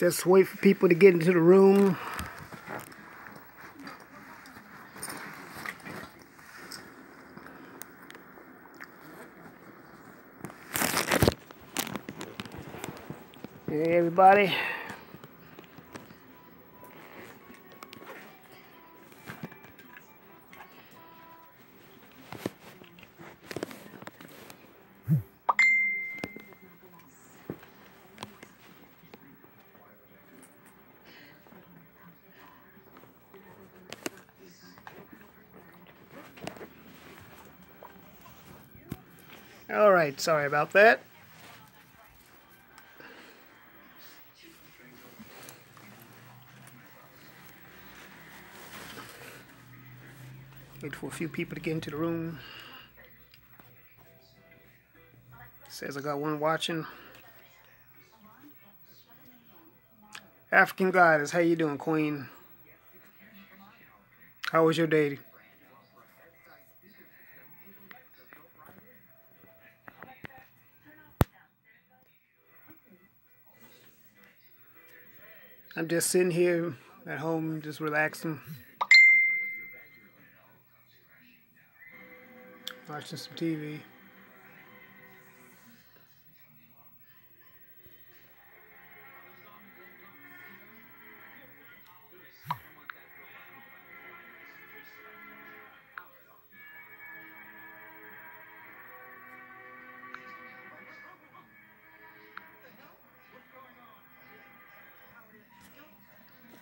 Just wait for people to get into the room. Hey everybody. All right, sorry about that. Wait for a few people to get into the room. Says I got one watching. African Goddess, how you doing, Queen? How was your day? I'm just sitting here at home, just relaxing. Watching some TV.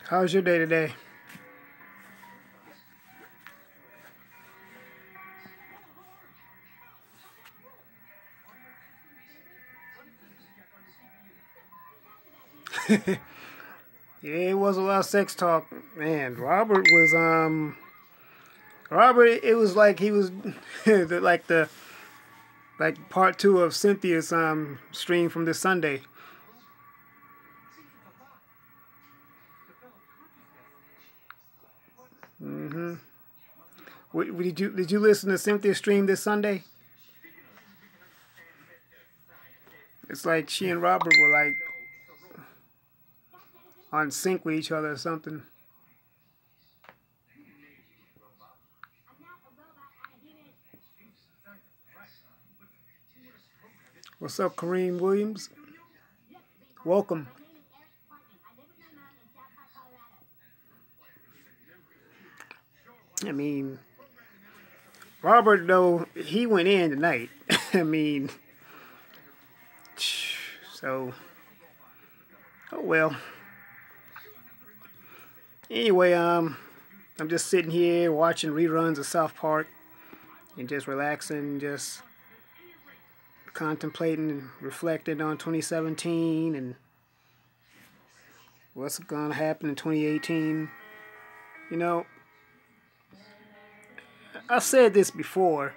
How was your day today? Yeah, it was a lot of sex talk. Man, Robert, it was like he was like part 2 of Cynthia's stream from this Sunday. Did you listen to Cynthia's stream this Sunday? It's like she and Robert were like on sync with each other or something. What's up, Kareem Williams? Welcome. I mean, Robert, though, he went in tonight. I mean, so, oh well. Anyway, I'm just sitting here watching reruns of South Park and just relaxing, just contemplating and reflecting on 2017 and what's going to happen in 2018. You know, I've said this before,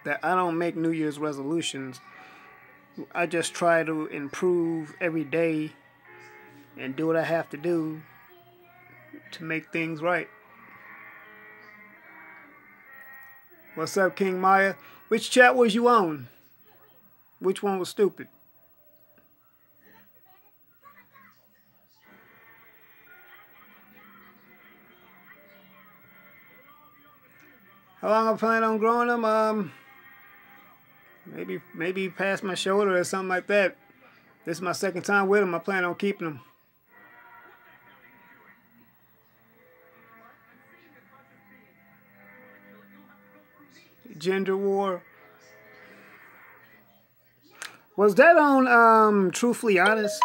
that I don't make New Year's resolutions. I just try to improve every day and do what I have to do to make things right. What's up, King Maya? Which chat was you on? Which one was stupid? How long I plan on growing them? Maybe past my shoulder or something like that. This is my second time with them. I plan on keeping them. Gender War. Was that on Truthfully Honest?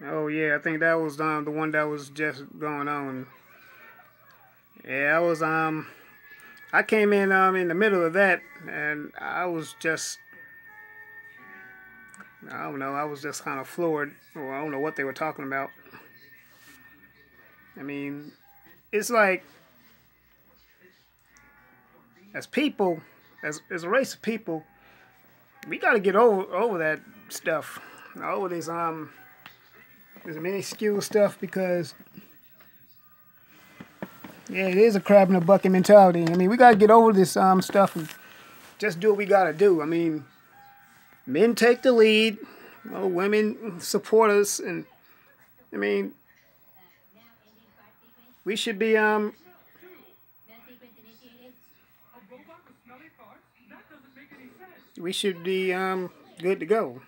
Oh yeah, I think that was the one that was just going on. Yeah, I came in the middle of that, and I was just, I don't know, I was just kind of floored. Or I don't know what they were talking about. I mean, it's like, as people, as a race of people, we got to get over that stuff, over this minuscule stuff, because Yeah, it is a crab in a bucket mentality. I mean, we gotta get over this stuff and just do what we gotta do. I mean, men take the lead, you know, women support us, and I mean, we should be good to go.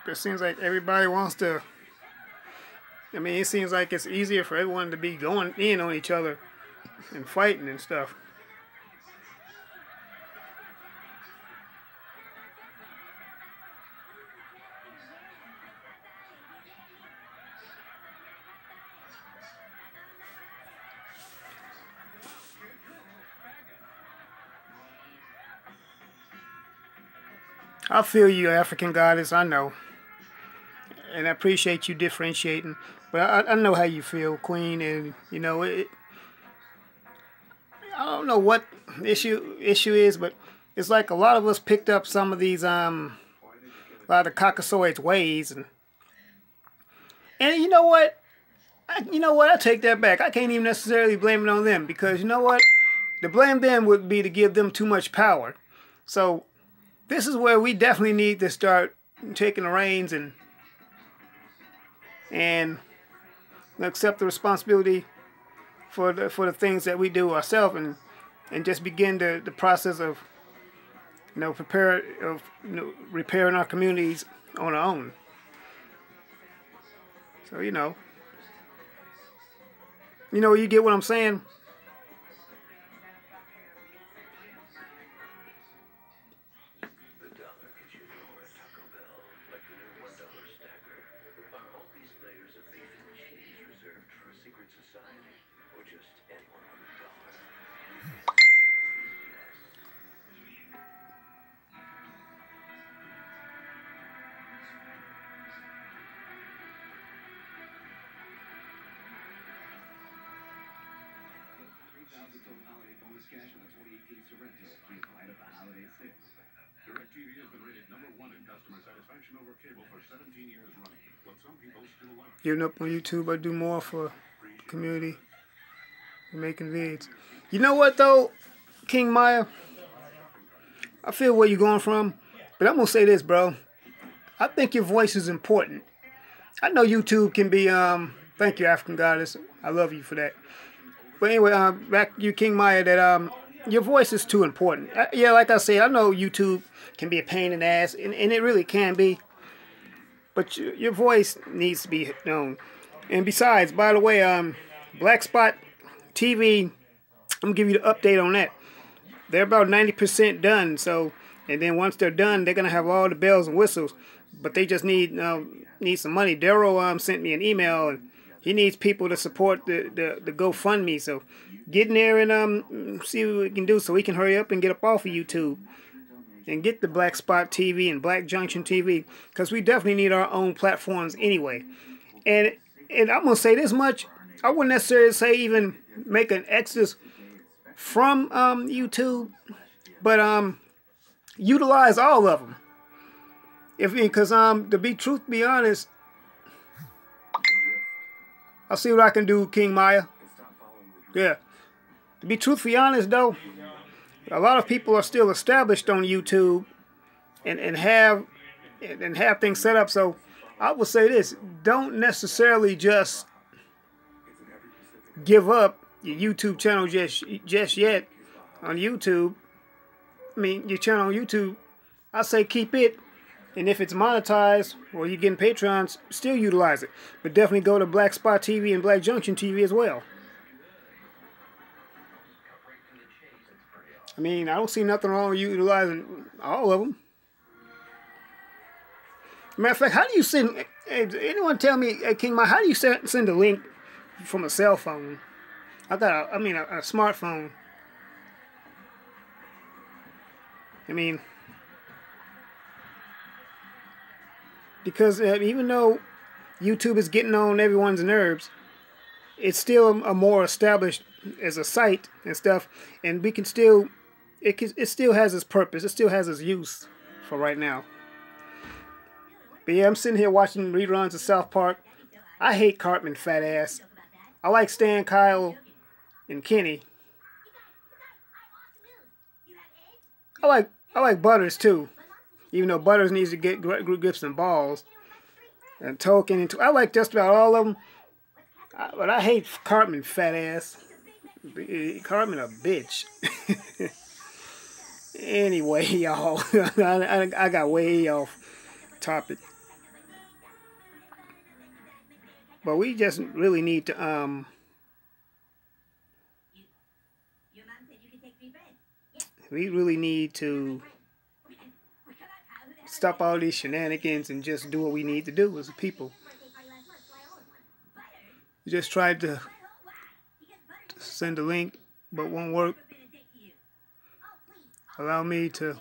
It seems like everybody wants to. I mean, it seems like it's easier for everyone to be going in on each other and fighting and stuff. I feel you, African goddess. I know, and I appreciate you differentiating. But I know how you feel, Queen, and you know I don't know what issue is, but it's like a lot of us picked up some of these a lot of the Caucasoids ways, and you know what? I take that back. I can't even necessarily blame it on them because you know what? To blame them would be to give them too much power. So this is where we definitely need to start taking the reins and accept the responsibility for the things that we do ourselves and just begin the process of repairing our communities on our own. So you get what I'm saying. Giving up on YouTube, I do more for the community and making vids. You know what though, King Maya? I feel where you're going from, but I'm gonna say this, bro. I think your voice is important. I know YouTube can be thank you, African Goddess. I love you for that. But anyway, back to you, King Maya, that your voice is too important. Yeah, like I said, I know YouTube can be a pain in the ass, and it really can be. But your voice needs to be known. And besides, by the way, Black Spot TV, I'm gonna give you the update on that. They're about 90% done. So, and then once they're done, they're gonna have all the bells and whistles. But they just need some money. Daryl sent me an email, and he needs people to support the GoFundMe. So, get in there and see what we can do so we can hurry up and get up off of YouTube and get the Black Spot TV and Black Junction TV, because we definitely need our own platforms anyway. And I'm gonna say this much: I wouldn't necessarily say even make an exodus from YouTube, but utilize all of them. Because to be honest, I'll see what I can do, King Maya. Yeah. To be truthfully honest, though, a lot of people are still established on YouTube and have things set up. So I will say this: don't necessarily just give up your YouTube channel just yet on YouTube. I mean, your channel on YouTube, I say keep it. And if it's monetized or you're getting Patreons, still utilize it. But definitely go to Black Spot TV and Black Junction TV as well. I mean, I don't see nothing wrong with utilizing all of them. Matter of fact, how do you send... Hey, anyone tell me, King Mike, how do you send a link from a cell phone? I got a smartphone. I mean... Because even though YouTube is getting on everyone's nerves, it's still a more established as a site and stuff, and we can still, it still has its purpose, it still has its use for right now. But yeah, I'm sitting here watching reruns of South Park. I hate Cartman, fat ass. I like Stan, Kyle, and Kenny. I like Butters too, even though Butters needs to get grips and balls. And Token and I like just about all of them. But I hate Cartman, fat ass. Cartman a bitch. Anyway, y'all, I got way off topic. But we just really need to we really need to stop all these shenanigans and just do what we need to do as a people. We just tried to send a link, but it won't work. Allow me to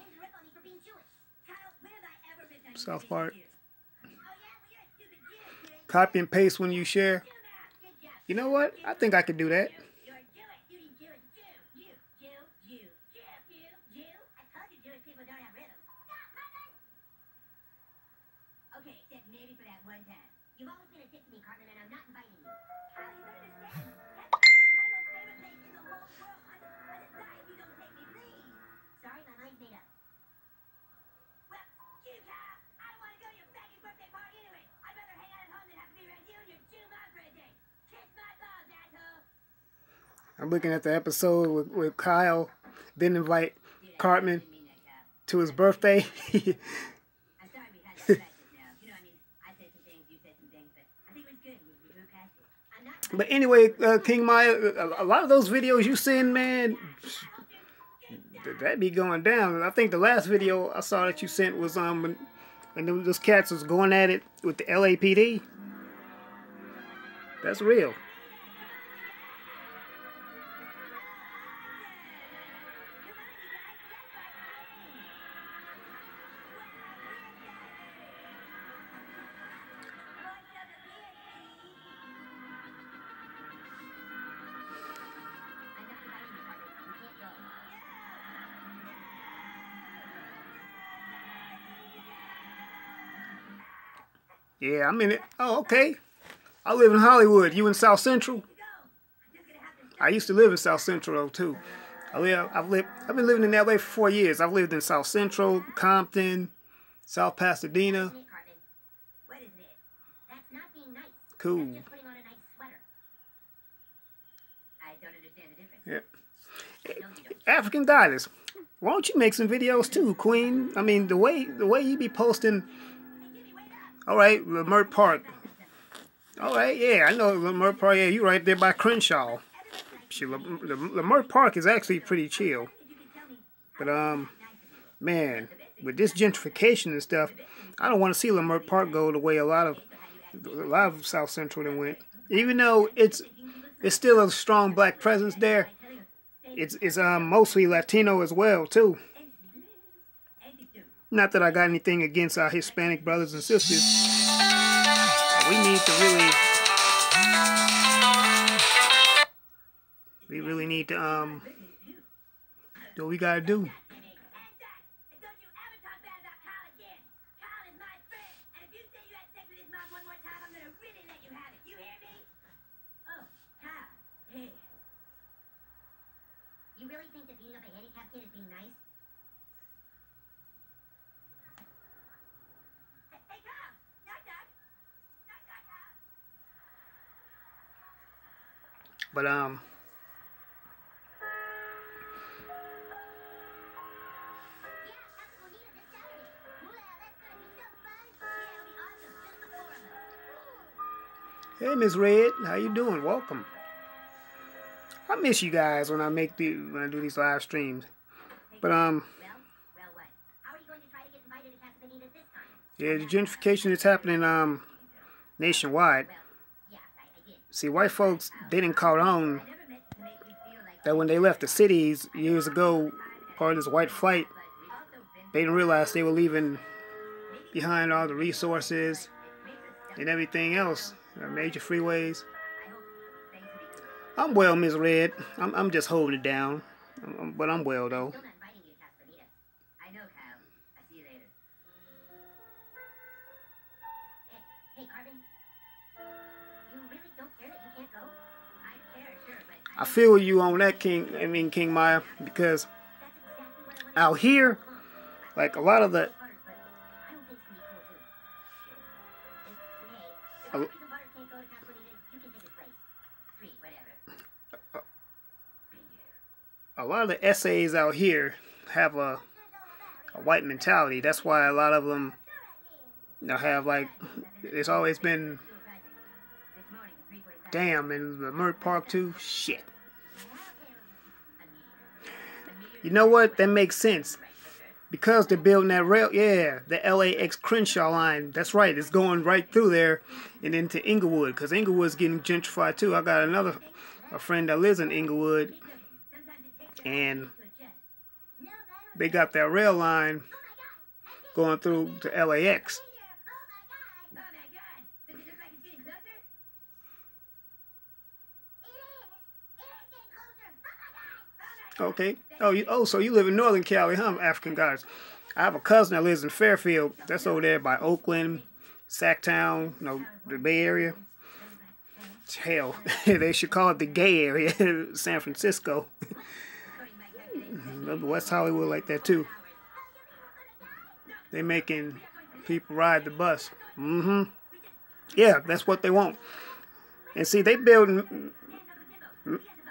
South Park. Copy and paste when you share. You know what? I think I could do that. Okay, except maybe for that one time. You've always been a tip to me, Cartman, and I'm not inviting you. Kyle, you don't understand. That's one of my most favorite things in the whole world. I just die if you don't take me, please. Sorry, my mind's made up. Well, you, Kyle. I don't want to go to your faggot birthday party anyway. I'd rather hang out at home than have to be around you and your Jew mom for a day. Kiss my balls, asshole. I'm looking at the episode with Kyle. Didn't invite Cartman to his birthday. But anyway, King Maya, a lot of those videos you send, man, that be going down. I think the last video I saw that you sent was when those cats was going at it with the LAPD. That's real. Yeah, I'm in it. Oh, okay. I live in Hollywood. You in South Central? I used to live in South Central though too. I've been living in LA for 4 years. I've lived in South Central, Compton, South Pasadena. Cool. Yeah. African Goddess. Why don't you make some videos too, Queen? I mean, the way you be posting. All right, Leimert Park. All right, yeah, I know Leimert Park. Yeah, you right there by Crenshaw. Leimert Park is actually pretty chill. But man, with this gentrification and stuff, I don't want to see Leimert Park go the way a lot of South Central then went. Even though it's still a strong black presence there, it's mostly Latino as well too. Not that I got anything against our Hispanic brothers and sisters. We need to really do what we gotta do. You really think that beating up a handicapped kid is being nice? Hey, Kyle! Knock, knock! Knock, knock, Kyle! But, hey, Miss Red, how you doing? Welcome. I miss you guys when I do these live streams. But yeah, the gentrification is happening nationwide. See, white folks, they didn't caught on that when they left the cities years ago, part of this white flight, they didn't realize they were leaving behind all the resources and everything else, major freeways. I'm well, Miss Red. I'm just holding it down, but I'm well though. I know, Kyle. I see you later. Hey, Cartman. You really don't care that you can't go? I feel you on that, King Maya, because out here, like a lot of the essays out here have a white mentality. That's why a lot of them have like, it's always been, damn, in the Leimert Park too, shit. You know what? That makes sense. Because they're building that rail, yeah, the LAX Crenshaw line. That's right. It's going right through there and into Inglewood, because Inglewood's getting gentrified too. I got a friend that lives in Inglewood, and they got that rail line going through to LAX. Okay. So you live in Northern Cali, huh, African guys? I have a cousin that lives in Fairfield. That's over there by Oakland, Sacktown, the Bay Area. Hell, they should call it the gay area, San Francisco. West Hollywood like that too. They making people ride the bus. Yeah, that's what they want. And see, they building,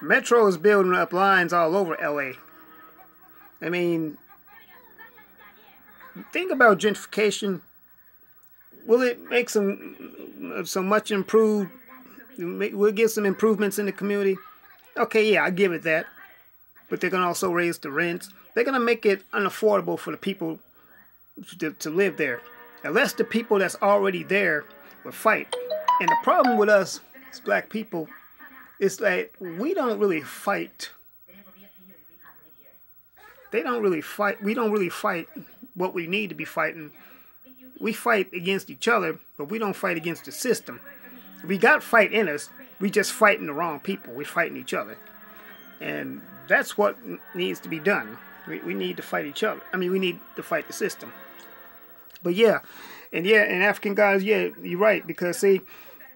Metro is building up lines all over LA. I mean, think about gentrification. Will it make some much improved? Will it get some improvements in the community? Okay, yeah, I give it that. But they're gonna also raise the rents. They're gonna make it unaffordable for the people to live there. Unless the people that's already there will fight. And the problem with us as black people is that we don't really fight. They don't really fight. We don't really fight what we need to be fighting. We fight against each other, but we don't fight against the system. We got fight in us. We just fighting the wrong people. We're fighting each other. And that's what needs to be done. We need to fight each other. I mean, we need to fight the system. But yeah, and African guys, yeah, you're right. Because see,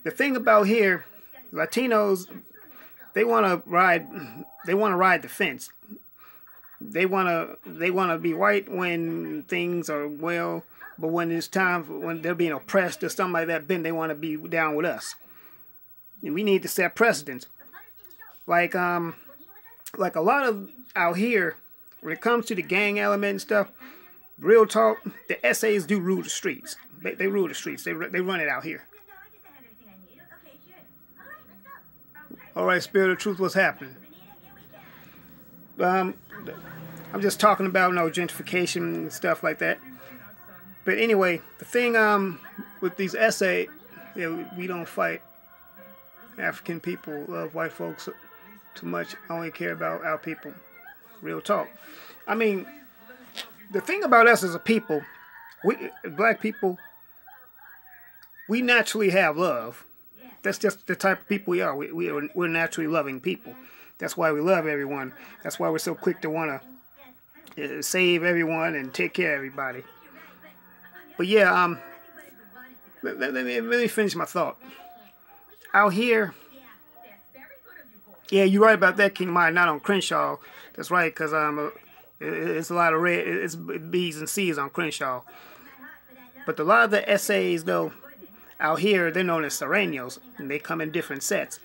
the thing about here, Latinos, they want to ride the fence. They want to be white when things are well, but when it's time when they're being oppressed or something like that, then they want to be down with us. And we need to set precedents. Like a lot of out here, when it comes to the gang element and stuff, real talk, the essays do rule the streets. They rule the streets. They run it out here. All right, Spirit of Truth, what's happening? I'm just talking about gentrification and stuff like that. But anyway, the thing with these essays, we don't fight. African people love white folks too much. Only care about our people. Real talk. I mean, the thing about us as a people, we black people, we naturally have love. That's just the type of people we are. We're naturally loving people. That's why we love everyone. That's why we're so quick to want to save everyone and take care of everybody. But yeah, let me finish my thought. Out here, yeah, you're right about that, King Maya, not on Crenshaw. That's right, because it's a lot of red, it's B's and C's on Crenshaw. But a lot of the essays, though, out here, they're known as Serranos, and they come in different sets.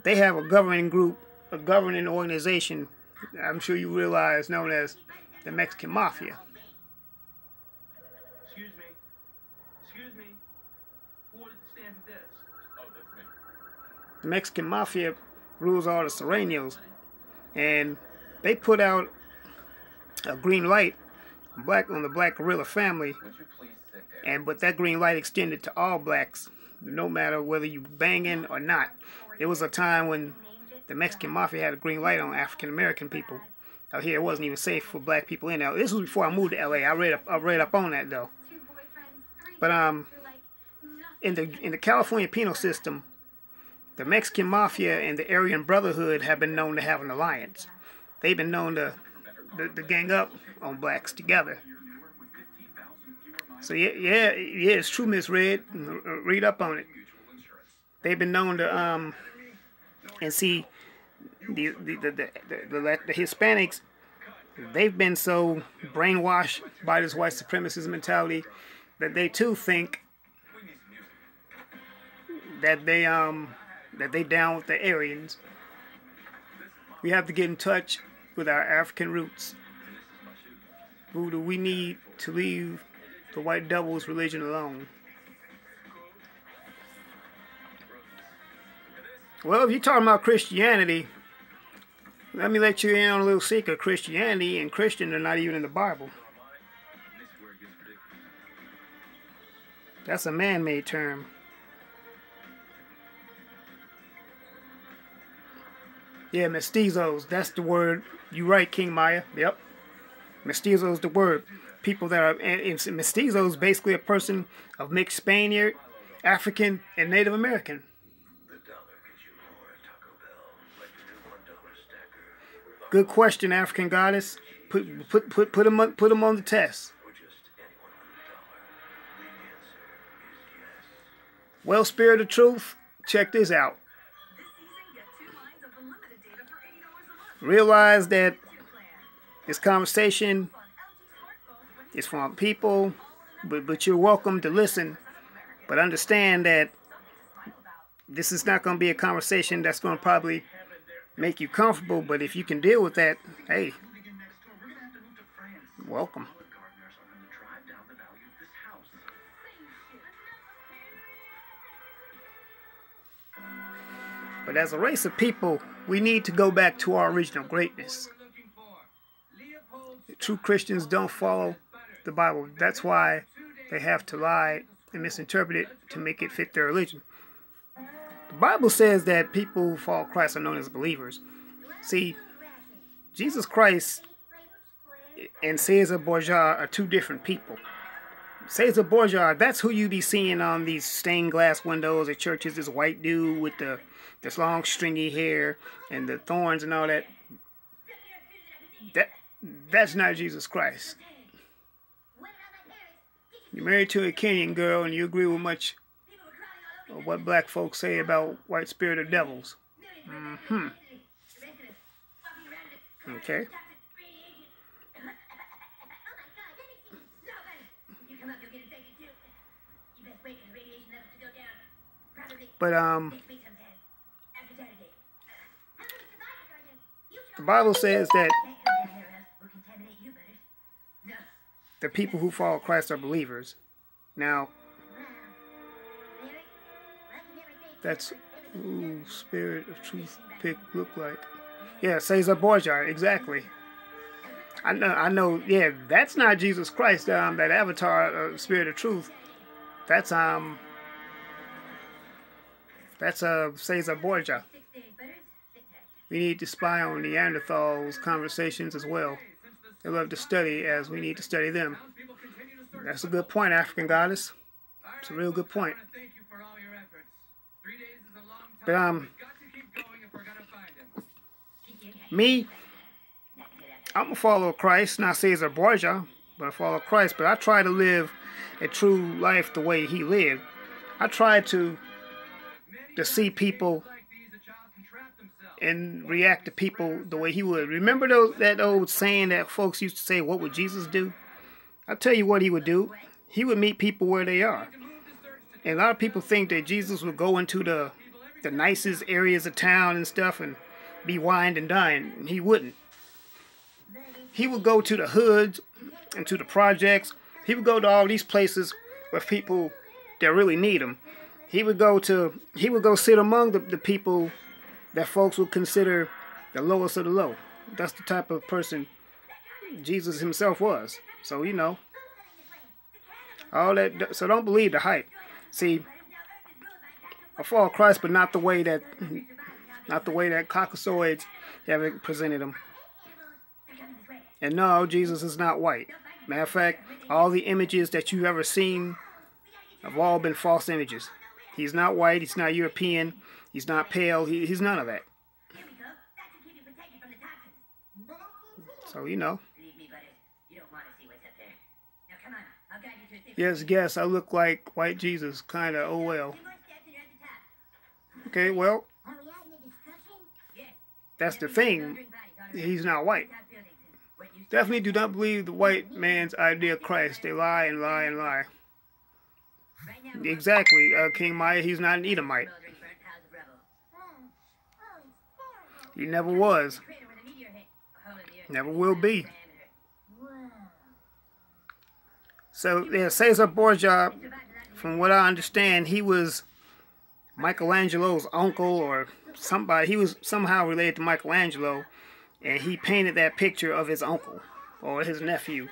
They have a governing group, a governing organization, I'm sure you realize, known as the Mexican Mafia. Excuse me. Who ordered the stand at this? Oh, that's me. The Mexican Mafia rules all the Serranos, and they put out a green light on the Black Guerrilla family, but that green light extended to all blacks, no matter whether you banging or not. There was a time when the Mexican Mafia had a green light on African American people. Out here, it wasn't even safe for black people in there. This was before I moved to LA. I read up on that though. But in the California penal system, the Mexican Mafia and the Aryan Brotherhood have been known to have an alliance. They've been known to gang up on blacks together. So yeah, it's true, Miss Red. Read up on it. They've been known to and see, the Hispanics, they've been so brainwashed by this white supremacist mentality that they too think that they down with the Aryans. We have to get in touch with our African roots. Voodoo, we need to leave the white devil's religion alone. Well, if you're talking about Christianity, let me let you in on a little secret. Christianity and Christian are not even in the Bible. That's a man-made term. Yeah, mestizos, that's the word. You right, King Maya. Yep. Mestizo is the word. People that are, and mestizo is basically a person of mixed Spaniard, African, and Native American. Good question, African goddess. Put them on the test. Well, Spirit of Truth, check this out. Realize that this conversation is from people, but you're welcome to listen. But understand that this is not going to be a conversation that's going to probably make you comfortable. But if you can deal with that, hey, welcome. But as a race of people, we need to go back to our original greatness. True Christians don't follow the Bible. That's why they have to lie and misinterpret it to make it fit their religion. The Bible says that people who follow Christ are known as believers. See, Jesus Christ and Caesar Borgia are two different people. Caesar Borgia, that's who you be seeing on these stained glass windows at churches, this white dude with this long stringy hair and the thorns and all that. That's not Jesus Christ. You're married to a Kenyan girl and you agree with much of what black folks say about white spirit of devils. Okay. But the Bible says that the people who follow Christ are believers. Now, that's who Spirit of Truth pick look like. Yeah, Caesar Borgia, exactly. I know. Yeah, that's not Jesus Christ. That avatar, Spirit of Truth. That's Caesar Borgia. We need to spy on Neanderthals' conversations as well. They love to study as we need to study them. That's a good point, African goddess. It's a real good point. But me, I'm a follower of Christ, not Caesar Borgia, but I follow Christ. But I try to live a true life the way he lived. I try to see people and react to people the way he would. Remember that old saying that folks used to say, what would Jesus do? I'll tell you what he would do. He would meet people where they are. And a lot of people think that Jesus would go into the nicest areas of town and stuff and be wined and dined. He wouldn't. He would go to the hoods and to the projects. He would go to all these places with people that really need him. He would go sit among the people that folks would consider the lowest of the low. That's the type of person Jesus himself was. So, you know, all that. So don't believe the hype. See, I follow Christ, but not the way that Caucasoids have presented him. And no, Jesus is not white. Matter of fact, all the images that you've ever seen have all been false images. He's not white. He's not European. He's not pale. He's none of that. So, you know. Yes, I look like white Jesus. Kind of, oh well. Okay, well. That's the thing. He's not white. Definitely do not believe the white man's idea of Christ. They lie and lie and lie. Exactly, King Maya, he's not an Edomite. He never was. Never will be. So, yeah, Caesar Borgia, from what I understand, he was Michelangelo's uncle or somebody. He was somehow related to Michelangelo, and he painted that picture of his uncle or his nephew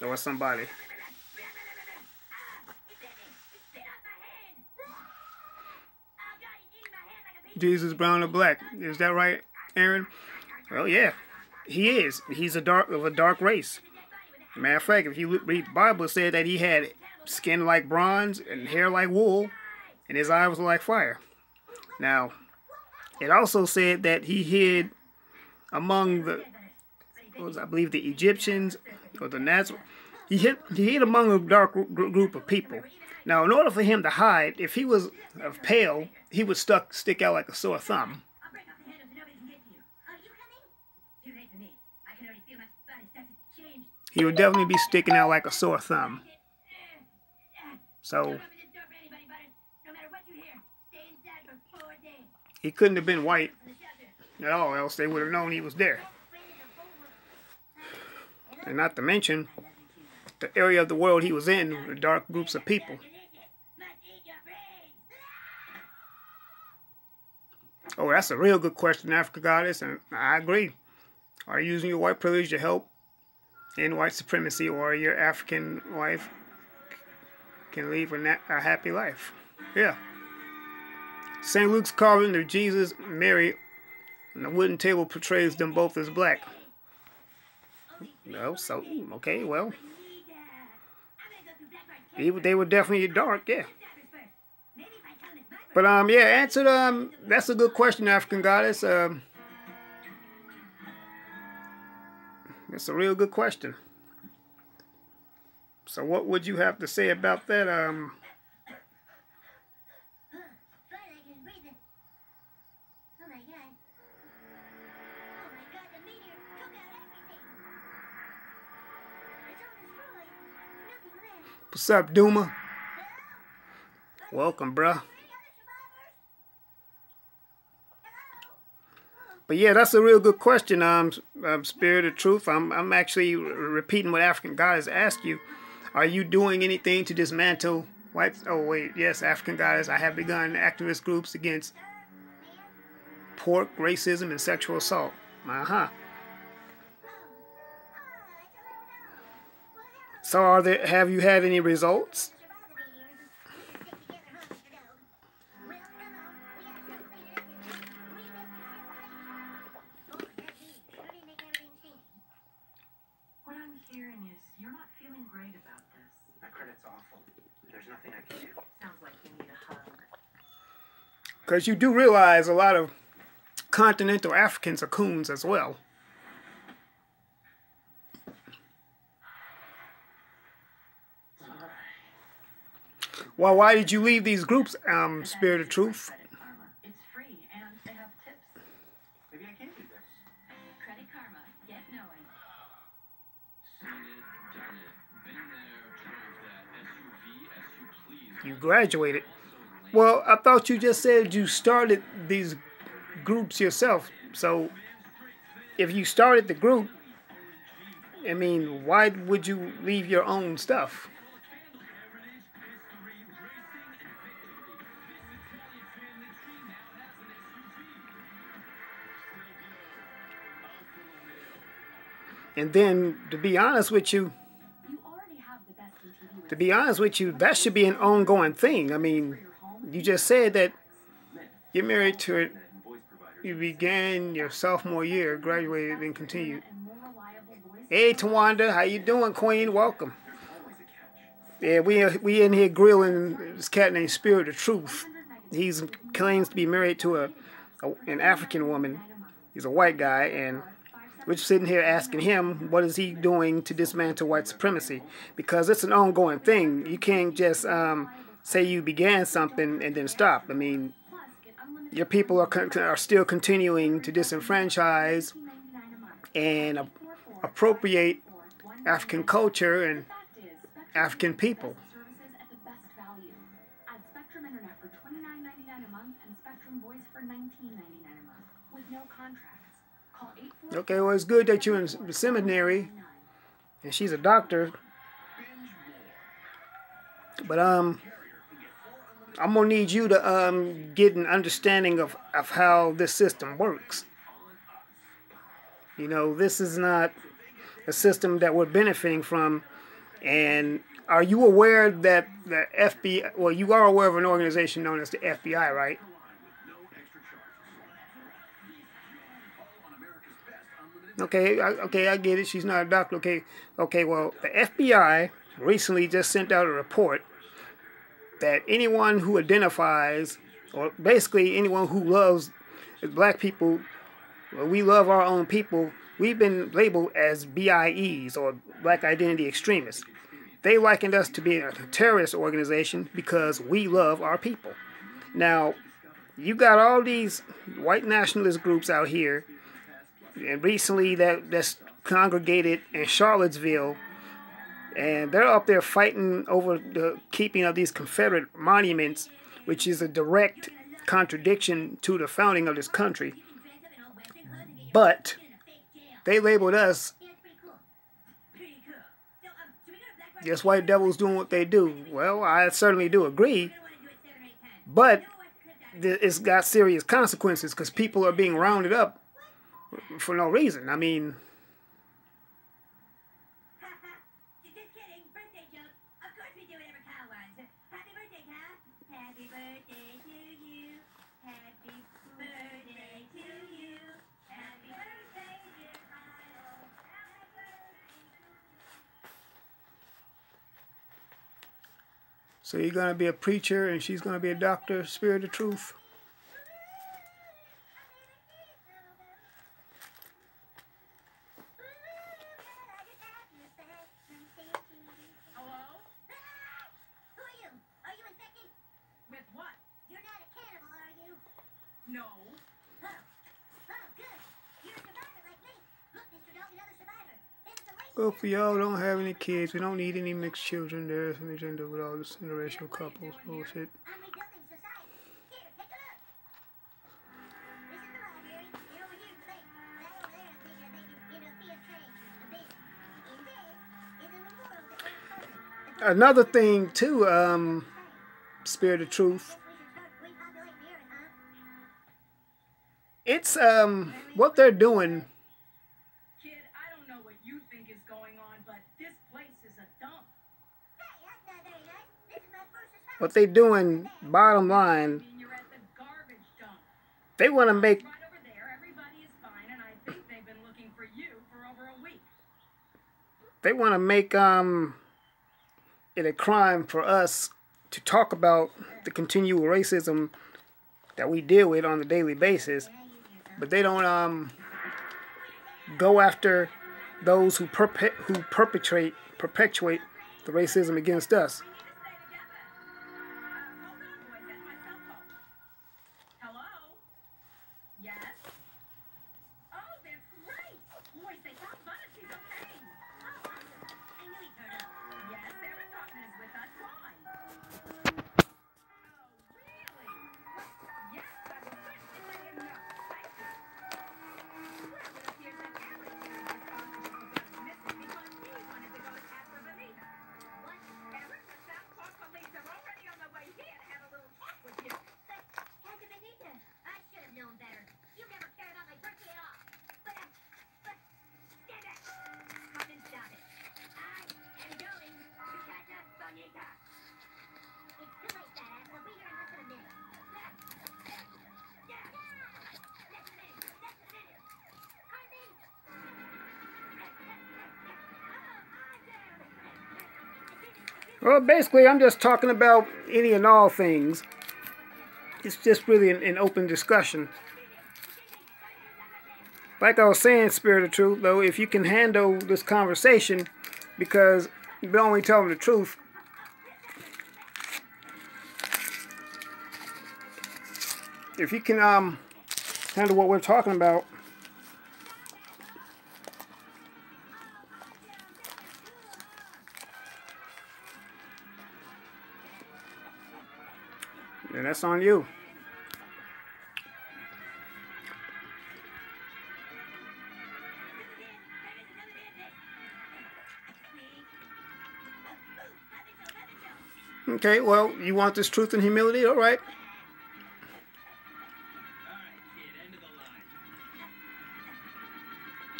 or somebody. Jesus brown or black. Is that right, Aaron? Well, yeah, he is. He's of a dark race. Matter of fact, if you read the Bible, it said that he had skin like bronze and hair like wool, and his eyes were like fire. Now, it also said that he hid among the, I believe, the Egyptians or the Nazareth. He hid among a dark group of people. Now, in order for him to hide, if he was pale, he would stick out like a sore thumb. He would definitely be sticking out like a sore thumb. So, he couldn't have been white at all, else they would have known he was there. And not to mention, the area of the world he was in, the dark groups of people. Oh, that's a real good question, Africa Goddess, and I agree. Are you using your white privilege to help in white supremacy, or your African wife can live a happy life? Yeah. St. Luke's carving of Jesus, Mary, and the wooden table portrays them both as black. No, so, okay, well. They were definitely dark, yeah. But, yeah, answered, that's a good question, African Goddess. It's a real good question. So what would you have to say about that? What's up, Duma? Welcome, bruh. But yeah, that's a real good question, Spirit of Truth. I'm actually repeating what African Goddess asked you. Are you doing anything to dismantle white? Oh wait, yes, African Goddess. I have begun activist groups against pork, racism, and sexual assault. So have you had any results? What I'm hearing is you're not feeling great about this. My credit's awful. There's nothing I can do. Sounds like you need a hug. Because you do realize a lot of continental Africans are coons as well. Well, why did you leave these groups, Spirit of Truth? It's free and they have tips. Maybe I can do this. Credit Karma. Get knowing. Seen it, done it, been there, drove that SUV as you please. You graduated. Well, I thought you just said you started these groups yourself. So, if you started the group, I mean, why would you leave your own stuff? And then, to be honest with you, that should be an ongoing thing. I mean, you just said that you're married to it. You began your sophomore year, graduated, and continued. Hey, Tawanda, how you doing, Queen? Welcome. Yeah, we in here grilling this cat named Spirit of Truth. He claims to be married to an African woman. He's a white guy, and we're sitting here asking him, what is he doing to dismantle white supremacy? Because it's an ongoing thing. You can't just say you began something and then stop. I mean, your people are still continuing to disenfranchise and appropriate African culture and African people. Okay, well, it's good that you're in the seminary and she's a doctor, but I'm gonna need you to get an understanding of how this system works. You know, this is not a system that we're benefiting from. And are you aware that the FBI, well, you are aware of an organization known as the FBI, right? Okay, I get it. She's not a doctor. Okay. Well, the FBI recently just sent out a report that anyone who identifies, or basically anyone who loves black people, well, we love our own people. We've been labeled as BIEs, or Black Identity Extremists. They likened us to be a terrorist organization because we love our people. Now, you got all these white nationalist groups out here, and recently that's congregated in Charlottesville, and they're up there fighting over the keeping of these Confederate monuments, which is a direct contradiction to the founding of this country. But they labeled us, just white devils doing what they do. Well, I certainly do agree, but it's got serious consequences because people are being rounded up for no reason. I mean, just kidding. Birthday joke. Of course we do whatever Kyle wants. Happy birthday, Kyle. Happy birthday to you. Happy birthday to you. Happy birthday, dear Kyle. Happy birthday. so you're going to be a preacher and she's going to be a doctor, Spirit of Truth? No. Oh, good. You're a survivor like me. Look, Mr. Dog, another survivor. This is a race. Well, for y'all don't have any kids, we don't need any mixed children. There's an agenda with all this interracial couples bullshit. I'm rebuilding society. Here, take a look. This is the library. You're over here, the lake. That over there, I'm thinking of making into a field train. The big. And this is a memorial that we're closing. Another thing too, Spirit of Truth. We should start repopulating the earth, huh? It's what they're doing. Kid, I don't know what you think is going on, but this place is a dump. Hey, that's not very nice. This is my first assignment. What they doing, bottom I line, mean, you're at the garbage dump. they want to make Right over there, everybody is fine, and I think they've been looking for you for over a week. it a crime for us to talk about the continual racism that we deal with on a daily basis, but they don't go after those who perpetuate the racism against us. Hello? Yes? Oh, that's great! Boys, they found Bunnis. He's okay. Oh, awesome. I knew he'd turn up. Yes, Eric Kaufman is with us. Why? Oh, really? Yes, I will certainly let him know. Thank you. Well, it appears that Eric is responsible for being missing because he wanted to go to Casa Bonita. What? Eric, the South Park police are already on their way here to have a little talk with you. Casa Bonita. I should have known better. You never cared about my birthday at all. But stand up. Come and stop it. I am going to Casa Bonita. It's too late, badass. I'll be here in less than a minute. Well, basically, I'm just talking about any and all things. It's just really an open discussion. Like I was saying, Spirit of Truth, though, if you can handle this conversation, because you're only telling the truth. if you can handle what we're talking about, then that's on you. Okay, well, you want this truth and humility, all right. All right, kid, end of the line.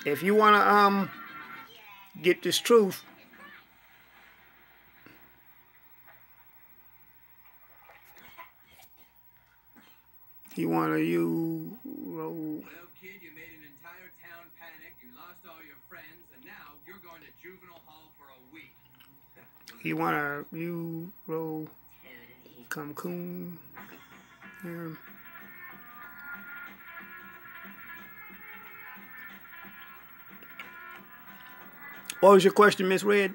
If you want to get this truth, you want to Well, kid, you made an entire town panic, you lost all your friends, and now you're going to juvenile hall for a week. you want to you roll come coon. What was your question, Miss Red?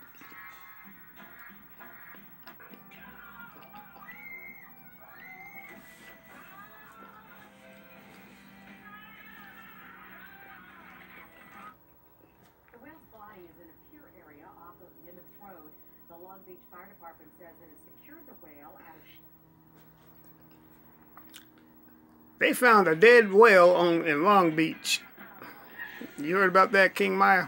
The whale's body is in a pier area off of Nimitz Road. The Long Beach Fire Department says it has secured the whale out of... They found a dead whale in Long Beach. You heard about that, King Maya?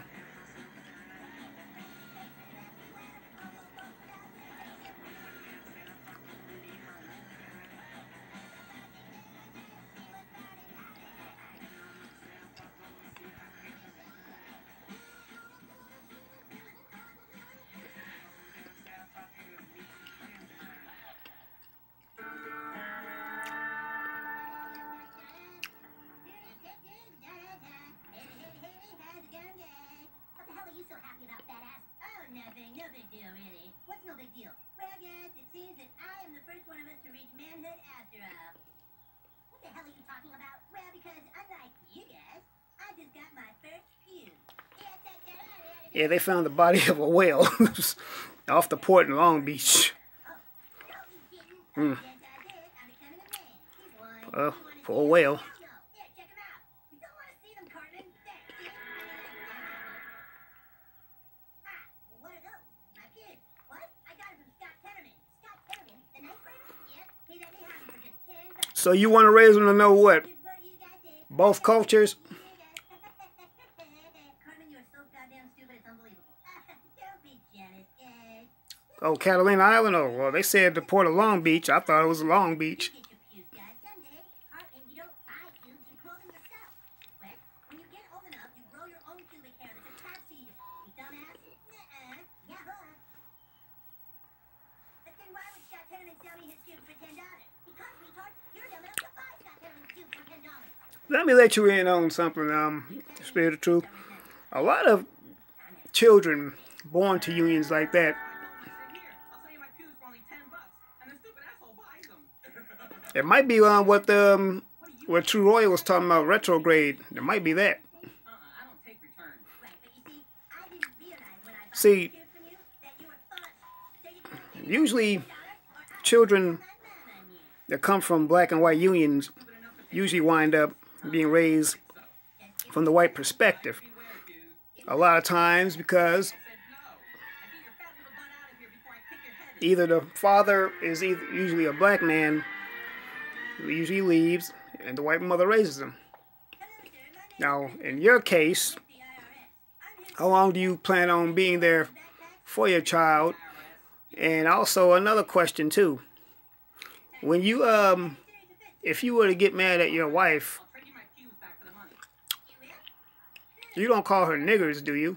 Nothing, no big deal, really. What's no big deal? Well, yes, it seems that I am the first one of us to reach manhood after all. What the hell are you talking about? Well, because unlike you guys, I just got my first pubes. Yeah, they found the body of a whale off the port in Long Beach. For a whale. So you want to raise them to know what? Both cultures? Oh, Catalina Island? Oh, well, they said the port of Long Beach. I thought it was Long Beach. Let me let you in on something, Spirit of Truth. A lot of children born to unions like that, it might be what True Roy was talking about, retrograde. It might be that. See, usually children that come from black and white unions usually wind up being raised from the white perspective. A lot of times because either the father is usually a black man who usually leaves and the white mother raises him. Now, in your case, how long do you plan on being there for your child? And also another question too. When you if you were to get mad at your wife, you don't call her niggers, do you?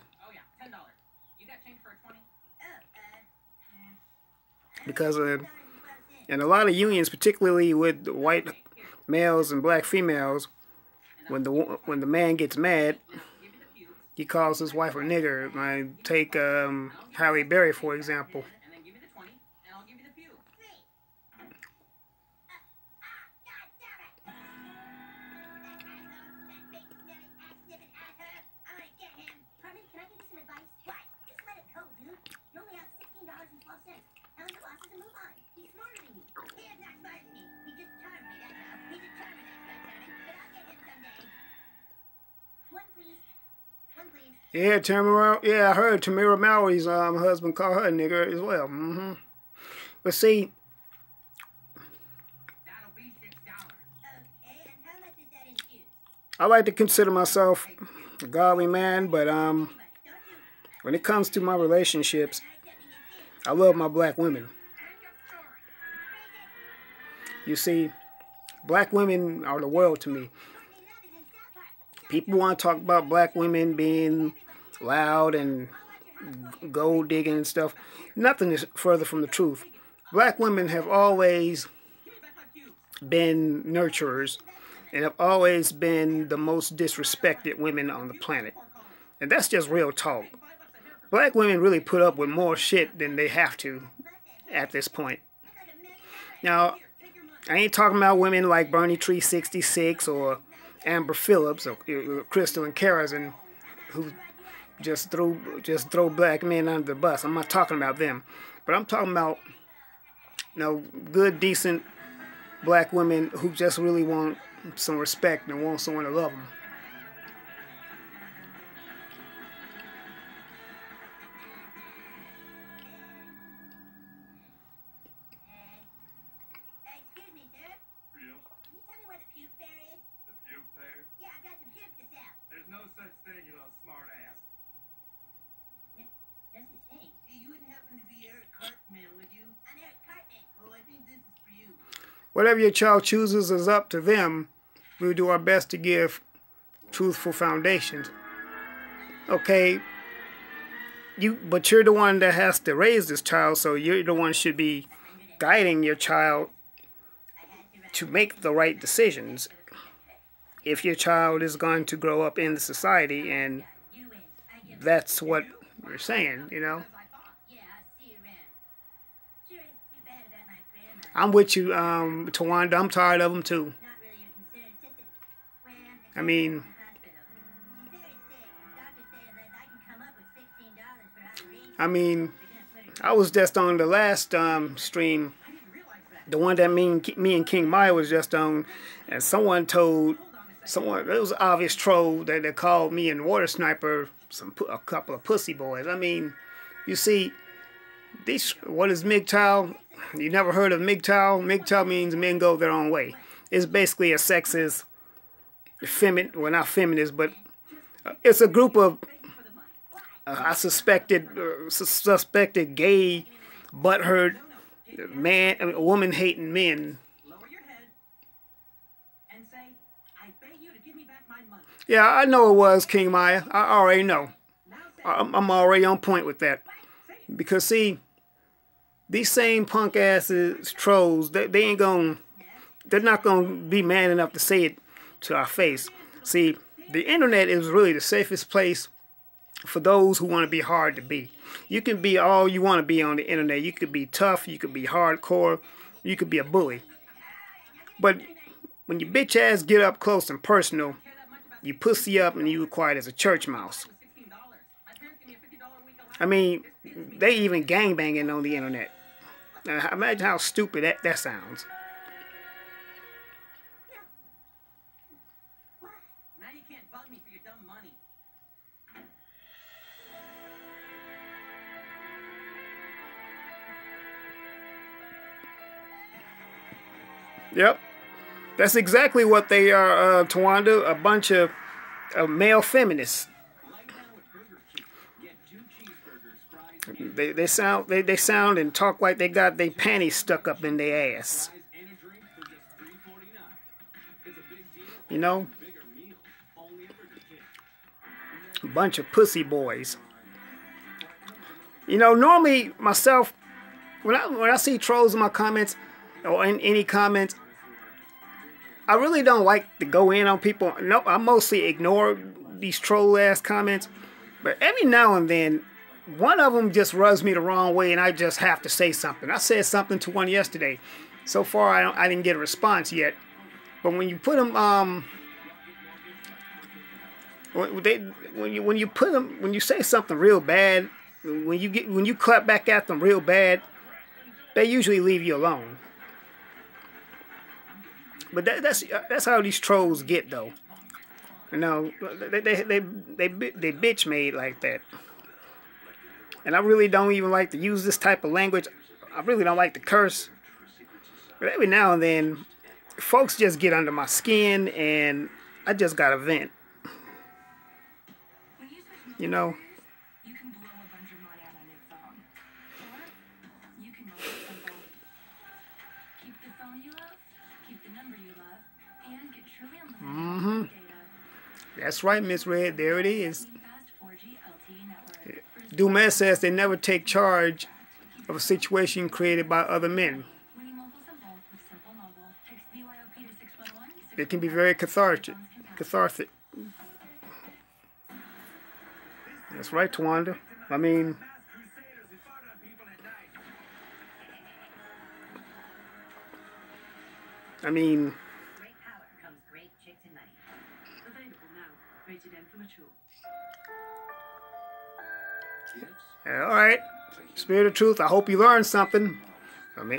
Because in a lot of unions, particularly with white males and black females, when the man gets mad, he calls his wife a nigger. I take Halle Berry, for example. Yeah, Tamara. Yeah, I heard Tamara Mallory's husband call her a nigger as well. But see, That'll be $6. Okay, and how much is that in shoes? I like to consider myself a godly man, but Don't you? when it comes to my relationships, Not accepting in shoes. I love my black women. Raise it. You see, black women are the world to me. Only love is in South Park. People want to talk about black women being loud and gold digging and stuff. Nothing is further from the truth. Black women have always been nurturers and have always been the most disrespected women on the planet. And that's just real talk. Black women really put up with more shit than they have to at this point. Now, I ain't talking about women like Bernie Tree 66 or Amber Phillips or Crystal and Karazin who just throw black men under the bus. I'm not talking about them. But I'm talking about, good, decent black women who just really want some respect and want someone to love them. Excuse me, sir. Real? Can you tell me where the puke fair is? The puke fair? Yeah, I've got some puke to sell. There's no such thing, you little smart ass. That's the thing. Hey, you wouldn't happen to be Eric Cartman, would you? I'm Eric Cartman. Oh, I think this is for you. Whatever your child chooses is up to them. We'll do our best to give truthful foundations. Okay, but you're the one that has to raise this child, so you're the one should be guiding your child to make the right decisions. If your child is going to grow up in the society, and You win. I give that's what you're saying, Yeah, I'll see you around. Sure, it's too bad about my grandma. I'm with you, Tawanda. I'm tired of them too. Not really your concern. It's just that, well, I mean, hospital. She's very sick. Doctor says that I can come up with $16 for operation. I mean, We're gonna put her. I was just on the last stream, the one that me and King Maya was just on, and someone, it was an obvious troll that they called me and Water Sniper a couple of pussy boys. I mean, you see, what is MGTOW? You never heard of MGTOW? MGTOW means men go their own way. It's basically a sexist, not feminist, but it's a group of suspected gay, butthurt, woman-hating men. Lower your head and say, I beg you to give me back my money. Yeah, I know it was King Maya. I already know. Now say, I'm already on point with that. Because, see, these same punk asses trolls, they're not gonna be man enough to say it to our face. See, the internet is really the safest place for those who want to be hard to be. You can be all you want to be on the internet. You could be tough, you could be hardcore, you could be a bully. But when your bitch ass get up close and personal, you pussy up and you quiet as a church mouse. $16. My parents give me a $50 a week allowance. I mean, they even gangbanging on the internet. Now, imagine how stupid that sounds. Now you can't bug me for your dumb money. Yep. That's exactly what they are, Tawanda. A bunch of male feminists. Right now at Burger King, get 2 cheeseburgers, fries, They sound and talk like they got their panties stuck up in their ass. and a drink for just $3.49. It's a big deal. You know? Bigger meal. Only at Burger King. A bunch of pussy boys. You know, normally myself, when I see trolls in my comments or in any comments, I really don't like to go in on people. No, I mostly ignore these troll ass comments. But every now and then, one of them just rubs me the wrong way, and I just have to say something. I said something to one yesterday. So far, I didn't get a response yet. But when you put them, when you say something real bad, when you clap back at them real bad, they usually leave you alone. But that's how these trolls get, though. You know, they bitch made like that. And I really don't even like to use this type of language. I really don't like to curse. But every now and then, folks just get under my skin, and I just gotta vent. When you switch You know? carriers, you can blow a bunch of money on a new phone. Or you can make it simple. Keep the phone you love, keep the number you love, and get truly unlimited data. That's right, Miss Red. There it is. Fast 4G LTE network. Dumas says they never take charge of a situation created by other men. Winning mobile simple with Simple Mobile. Text BYOP to 611. It can be very cathartic. That's right, Tawanda. I mean, Great power comes great chicks and money. Available now. Rated M for mature. all right. Spirit of truth. I hope you learned something.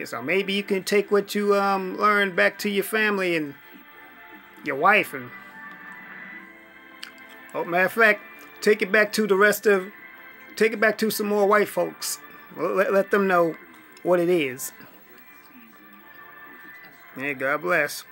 So maybe you can take what you learned back to your family and your wife, and matter of fact, take it back to some more white folks. Let them know what it is. Yeah, God bless.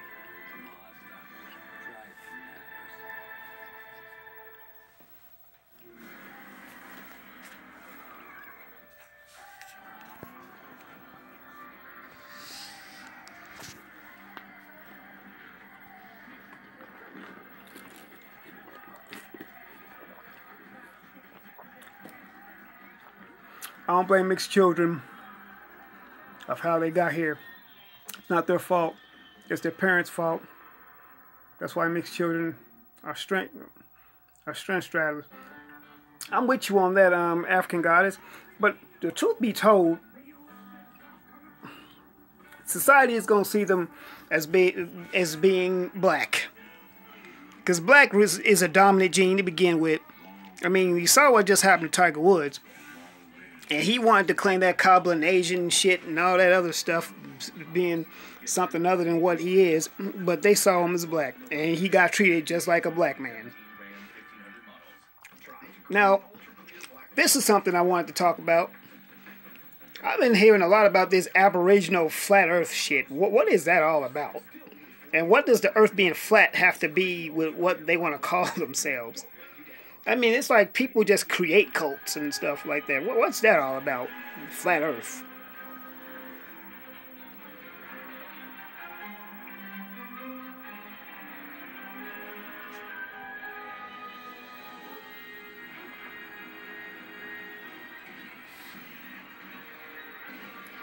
I don't blame mixed children of how they got here. It's not their fault. It's their parents' fault. That's why mixed children are strength straddlers. I'm with you on that, African goddess. But the truth be told, society is gonna see them as being black, because black is a dominant gene to begin with. I mean, you saw what just happened to Tiger Woods. And he wanted to claim that Cobbling Asian shit and all that other stuff being something other than what he is. But they saw him as black. And he got treated just like a black man. Now, this is something I wanted to talk about. I've been hearing a lot about this Aboriginal flat earth shit. What is that all about? And what does the earth being flat have to be with what they want to call themselves? I mean, it's like people just create cults and stuff like that. What's that all about? Flat Earth.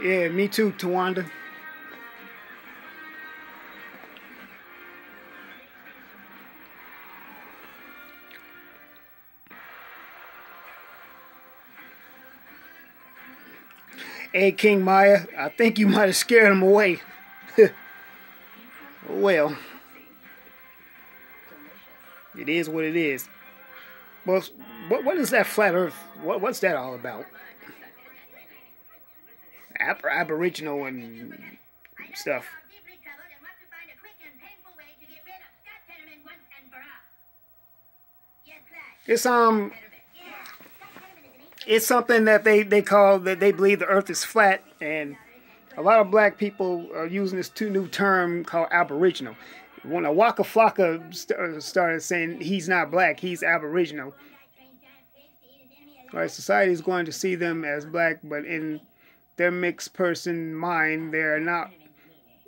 Yeah, me too, Tawanda. Hey, King Maya, I think you might have scared him away. Well, it is what it is. Well, what is that flat Earth? What's that all about? Aboriginal and stuff. Deeply troubled and want to find a quick and painful way to get rid of Scott Tenorman once and for all. Yes, Clyde. It's something that they call, that they believe the earth is flat, and a lot of black people are using this new term called Aboriginal. When Waka Flocka started saying he's not black, he's Aboriginal. Right, society is going to see them as black, but in their mixed person mind, they are not.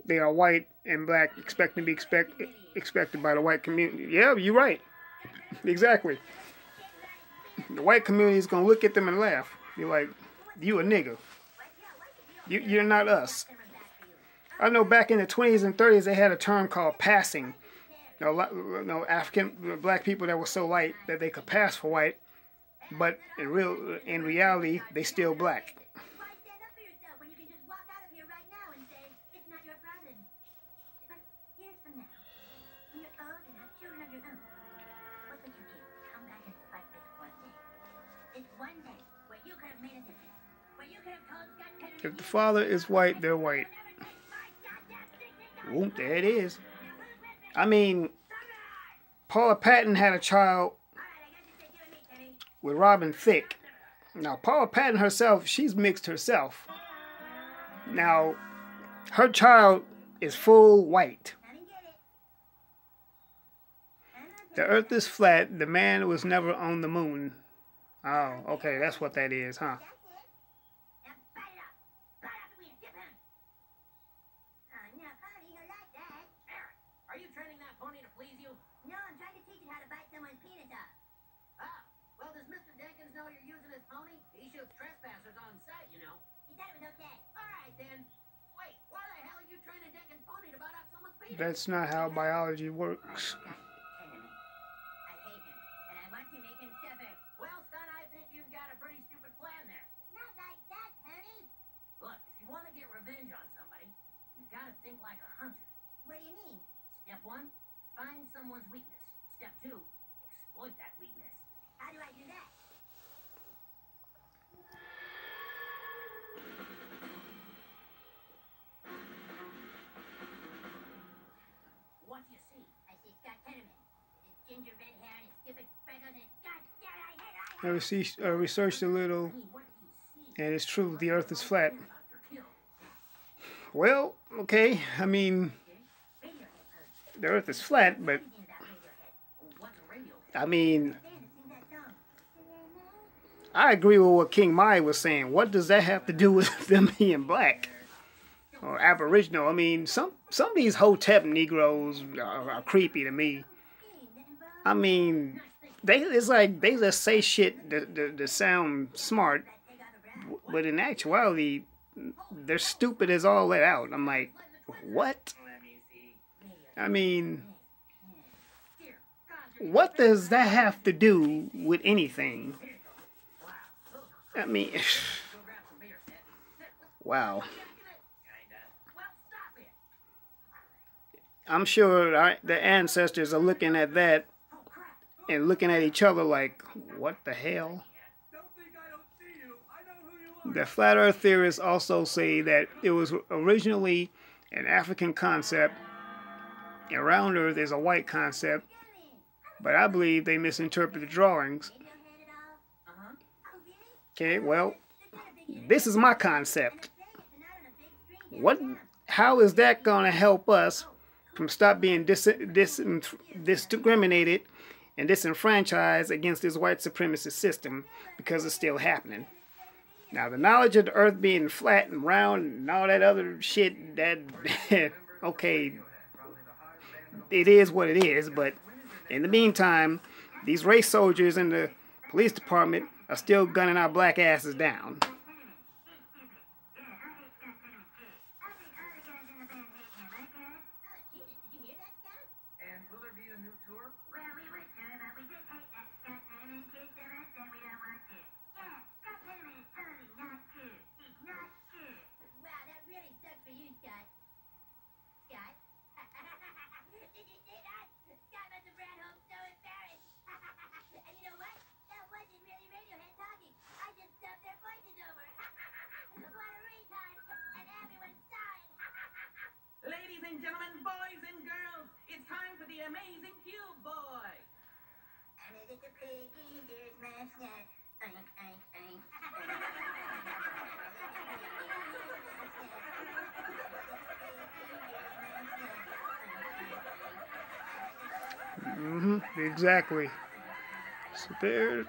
They are white and black, expected to be expected by the white community. Yeah, you're right. Exactly. The white community is going to look at them and laugh. You're like, you a nigga. You're not us. I know back in the 20s and 30s, they had a term called passing. African black people that were so light that they could pass for white, but in reality, they still black. Why stand up for yourself when you can just walk out of here right now and say, it's not your problem? But years from now, when you're old and have children of your own, what would you do? Come back and fight this one day. This one day where you could have made a difference. Where you could have told Scott Tenorman, If the father is white, they're white. Oop, there it is. I mean, Paula Patton had a child with Robin Thicke. Now, Paula Patton herself, she's mixed herself. Now, her child is full white. The earth is flat. The man was never on the moon. Oh, okay, that's what that is, huh? Are you training that pony to please you? No, I'm trying to teach it how to bite someone's penis off. Ah, well, does Mr. Denkins know you're using his pony? He shoots trespassers on sight, you know. He said it was okay. All right, then. Wait, why the hell are you training Denkins' pony to bite off someone's penis? That's not how biology works. I hate him, and I want to make him suffer. Well, son, I think you've got a pretty stupid plan there. Not like that, Tony. Look, if you want to get revenge on somebody, you've got to think like a hunter. What do you mean? Step 1, find someone's weakness. Step 2, exploit that weakness. How do I do that? What do you see? I see Scott Tenorman. His ginger red hair and his stupid freckles and God damn it, I hate it. I researched a little, What do you see? and it's true, the earth is flat. Well, okay, I mean, the earth is flat, but, I mean, I agree with what King Mai was saying. What does that have to do with them being black or Aboriginal? I mean, some of these Hotep Negroes are creepy to me. I mean, it's like they just say shit that sound smart, but in actuality, they're stupid as all let out. I'm like, what? I mean, what does that have to do with anything? I mean, wow. I'm sure the ancestors are looking at that and looking at each other like, what the hell? The flat earth theorists also say that it was originally an African concept and round earth is a white concept, but I believe they misinterpreted the drawings. Okay, well, this is my concept. How is that going to help us from stop being discriminated and disenfranchised against this white supremacist system, because it's still happening? Now, the knowledge of the earth being flat and round and all that other shit, that, okay, it is what it is, but in the meantime, these race soldiers in the police department are still gunning our black asses down. And will there be a new tour? Well, we would, sir, but we just hate that Scott Tenorman kid so much that we don't want to. Yeah, Scott Tenorman is totally not cool. He's not cool. Wow, that really sucks for you, Scott. Scott? Did you see that? Scott must have ran home so embarrassed. And you know what? That wasn't really Radiohead talking. I just dubbed their voices over. What a retard. And everyone's sorry. Ladies and gentlemen, boys and girls, it's time for the amazing Cube Boy. I'm a little piggy, here's my snack. Oink, oink, oink. Exactly. So there.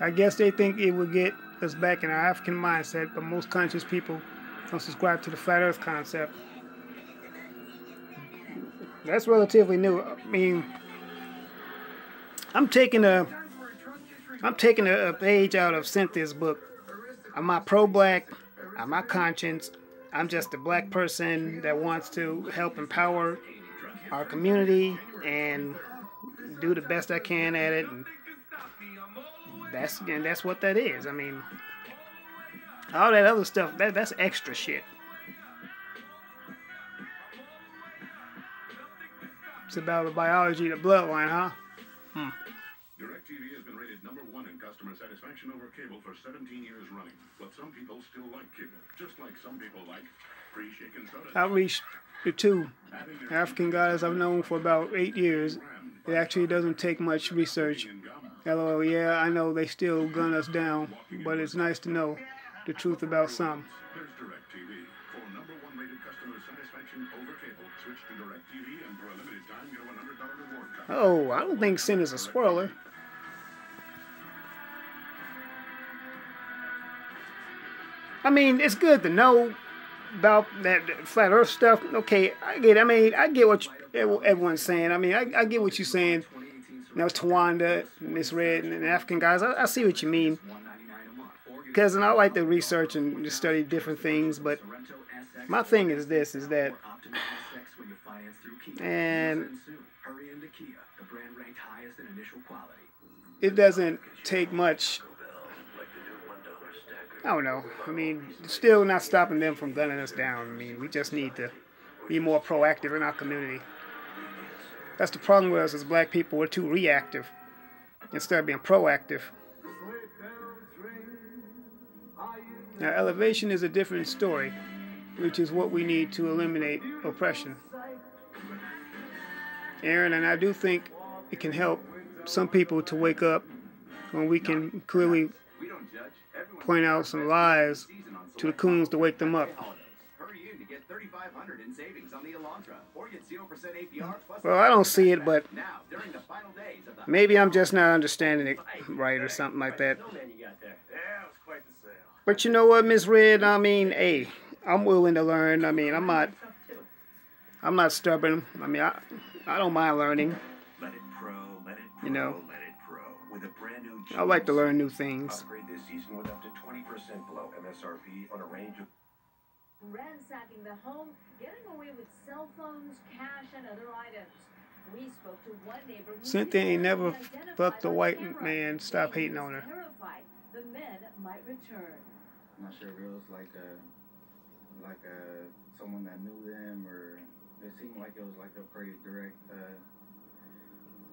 I guess they think it would get us back in our African mindset, but most conscious people don't subscribe to the flat earth concept. That's relatively new. I mean, I'm taking a page out of Cynthia's book. I'm not pro-black. I'm not conscious. I'm just a black person that wants to help empower our community and do the best I can at it. And that's what that is. I mean, all that other stuff, that's extra shit. It's about the biology of the bloodline, huh? DirecTV has been rated #1 in customer satisfaction over cable for 17 years running. But some people still like cable, just like some people like free shaken soda. I reached the two African guys I've known for about 8 years. It actually doesn't take much research. LOL, yeah, I know they still gun us down, but it's nice to know the truth about some. There's DirecTV. For #1 rated customer satisfaction over cable, switch to DirecTV and for a limited time get a $100 reward card. Oh, I don't think sin is a spoiler. I mean, it's good to know about that flat Earth stuff. Okay, I get it. I mean, I get what everyone's saying. I mean, I get what you're saying. Now, Tawanda, Miss Red, and the African guys. I see what you mean. Because I like to research and just study different things. But my thing is this, is that, and it doesn't take much. I don't know. I mean, still not stopping them from gunning us down. I mean, we just need to be more proactive in our community. That's the problem with us as black people. We're too reactive instead of being proactive. Now, elevation is a different story, which is what we need to eliminate oppression. Aaron, and I do think it can help some people to wake up when we can clearly point out some lies to the coons to wake them up. Well, I don't see it, but maybe I'm just not understanding it right or something like that. But you know what, Miss Red? I mean, hey, I'm willing to learn. I mean, I'm not stubborn. I mean, I don't mind learning. You know, I like to learn new things. Ransacking the home, getting away with cell phones, cash, and other items. We spoke to one neighbor who Cynthia ain't never fucked a white man. Stop hating on her. Terrified the men might return. I'm not sure if it was like someone that knew them, or it seemed like it was like a pretty direct.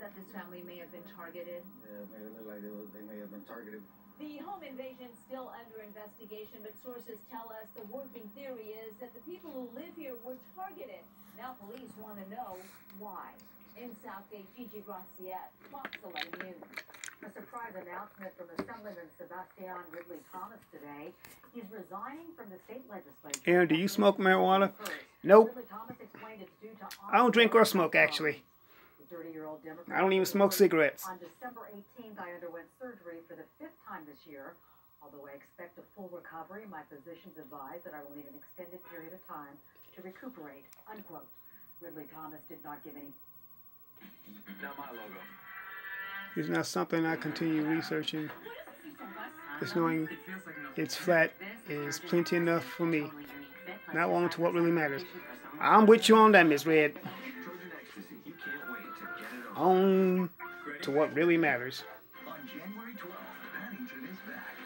That this family may have been targeted. Yeah, it made it look like they may have been targeted. The home invasion still under investigation, but sources tell us the working theory is that the people who live here were targeted. Now police want to know why. In Southgate, Gigi Graciette, Fox 11 News. A surprise announcement from Assemblyman Sebastian Ridley Thomas today. He's resigning from the state legislature. Aaron, do you smoke marijuana? Nope. Ridley Thomas explained it's due to I don't drink or smoke, actually. The 30-year-old Democrat. I don't even smoke cigarettes. On December 18th, I underwent surgery for the 5th time this year. Although I expect a full recovery, my physicians advise that I will need an extended period of time to recuperate, unquote. Ridley Thomas did not give any. Not my logo. It's not something I continue researching. Just knowing it's flat is plenty enough for me. Not on to what really matters. I'm with you on that, Miss Red. On to what really matters. On January 12th, Paddington is back.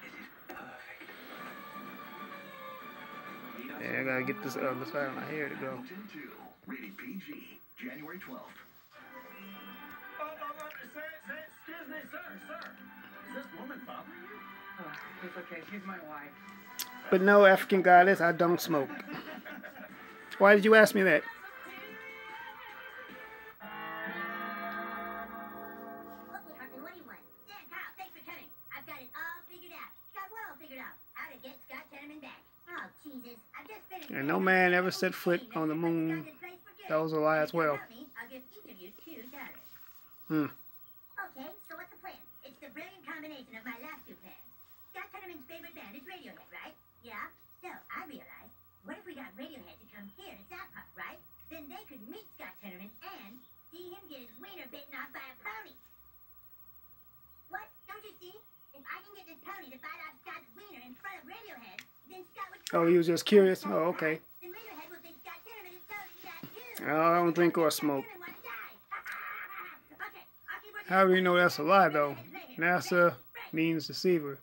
It is perfect. Yeah, I gotta get this other side of my hair to go. Paddington 2, rated PG, January 12th. Excuse me, sir. Is this woman bothering you? Oh, it's okay. She's my wife. But no, African goddess, I don't smoke. Why did you ask me that? Okay, Hartman, what do you want? Dan, Kyle, thanks for coming. I've got it all figured out. Got what all figured out? How to get Scott Tenorman back. Oh, Jesus. I've just finished. And no man ever set foot on the moon. That was a lie as well. I'll give each of you $2. Okay, so what's the plan? It's the brilliant combination of my last two plans. Scott Tenorman's favorite band is Radiohead, right? Yeah. So I realized, what if we got Radiohead to come here to South Park, right? Then they could meet Scott Tenorman and see him get his wiener bitten off by a pony. What? Don't you see? If I can get this pony to bite off Scott's wiener in front of Radiohead, then Scott would... Oh, he was just curious? Oh, okay. Then Radiohead will think Scott Tenorman is totally that too. Oh, I don't drink or smoke. Okay, I'll keep working. How do you know that's a lie, though? NASA means deceiver.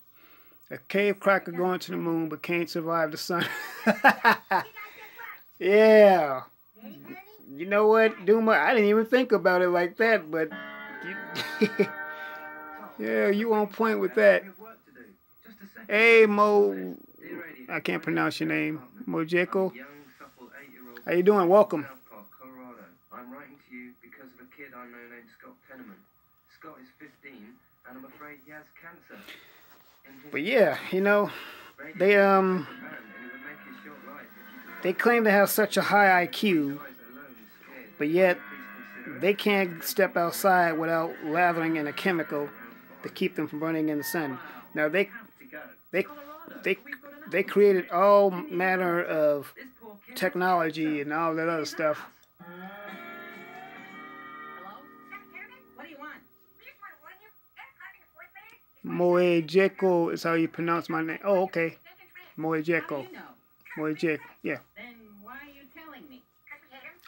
A cave cracker going to the moon but can't survive the sun. Yeah. Ready, honey? You know what, Duma? I didn't even think about it like that, but you, yeah, you on point with that. Hey, Mo, I can't pronounce your name. Mojeko. How you doing? Welcome. I'm writing to you because of a kid I know named Scott Penniman. Scott is 15, and I'm afraid he has cancer. But yeah, you know, they claim to have such a high IQ, but yet they can't step outside without lathering in a chemical to keep them from burning in the sun. Now they created all manner of technology and all that other stuff. What do you want? Mojeko is how you pronounce my name. Oh, okay. Mojeko. Mojeko. Yeah. Then why are you telling me?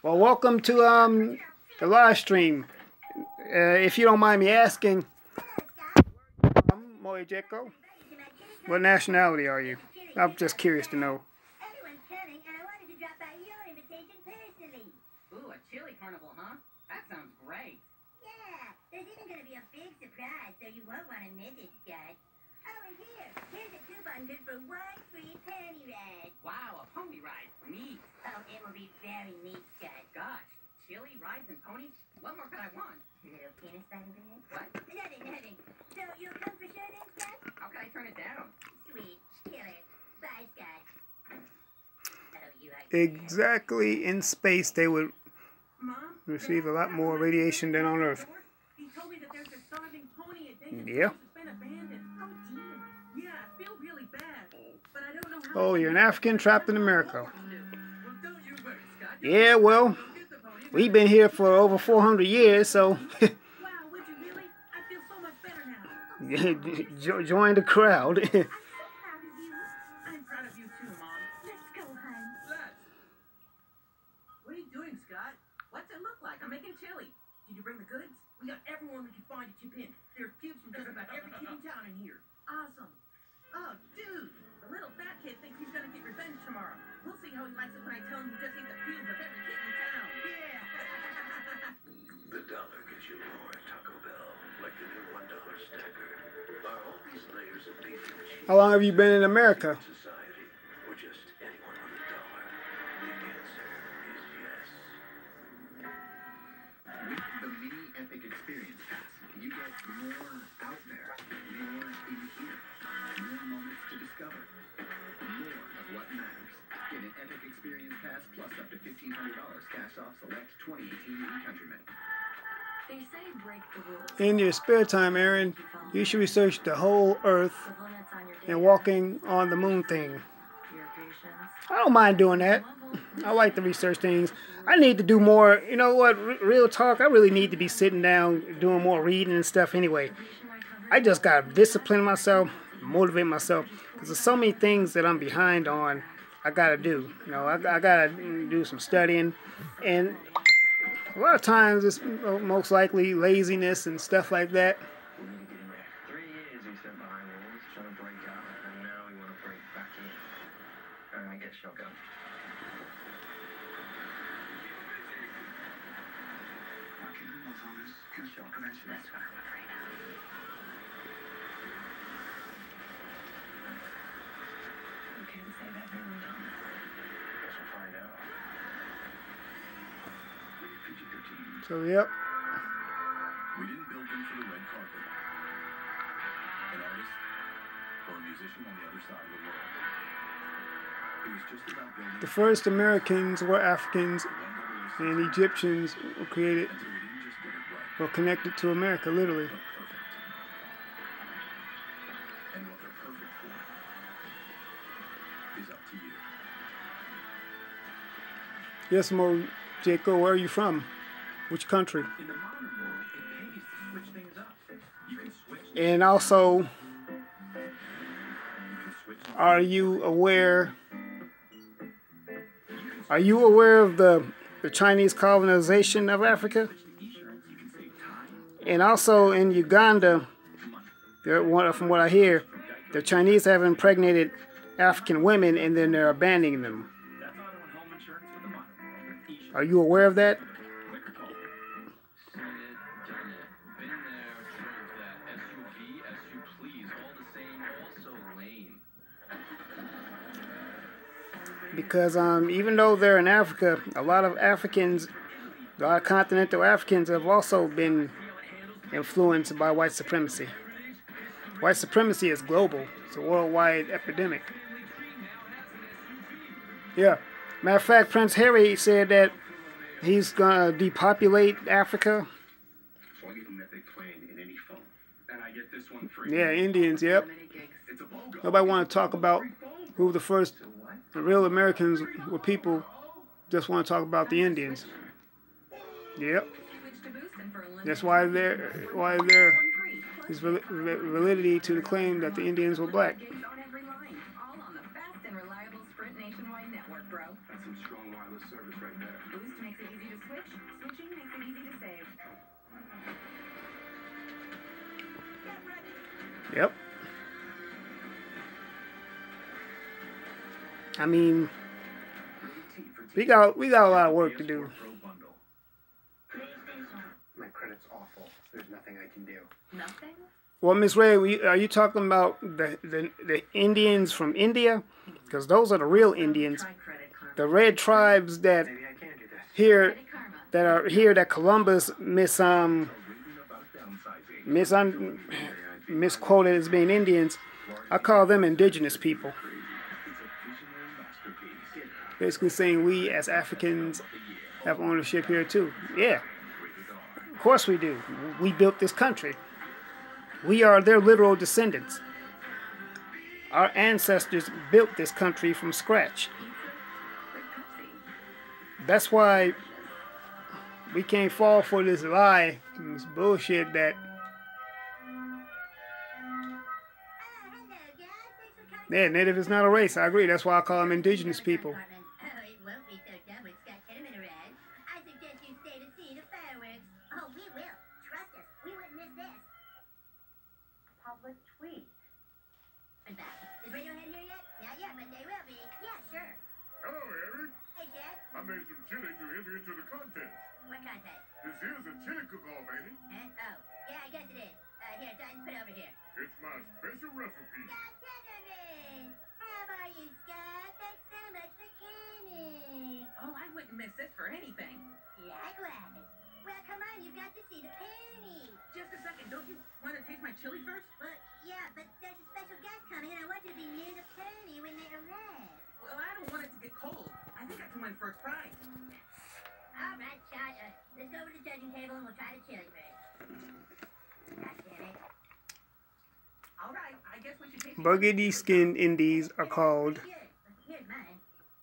Well, welcome to the live stream. If you don't mind me asking, Mojeko, what nationality are you? I'm just curious to know. Everyone's coming, and I wanted to drop by your invitation personally. Ooh, a chili carnival, huh? That sounds great. Yeah, there's even going to be a big surprise, so you won't want to miss it, Scott. Oh, and here's a coupon good for one free pony ride. Wow, a pony ride. Neat. Oh, it will be very neat, Scott. Gosh, chili, rides, and ponies? What more could I want? Little penis button bed? What? Nothing. So you'll come for sure then, Scott? How can I turn it down? Sweet. Killer. Bye, Scott. Oh, you like Exactly. In space, they would Mom, receive a lot more radiation than on Earth. he told me that there's a starving pony at David's Yeah. house that's been abandoned. Oh, dear. Yeah, I feel really bad, but I don't know how. Oh, you're an African trapped in America. Well, don't you worry, Scott. Yeah, well, we've been here for over 400 years, so Wow, would you really? I feel so much better now. join the crowd. I'm proud of you too, Mom. Let's go, hon. Let's. What are you doing, Scott? What's it look like? I'm making chili. Did you bring the goods? We got everyone we can find to chip in. There are kids from just about every kid in town in here. Awesome. Oh, dude. The little fat kid thinks he's gonna get revenge tomorrow. We'll see how he likes it when I tell him you just ate the pubes of every kid in town. Yeah. The dollar gets you more at Taco Bell, like the new $1 stacker. Are all these layers of beef and cheese How long have you been in America? society, or just anyone with a dollar? The answer is yes. With the Mini Epic Experience Pass, you get more out there, more in here, more moments to discover, more of what matters. Get an Epic Experience Pass plus up to $1,500 cash off select 2018 Countrymen. They say break the rules. In your spare time, Aaron, you should research the whole Earth The limits on your and data, walking on the moon thing. your patience. I don't mind doing that. I like to research things. I need to do more. You know what? Real talk. I really need to be sitting down doing more reading and stuff anyway. I just got to discipline myself, motivate myself. Because there's so many things that I'm behind on I got to do. You know, I got to do some studying. And a lot of times it's most likely laziness and stuff like that. 3 years he spent behind walls trying to break out, and now we want to break back in. I get shotgun. That's what I'm afraid of. You can't say that here, Tom. Guess we'll find out. PG-13. So, yep. We didn't build them for the red carpet. An artist or a musician on the other side of the world. It was just about building The first Americans were Africans, and Egyptians were created so we didn't just get it right, or connected to America, literally. but perfect. And what they're perfect for is up to you. Yes, Mo Jaco, where are you from? Which country? In the modern world, it pays to switch things up. You can switch. And also, You can switch. are you aware of the Chinese colonization of Africa? And also in Uganda, from what I hear, the Chinese have impregnated African women and then they're abandoning them. That's auto and home insurance with the Are you aware of that? Seen it, done it. Been there, drove that. SUV, SU please, all the same, also lame. Because even though they're in Africa, a lot of Africans, a lot of continental Africans have also been influenced by white supremacy. White supremacy is global. It's a worldwide epidemic. Yeah. Matter of fact, Prince Harry said that he's going to depopulate Africa. So I give them Epic plan in any phone. And I get this one free. Yeah, Indians, yep. It's a BOGO. Nobody want to talk about who the first real Americans were. People just want to talk about the Indians. Yep. That's why there is validity to the claim that the Indians were black. That's some strong wireless service right there. Boost makes it easy to switch. Switching makes it easy to save. Yep. I mean, we got a lot of work to do. My credit's awful. There's nothing I can do. Nothing? Well, Miss Ray, are you talking about the Indians from India? Because those are the real Indians. The red tribes that Maybe I can do this. here that Columbus misquoted as being Indians. I call them indigenous people. Basically saying we as Africans have ownership here too. Yeah, of course we do. We built this country. We are their literal descendants. Our ancestors built this country from scratch. That's why we can't fall for this lie, this bullshit that yeah, Native is not a race. I agree. That's why I call them indigenous people. Oh, it won't be so dumb with Scott Tenement around. I suggest you stay to see the fireworks. Oh, we will. Trust us. We wouldn't miss this. Public tweet. And back. Is Radiohead here yet? Not yet, but they will be. Yeah, sure. Hello, Eric. Hey, Chef. I made some chili to enter into the contest. What contest? This here's a chili cook-off, ain't it? Huh? Oh, yeah, I guess it is. Here, Dutton, put it over here. It's my special recipe. Scott Tenement! How are you, Scott? Thanks so much for coming. Oh, I wouldn't miss this for anything. Likewise. Well, come on, you've got to see the pony. Just a second, don't you want to taste my chili first? Well, yeah, but there's a special guest coming, and I want you to be near the pony when they arrive. Well, I don't want it to get cold. I think I can win first prize. All right, Scott. Let's go over to the judging table, and we'll try the chili first. God damn it. All right, I guess we should taste it. Burgundy-skinned Indies are called Here's mine.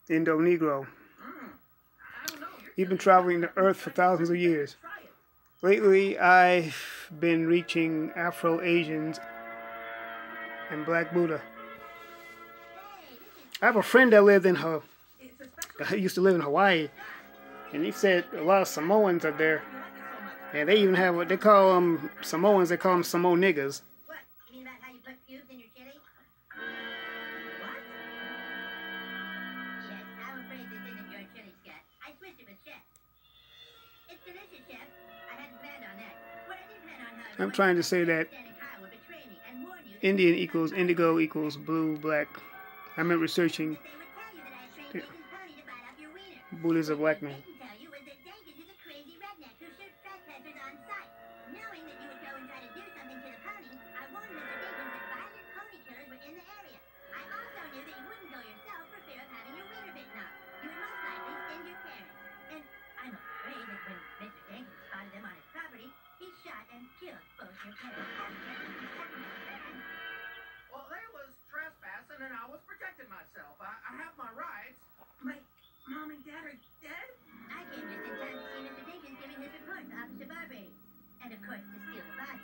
Indo-Negro. I don't know. He's been traveling the earth for thousands of years. Lately, I've been reaching Afro-Asians and Black Buddha. I have a friend that used to live in Hawaii, and he said a lot of Samoans are there. And they even have what they call them Samoans, they call them Samo niggas. What? You mean about how you put cubes in your chili? What? Yes, I'm afraid this isn't your chili, Scott. I switched it with Chef. It's delicious, Chef. I hadn't planned on that. What I did plan on, however, I'm trying to say that Stan and Kyle would betray me and warn you that Indian equals indigo equals blue, black. I've been researching they would tell you that I trained Nathan's pony to bite off your wiener. Buddha's a black man. What they didn't tell you was that Jenkins is a crazy redneck who shoots trespassers on sight. Knowing that you would go and try to do something to the pony, I warned Mr. Jenkins that violent pony killers were in the area. I also knew that you wouldn't go yourself for fear of having your wiener bitten off. You would most likely send your parents. And I'm afraid that when Mr. Jenkins spotted them on his property, he shot and killed both your parents. Well, they was trespassing and I was protecting myself. I have my rights. My mom and dad are dead? I came just in time to see Mr. Jenkins giving his report to Officer Barbrady. And of course, to steal the bodies.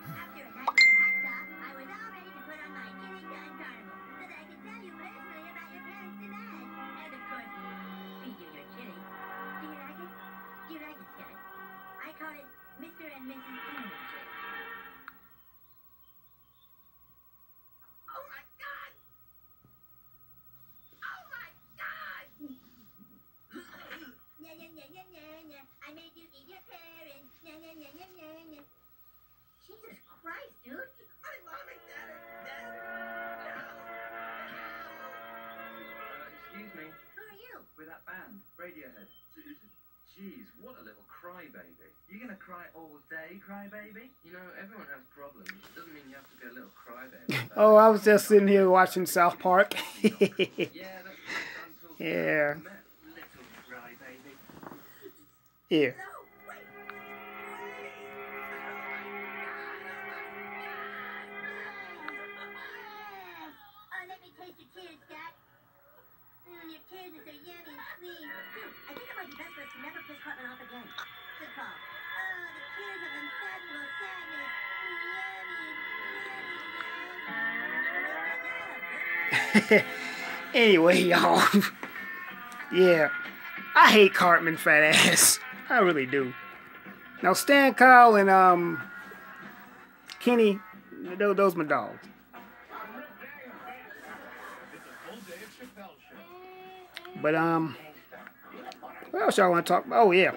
After a night with the hacksaw, I was all ready to put on my chili gun carnival so that I could tell you personally about your parents' demise. And of course, feed you your chili. Do you like it? Do you like it, Scott? I call it Mr. and Mrs. Tenement chili. Jesus Christ, dude. Hey, Mommy, Daddy, Excuse me, Who are you? with that band, Radiohead. Jeez, what a little crybaby. You're gonna cry all day, crybaby? You know, everyone has problems. It doesn't mean you have to be a little crybaby. Oh, I was just sitting here watching South Park. Yeah, that's what I've done till Yeah. little crybaby. Yeah. No, wait. Oh, let me taste your tears, Scott. Your tears are so yummy and sweet. I think it might be best for us to never piss Cartman off again. Good call. Oh, the tears of unfathomable sadness. Yummy, Anyway, y'all. Yeah. I hate Cartman, fat ass. I really do. Now, Stan, Kyle, and Kenny, those my dogs. But what else y'all want to talk about? Oh yeah.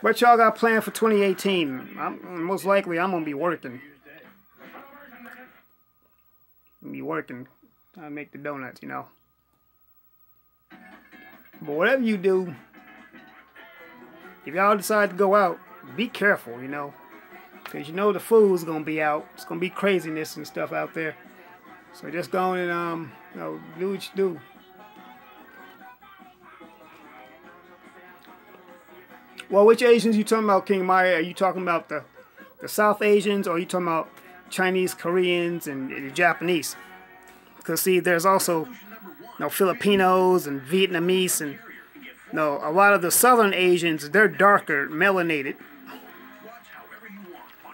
What y'all got planned for 2018? Most likely I'm gonna be working. I make the donuts, you know. But whatever you do, if y'all decide to go out, be careful, you know. Because you know the food's gonna be out. It's gonna be craziness and stuff out there. So just go on and you know, do what you do. Well, which Asians you talking about, King Maya? Are you talking about the South Asians, or are you talking about Chinese, Koreans, and the Japanese? Because see, there's also Filipinos and Vietnamese, and a lot of the Southern Asians, they're darker, melanated.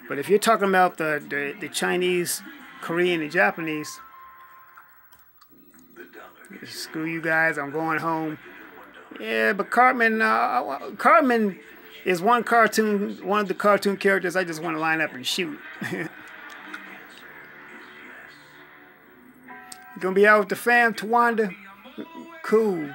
But if you're talking about the Chinese, Korean, and Japanese, screw you guys, I'm going home. Yeah, but Cartman is one of the cartoon characters I just want to line up and shoot. You gonna be out with the fam, Tawanda? Cool.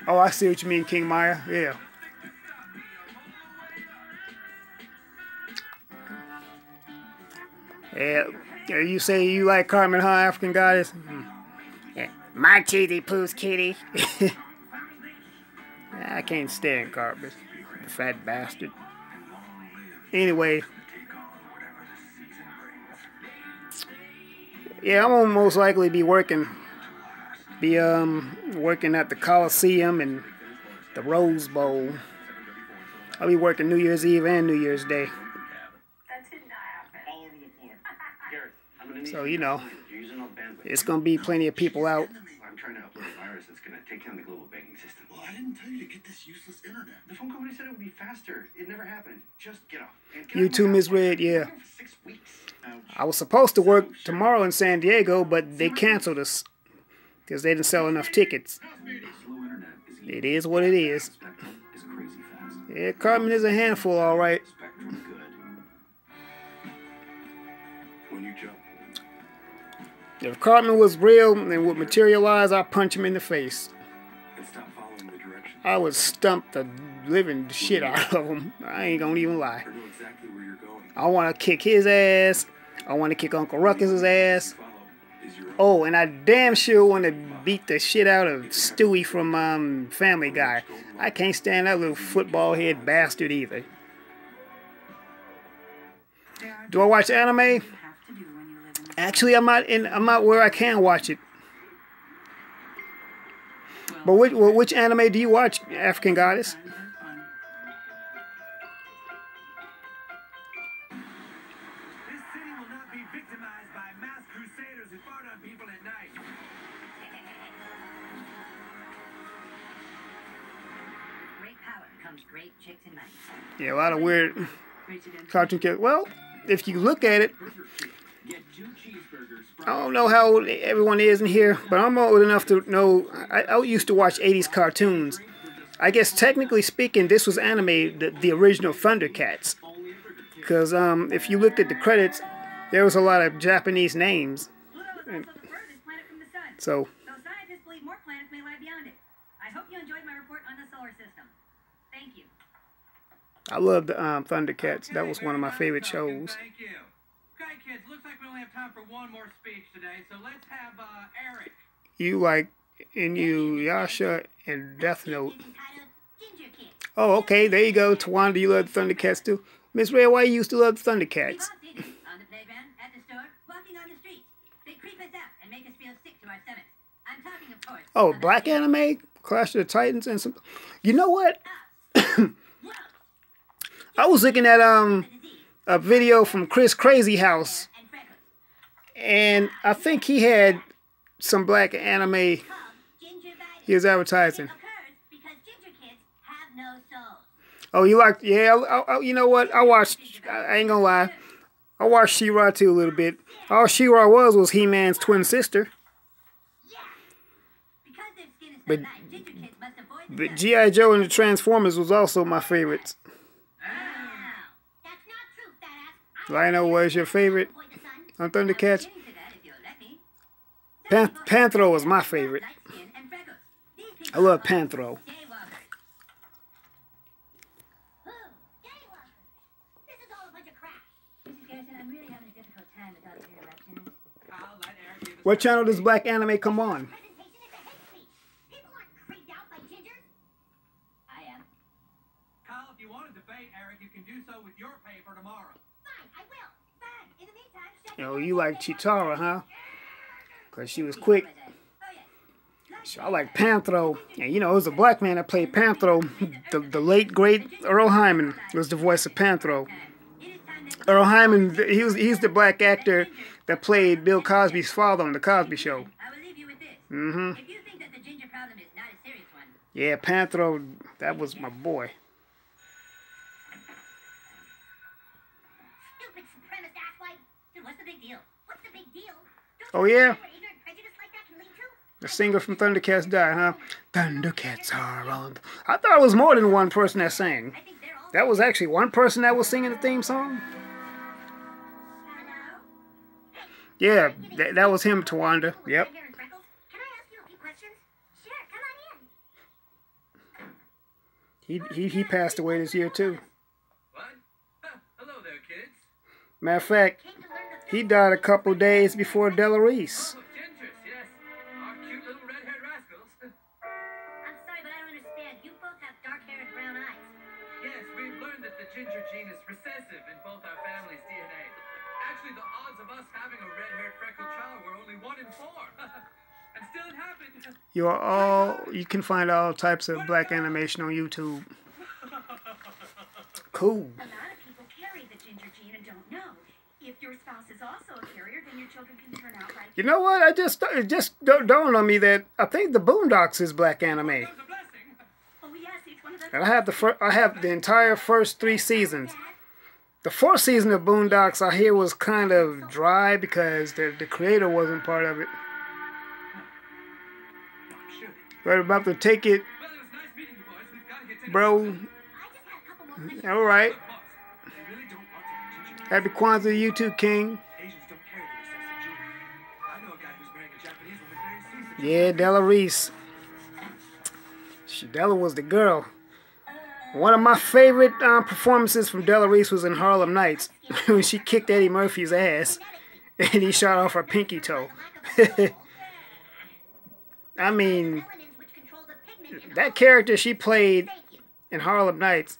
Oh, I see what you mean, King Maya. Yeah. Yeah. You say you like Cartman, huh, African Goddess? Yeah. My cheesy poos, kitty. I can't stand Cartman. The fat bastard. Anyway. Yeah, I'm gonna most likely be working. Working at the Coliseum and the Rose Bowl. I'll be working New Year's Eve and New Year's Day. So, you know, it's going to be plenty of people out. I'm trying to upload a virus that's going to take down the global banking system. Well, I didn't tell you to get this useless internet. The phone company said it would be faster. It never happened. Just get off. You too, Ms. Red, yeah. For 6 weeks. I was supposed to work tomorrow in San Diego, but they canceled us because they didn't sell enough tickets. It is what it is. Yeah, Cartman is a handful, all right. If Cartman was real and would materialize, I'd punch him in the face. I would stump the living shit out of him. I ain't gonna even lie. I want to kick his ass. I want to kick Uncle Ruckus's ass. Oh, and I damn sure want to beat the shit out of Stewie from Family Guy. I can't stand that little football head bastard either. Do I watch anime? Actually, I'm not where I can watch it. But which anime do you watch, African Goddess? This city will not be victimized by mass crusaders who fart on people at night. Great power comes great chicks and mice. Yeah, a lot of weird cartoon characters. Well, if you look at it, I don't know how old everyone is in here, but I'm old enough to know. I used to watch 80s cartoons. I guess technically speaking, this was anime, the original Thundercats. Because if you looked at the credits, there was a lot of Japanese names. So Scientists believe more planets may lie beyond it. I hope you enjoyed my report on the solar system. Thank you. I love the Thundercats. That was one of my favorite shows. Thank you. Okay, kids, looks like we only have time for one more speech today, so let's have Eric. You like Inuyasha and Death Note. Oh, okay, there you go. Tawanda, you love the Thundercats too. Miss Ray, why you used to love the Thundercats? On the playground, at the store, walking on the streets. They creep us out and make us feel sick to our stomachs. I'm talking, of course. Oh, black anime, Clash of the Titans, and some. You know what? I was looking at a video from Chris Crazy House, and I think he had some black anime he was advertising. Oh, you like? Yeah. You know what? I watched. I ain't gonna lie. I watched She-Ra too a little bit. All She-Ra was He-Man's twin sister. But G.I. Joe and the Transformers was also my favorites. Lionel, was your favorite on Thundercats? Panthro was my favorite. I love Panthro. What channel does black anime come on? Kyle, if you want to debate, Eric, you can do so with your paper tomorrow. You know, you like Chitara, huh? Because she was quick. So I like Panthro. And you know, it was a black man that played Panthro. The late, great Earl Hyman was the voice of Panthro. Earl Hyman, he's the black actor that played Bill Cosby's father on The Cosby Show. Mm-hmm. Yeah, Panthro, that was my boy. Oh, yeah? The singer from Thundercats died, huh? Thundercats are on. I thought it was more than one person that sang. That was actually one person that was singing the theme song? Yeah, that was him, Tawanda. Yep. He passed away this year, too. What? Hello there, kids. Matter of fact, he died a couple days before Della Reese. Gingers, yes. Our cute little red-haired rascals. I'm sorry, but I don't understand. You both have dark hair and brown eyes. Yes, we've learned that the ginger gene is recessive in both our family's DNA. Actually, the odds of us having a red-haired freckled child were only 1 in 4. And still it happened. You can find all types of black animation on YouTube. Cool. A lot of people carry the ginger gene and don't know. If your spouse is also a carrier, then your children can turn out like... You know what? It just dawned on me that I think the Boondocks is black anime. Oh, yes, each one of them... And I have the entire first 3 seasons. The 4th season of Boondocks I hear was kind of dry because the creator wasn't part of it. We're about to take it, bro. All right. Happy Kwanzaa, you too, King. Yeah, Della Reese. Della was the girl. One of my favorite performances from Della Reese was in Harlem Nights when she kicked Eddie Murphy's ass and he shot off her pinky toe. I mean, that character she played in Harlem Nights,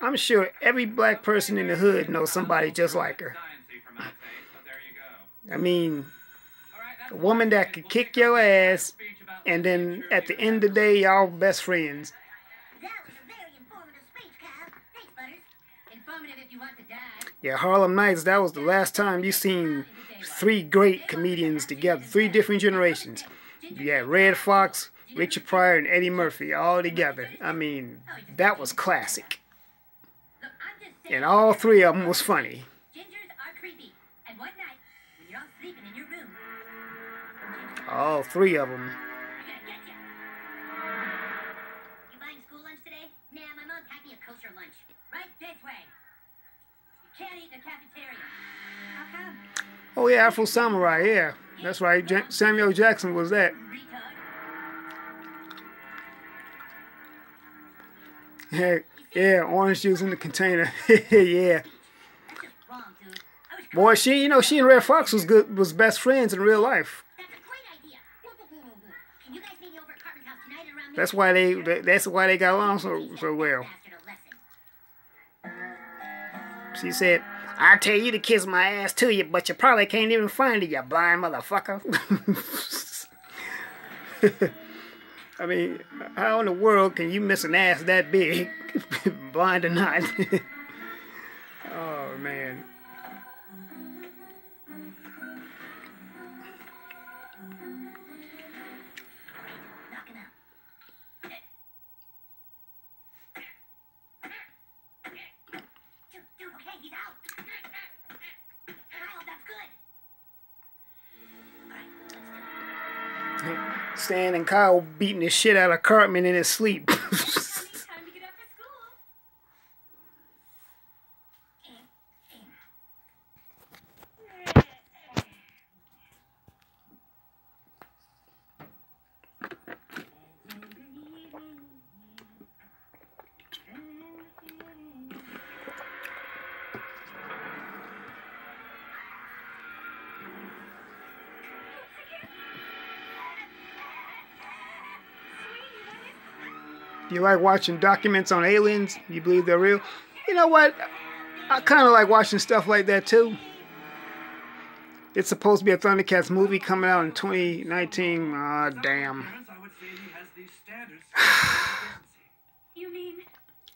I'm sure every black person in the hood knows somebody just like her. I mean, a woman that could kick your ass, and then at the end of the day, y'all best friends. Yeah, Harlem Nights, that was the last time you seen 3 great comedians together, 3 different generations. You had Red Fox, Richard Pryor, and Eddie Murphy all together. I mean, that was classic. And all 3 of them was funny. All 3 of them. You buying school lunch today? Nah, my mom packed me a kosher lunch. Right this way. You can't eat in the cafeteria. How come? Oh yeah, Afro Samurai, yeah. That's right. Samuel Jackson was that. Yeah, orange juice in the container. Yeah. That's just wrong, dude. I was Boy, she and Red Fox was best friends in real life. That's a great idea. Can you guys meet me over at Cartman's house tonight at around That's why they got along so well. bastard a lesson? She said, "I tell you to kiss my ass to you, but you probably can't even find it, you blind motherfucker." I mean, how in the world can you miss an ass that big, blind or not? Oh, man. Knock him out. Dude, okay, he's out. Wow, that's good. Alright, let's do it. Stan and Kyle beating the shit out of Cartman in his sleep. Time to get up for school. You like watching documents on aliens? You believe they're real? You know what? I kind of like watching stuff like that too. It's supposed to be a Thundercats movie coming out in 2019. Ah, damn. I would say he has these standards. You mean?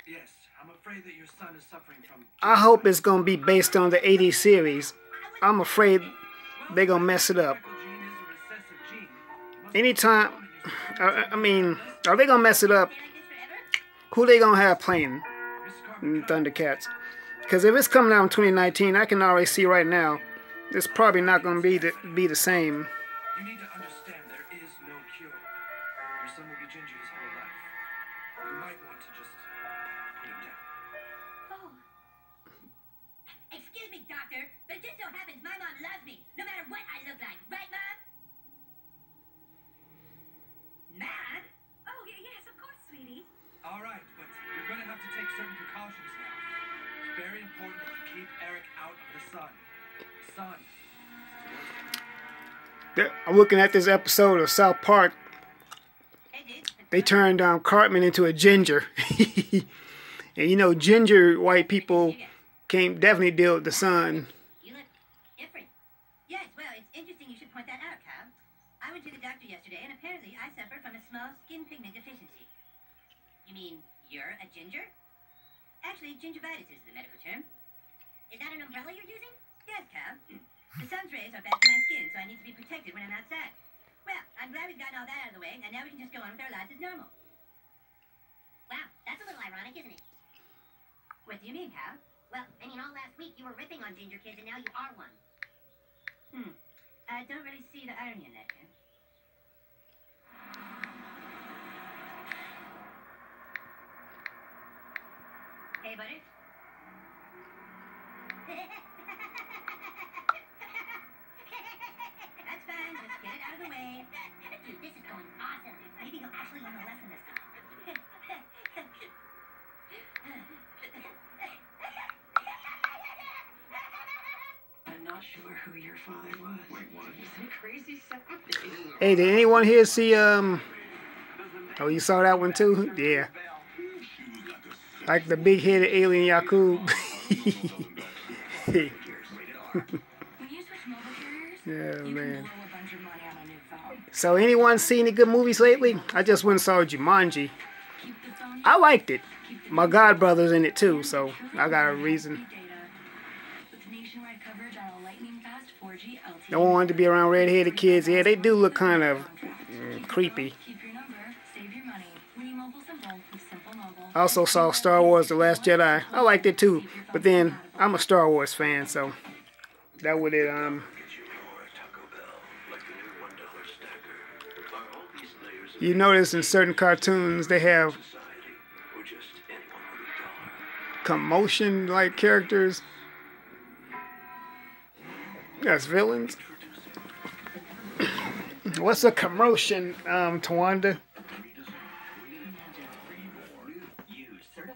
Yes, I'm afraid that your son is suffering from. I hope it's going to be based on the 80s series. I'm afraid they're going to mess it up. Anytime, I mean, are they going to mess it up? Who they going to have playing in Thundercats? Because if it's coming out in 2019, I can already see right now, it's probably not going to be the same. You need to understand there is no cure. Your son will be ginger his whole life. You might want to just put him down. Oh. Excuse me, doctor, but it just so happens my mom loves me, no matter what I look like. Right, Mom? Mom? Oh, yes, of course, sweetie. All right, but you're going to have to take certain precautions now. It's very important that you keep Eric out of the sun. Sun. I'm looking at this episode of South Park. They turned Cartman into a ginger. And you know, ginger white people can't definitely deal with the sun. You look different. Yes, well, it's interesting you should point that out, Cobb. I went to the doctor yesterday, and apparently I suffer from a small skin pigment deficiency. You mean you're a ginger? Actually, gingivitis is the medical term. Is that an umbrella you're using? Yes, Cobb. The sun's rays are bad for my skin, so I need to be protected when I'm outside. Well, I'm glad we've gotten all that out of the way, and now we can just go on with our lives as normal. Wow, that's a little ironic, isn't it? What do you mean, Cobb? Well, I mean, all last week you were ripping on ginger kids, and now you are one. I don't really see the irony in that, Jim. Hey, Butters. That's fine, just get it out of the way. Dude, this is going awesome. Maybe he'll actually learn a lesson this time. I'm not sure who your father was. Wait, what? Some crazy stuff. Hey, did anyone here see oh, you saw that one too? Yeah. Like the big-headed alien Yakub. Yeah, man. So anyone seen any good movies lately? I just went and saw Jumanji. I liked it. My god brother's in it too, so I got a reason. Don't want to be around red-headed kids. Yeah, they do look kind of creepy. I also saw Star Wars The Last Jedi. I liked it too, but then I'm a Star Wars fan, so that would it You notice in certain cartoons they have commotion like characters. That's villains. What's a commotion, Tawanda? Use certified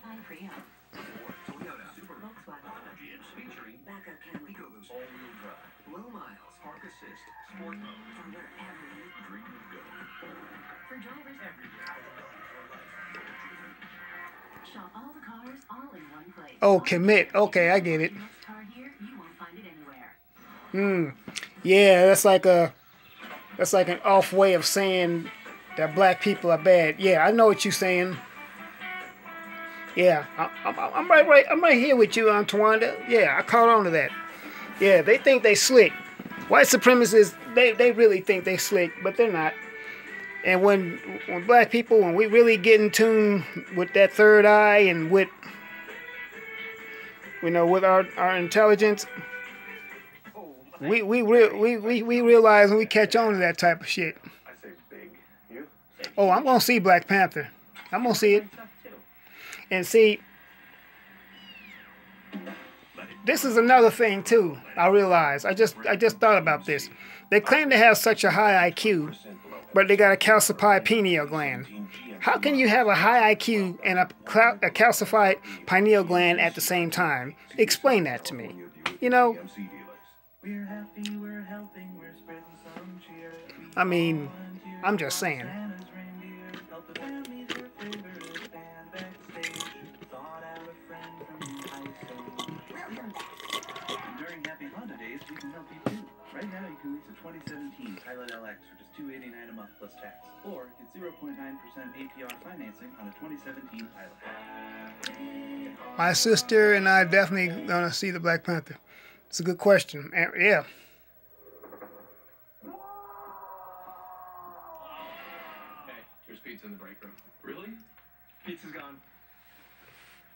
all-wheel drive, low miles, park assist, sport mode, for wherever you dream of going. For drivers everywhere. Shop all the cars all in one place. Oh, commit. Okay, I get it. Next car here, you won't find it anywhere. Yeah, that's like an off way of saying that black people are bad. Yeah, I know what you're saying. Yeah, I'm right here with you, Twanda. Yeah, I caught on to that. Yeah, they think they slick. White supremacists, they really think they slick, but they're not. And when black people, when we really get in tune with that third eye and with, you know, with our intelligence, we realize and we catch on to that type of shit. I say big. You? Oh, I'm gonna see Black Panther. I'm gonna see it. And see, this is another thing too. I realize. I just thought about this. They claim to have such a high IQ, but they got a calcified pineal gland. How can you have a high IQ and a calcified pineal gland at the same time? Explain that to me. You know, We're happy, we're helping, we're spreading some cheer. I mean, I'm just saying. Santa's reindeer help the families their favorite band backstage. Thought out a friend from high school. And during Happy Honda Days, we can help you too. Right now, you can lease a 2017 Pilot LX for just $289 a month plus tax, or get 0.9% APR financing on a 2017 Pilot. My sister and I definitely gonna see the Black Panther. It's a good question. Yeah. Hey, there's pizza in the break room. Really? Pizza's gone.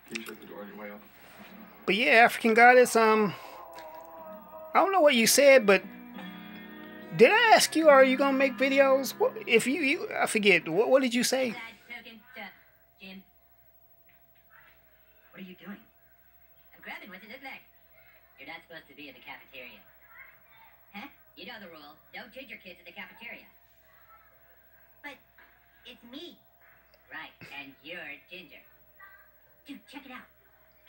Can you shut the door on your way up? But yeah, African Goddess, I don't know what you said, but did I ask you, are you gonna make videos? What, if you I forget, what did you say? Jim. What are you doing? I'm grabbing what's it look like. You're not supposed to be in the cafeteria. Huh? You know the rule. No ginger kids in the cafeteria. But it's me. Right, and you're ginger. Dude, check it out.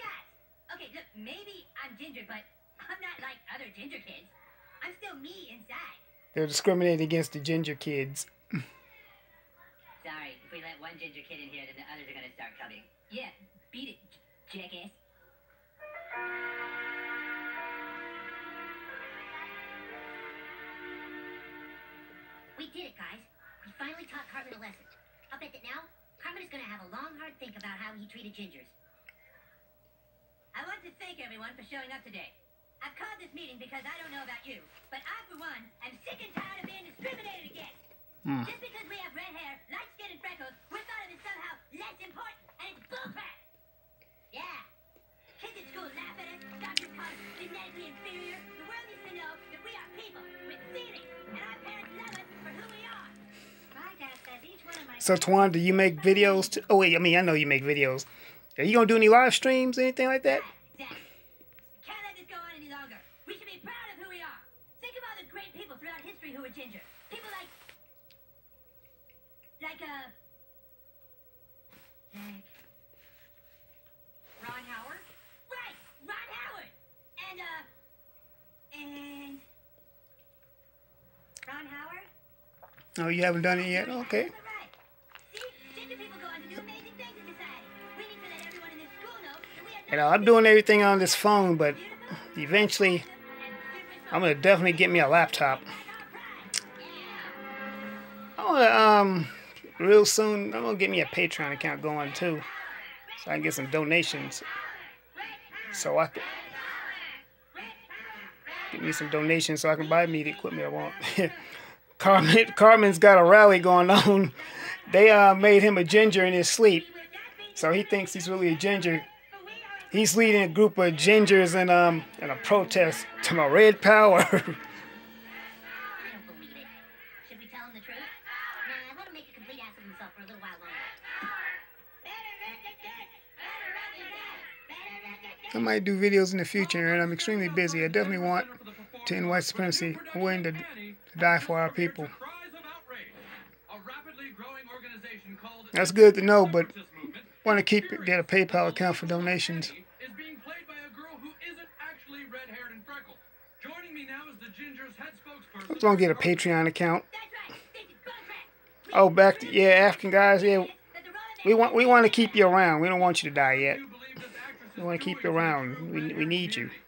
Guys, okay, look, maybe I'm ginger, but I'm not like other ginger kids. I'm still me inside. They're discriminating against the ginger kids. Sorry, if we let one ginger kid in here, then the others are gonna start coming. Yeah, beat it, jackass. We did it, guys. We finally taught Cartman a lesson. I'll bet that now, Cartman is gonna have a long, hard think about how he treated gingers. I want to thank everyone for showing up today. I've called this meeting because I don't know about you, but I, for one, am sick and tired of being discriminated against. Just because we have red hair, light skin, and freckles, we're thought of as somehow less important, and it's bullcrap. Yeah. Kids at school laugh at us, doctors call us genetically inferior. The world needs to know that we are people with feelings, and our parents love us for who we are. My dad says each one of my... So Twan, do you make videos too? Oh wait, I mean, I know you make videos. Are you gonna do any live streams, anything like that? Dad, can't let this go on any longer. We should be proud of who we are. Think of all the great people throughout history who were ginger. People like Ron Howard? Right, Ron Howard! And Ron Howard? Oh, you haven't done it yet? Okay. Right. See, ginger people go on to do amazing things in society. We need to let everyone in this school know that we are You know, I'm doing everything on this phone, but eventually I'm gonna definitely get me a laptop. I wanna real soon I'm gonna get me a Patreon account going too, so I can get some donations. So I can get me some donations so I can buy me the equipment I want. Carmen's got a rally going on. They made him a ginger in his sleep, so he thinks he's really a ginger. He's leading a group of gingers in a protest to my red power. I don't believe it. Should we tell him the truth? Nah, I want to make a complete ass of himself for a little while longer. I might do videos in the future, and I'm extremely busy. I definitely want to end white supremacy. I'm willing to die for our people. That's good to know, but want to get a PayPal account for donations. Joining me now is the Ginger's head spokesperson. I'm gonna get a Patreon account. That's right. This is contract. Oh, back to African guys. Yeah, we want to keep you around. We don't want you to die yet. You believe this actress We is want to doing keep you for the around. true We red-haired need you. community?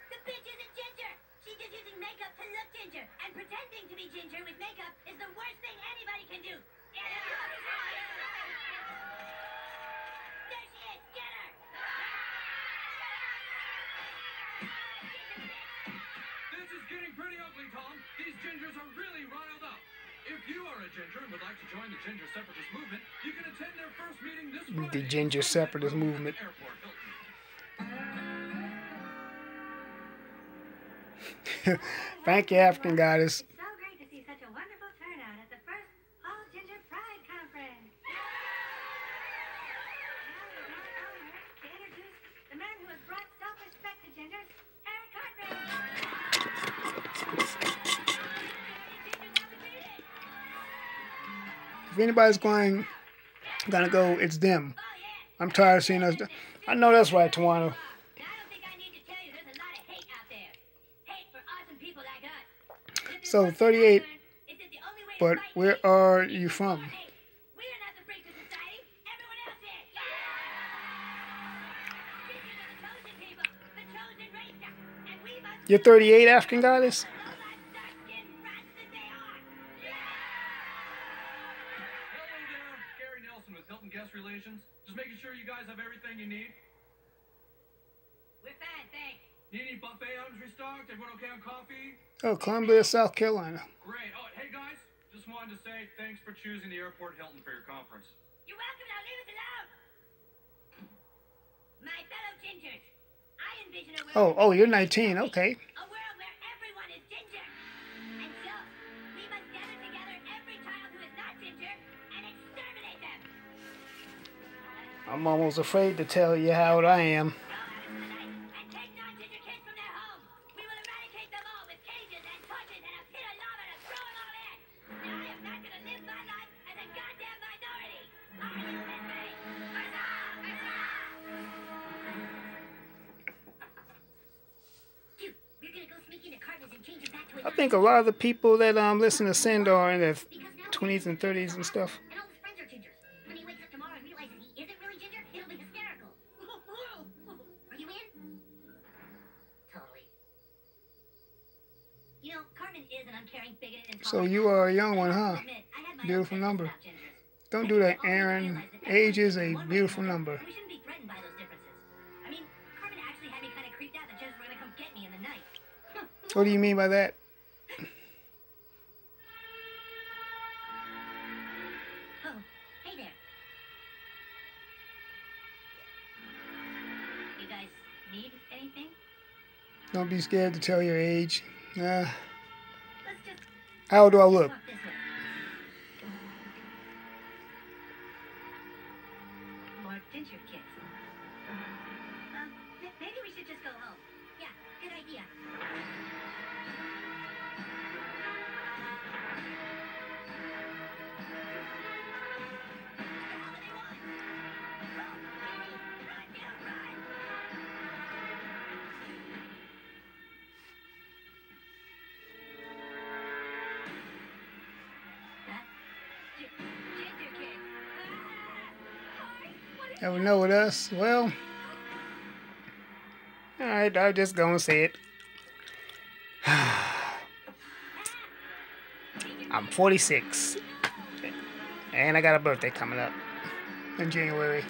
The bitch isn't ginger. She's just using makeup to look ginger. And pretending to be ginger with makeup is the worst thing anybody can do. There she is. Get her. This is getting pretty ugly, Tom. These gingers are really riled up. If you are a ginger and would like to join the Ginger Separatist movement, you can attend their first meeting this Friday. The Ginger Separatist movement. Airport Hilton. Thank you, African goddess. It's so great to see such a wonderful turnout at the first All Ginger Pride Conference. Now it's my honor to introduce the man who has brought self-respect to gingers, Eric Cartman. If anybody's gonna go, it's them. I'm tired of seeing us. I know that's right, Tawana. Now, I don't think I need to tell you there's a lot of hate out there. Hate for awesome people like us. So 38. But where are you from? We are not the freaks of society. Everyone else is. Gingers are the chosen people, the chosen race, and we must You're 38, African goddess? low-life, dark-skinned rats that they are. Hello there, Gary Nelson with Hilton Guest Relations. Just making sure you guys have everything you need. We're fine, thanks. Need any buffet items restocked? Everyone okay on coffee? Oh, Columbia, South Carolina. Great. Oh, hey guys, just wanted to say thanks for choosing the Airport Hilton for your conference. You're welcome. Now leave us alone. My fellow gingers, I envision a world. Oh, you're 19. Okay. A world where everyone is ginger. And so, we must gather together every child who is not ginger and exterminate them. I'm almost afraid to tell you how old I am. Go out into the night and take non-ginger kids from their homes. We will eradicate them all with cages and torches and a pit of lava to throw them all in. Now I am not going to live my life as a goddamn minority. Are you with me? Huzzah! Huzzah! Dude, we're going to go sneak into Cartman's and change him back to a I think a lot of the people that listen to Send are in their 20s and 30s and stuff. And all his friends are gingers. When he wakes up tomorrow and realizes he isn't really ginger, it'll be hysterical. Are you in? Totally. You know, Cartman is an uncaring, bigoted, and So you are a young one, huh? Beautiful number. Don't do that, Aaron. Age is a beautiful number. We shouldn't be threatened by those differences. I mean, Cartman actually had me kind of creeped out that Joe's were going to come get me in the night. What do you mean by that? Oh, hey there. You guys need anything? Don't be scared to tell your age. Let's just How old do I look? walk this way. More ginger kids. Maybe we should just go home. Yeah, good idea. Never know with us. Well, alright, I'm just gonna say it. I'm 46. And I got a birthday coming up in January.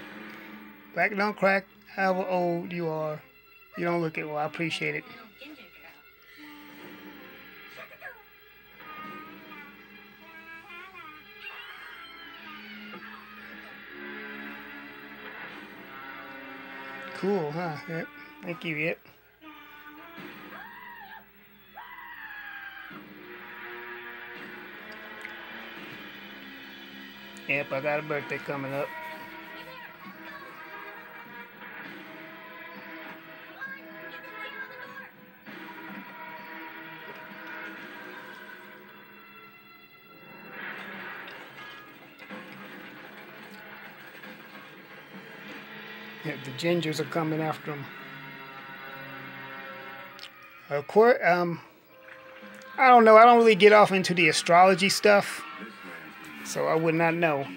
Back don't crack, however old you are. You don't look it, well, I appreciate it. Ginger girl. Shut the door. Cool, huh? Yep. Thank you, yep. Yep, I got a birthday coming up. Yeah, the gingers are coming after him. Of course, I don't know. I don't really get off into the astrology stuff, so I would not know.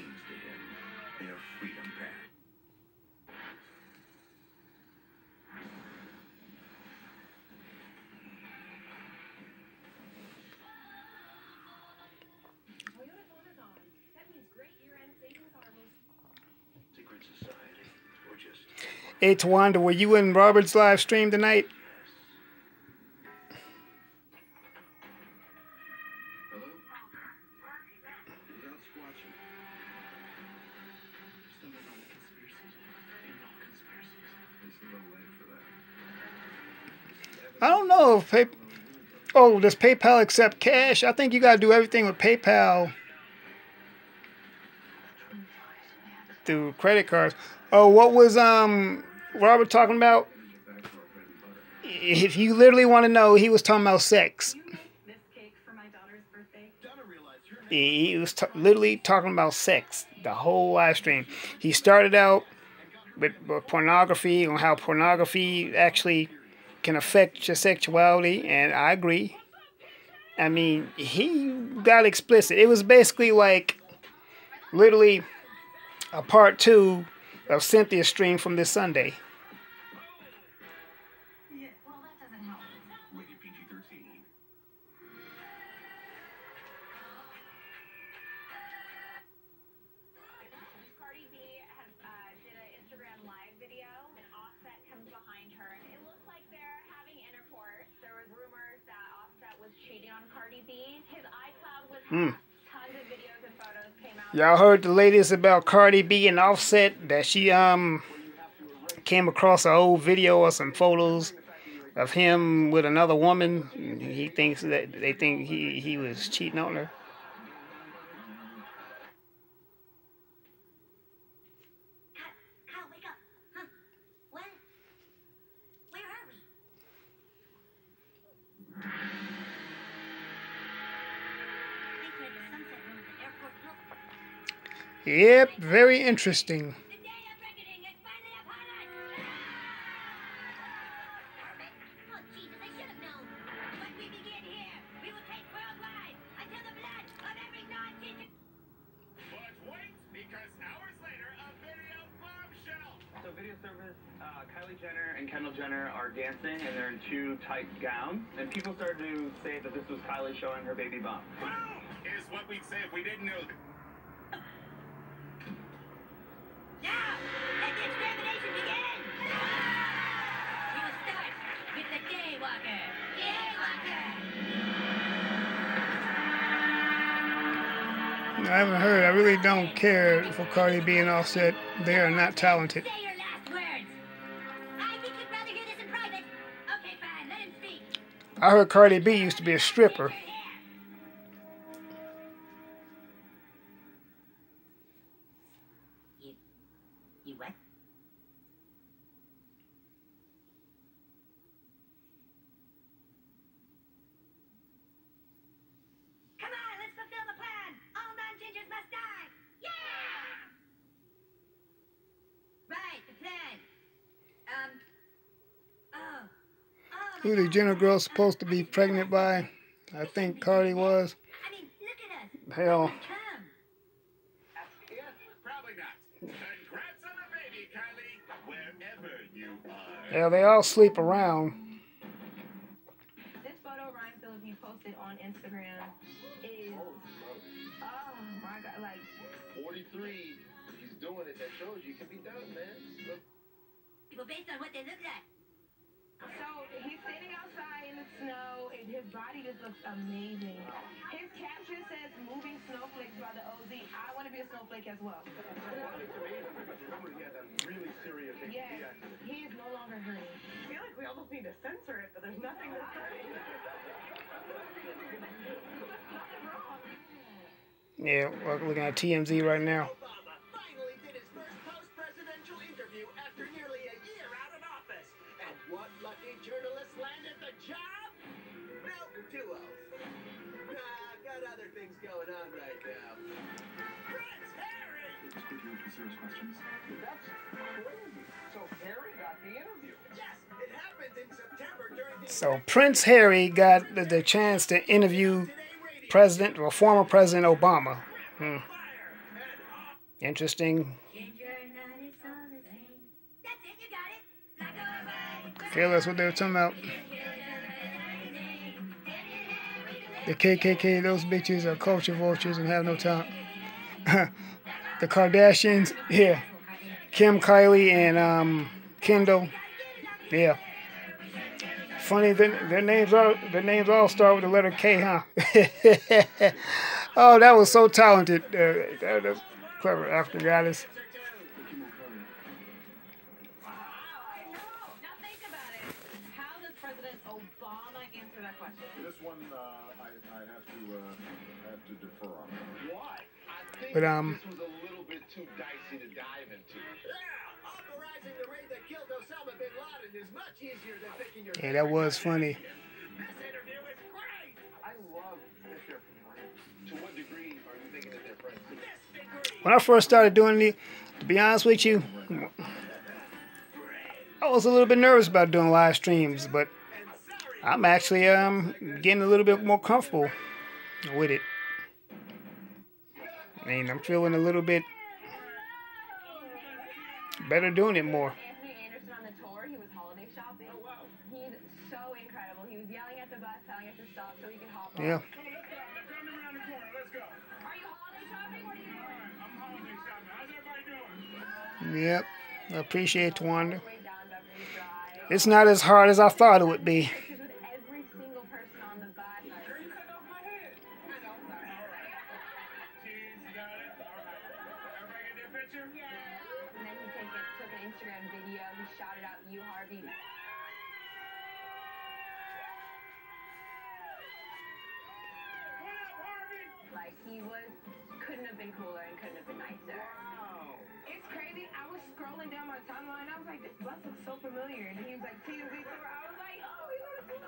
Toyota's Amazon. That means great year-end savings on our most Secret society, or just Hey, Tawanda, were you in Robert's live stream tonight? Hello? Without squatching. Stumbled on the conspiracies. Ain't no conspiracies. it's a little late for that. I don't know if oh, does PayPal accept cash? I think you gotta do everything with PayPal through credit cards. Oh, what was Robert talking about? If you literally want to know, he was talking about sex. this cake for my daughter's birthday. He was literally talking about sex the whole live stream. He started out with pornography and how pornography actually can affect your sexuality, and I agree. I mean, he got explicit. It was basically like literally a part 2 of Cynthia's stream from this Sunday. Yeah, well, that doesn't help. Rated PG-13. Cardi B has did an Instagram live video, and Offset comes behind her, and it looks like they're having intercourse. There was rumors that Offset was cheating on Cardi B. His iCloud was hacked. Tons of videos and photos came out. Y'all heard the latest about Cardi B and Offset, that she came across an old video or some photos of him with another woman. He thinks that they think he was cheating on her. Kyle, wake up. Huh? What? Where are we? I think we're at the sunset room at the airport. Look. Yep, very interesting. The day of reckoning is finally upon us! Oh, Jesus, I should have known. When we begin here, we will take worldwide until the blood of every non-ginger... But wait, because hours later, a video bombshell. So video service, Kylie Jenner and Kendall Jenner are dancing and they're in 2 tight gowns. And people started to say that this was Kylie showing her baby bump. Boom! Is what we'd say if we didn't know that. Now, let the extermination begin! We will start with the Daywalker. Daywalker! I haven't heard. I really don't care for Cardi B and Offset. They are not talented. Say your last words. I think you'd rather hear this in private. Okay, fine, let him speak. I heard Cardi B used to be a stripper. You what? Come on, let's fulfill the plan. All non-gingers must die. Yeah! Right, the plan. Who the Jenner girl supposed to be pregnant by? I think Cardi was. I mean, look at us. Hell. Come. Probably not. Congrats on the baby, Kylie. Wherever you are. Hell, they all sleep around. This photo Ryan Phillippe posted on Instagram is, oh my God, like, 43, he's doing it. That shows you can be done, man. Look. Well, based on what they look like. so he's standing outside in the snow, and his body just looks amazing. His caption says, "Moving snowflakes by the OZ. I want to be a snowflake as well." He had a really serious Yes, he is no longer hurting. I feel like we almost need to censor it, but there's nothing to say. Yeah, we're looking at TMZ right now. Obama finally did his first post-presidential interview after nearly a year out of office. And what lucky journalist landed the job? Nope, duo. Nah, got other things going on right now. Prince Harry! Let's put you in for serious questions. That's crazy. So Harry got the interview. Yes, it happened in September during the So Prince Harry got the chance to interview President or former President Obama. Interesting. Okay, that's what they were talking about. The KKK, those bitches are culture vultures and have no talent. The Kardashians, yeah. Kim, Kylie, and Kendall, yeah. Funny, their names all start with the letter K, huh? Oh, that was so talented. That was clever, African goddess. Now think about it. How does President Obama answer that question? This one, I have to defer on. Why? I think But this was a little bit too dicey to dive into. Yeah, authorizing the raid that killed Osama bin Laden is much easier than picking your Yeah, that was funny. This interview is great. I love that they're friends. To what degree are you thinking that they're friends? This degree. When I first started doing it, to be honest with you, I was a little bit nervous about doing live streams, but I'm actually getting a little bit more comfortable with it. I mean, I'm feeling a little bit better doing it more. Anthony Anderson on the tour, he was holiday shopping. Oh, wow. He's so incredible. He was yelling at the bus, telling us to stop so he could hop on. Yeah. Come around the corner. Let's go. Are you holiday shopping? What are you doing? I'm holiday shopping. How's everybody doing? Yep. I appreciate Twanda. Way down Beverly Drive. It's not as hard as I thought it would be. Pictures with every single person on the bus. Girl, you cut off my head. I know, sorry. Cheese, you got it? All right. Everybody get their picture? And then he took an Instagram video. He shouted out you, Harvey. Like he couldn't have been cooler and couldn't have been nicer. Wow. It's crazy. I was scrolling down my timeline. I was like, this bus looks so familiar. And he was like, TMZ tour. I was like, oh, he's on the tour.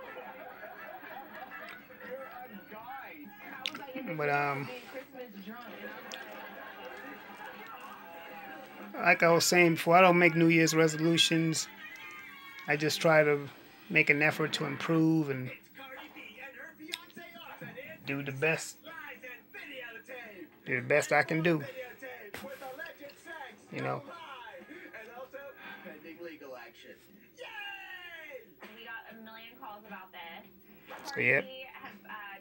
You're a guy. I was like, if But, being Christmas drunk. And I was like, like I was saying before, I don't make New Year's resolutions. I just try to make an effort to improve and Cardi B and her fiance Austin in do the best, lies and videotape. do the best I can do. Videotape with alleged sex. You know. No lie. And also pending legal action. Yay! we got a million calls about this. So, yeah. We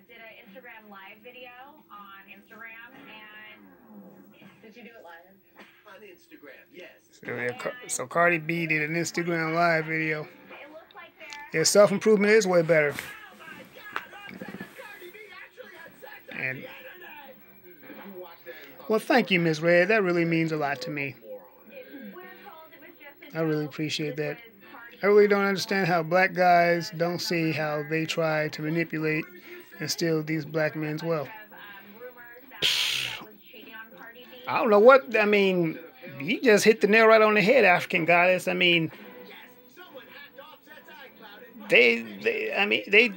did an Instagram live video on Instagram, and did you do it live? On Instagram, yes. So, yeah, so Cardi B did an Instagram live video. It looked like they're Yeah, self-improvement is way better. Oh my God! Cardi B actually had sex on And the internet. You watched that and thought well, thank you, Miss Red. That really means a lot to me. we're told it was just a I really joke. appreciate that. This was Cardi I really don't understand how black guys don't see how they try to manipulate and steal these black men's wealth. rumors that was cheating on Cardi B. I don't know what, I mean, you just hit the nail right on the head, African goddess. I mean, Someone hacked Offset's iCloud and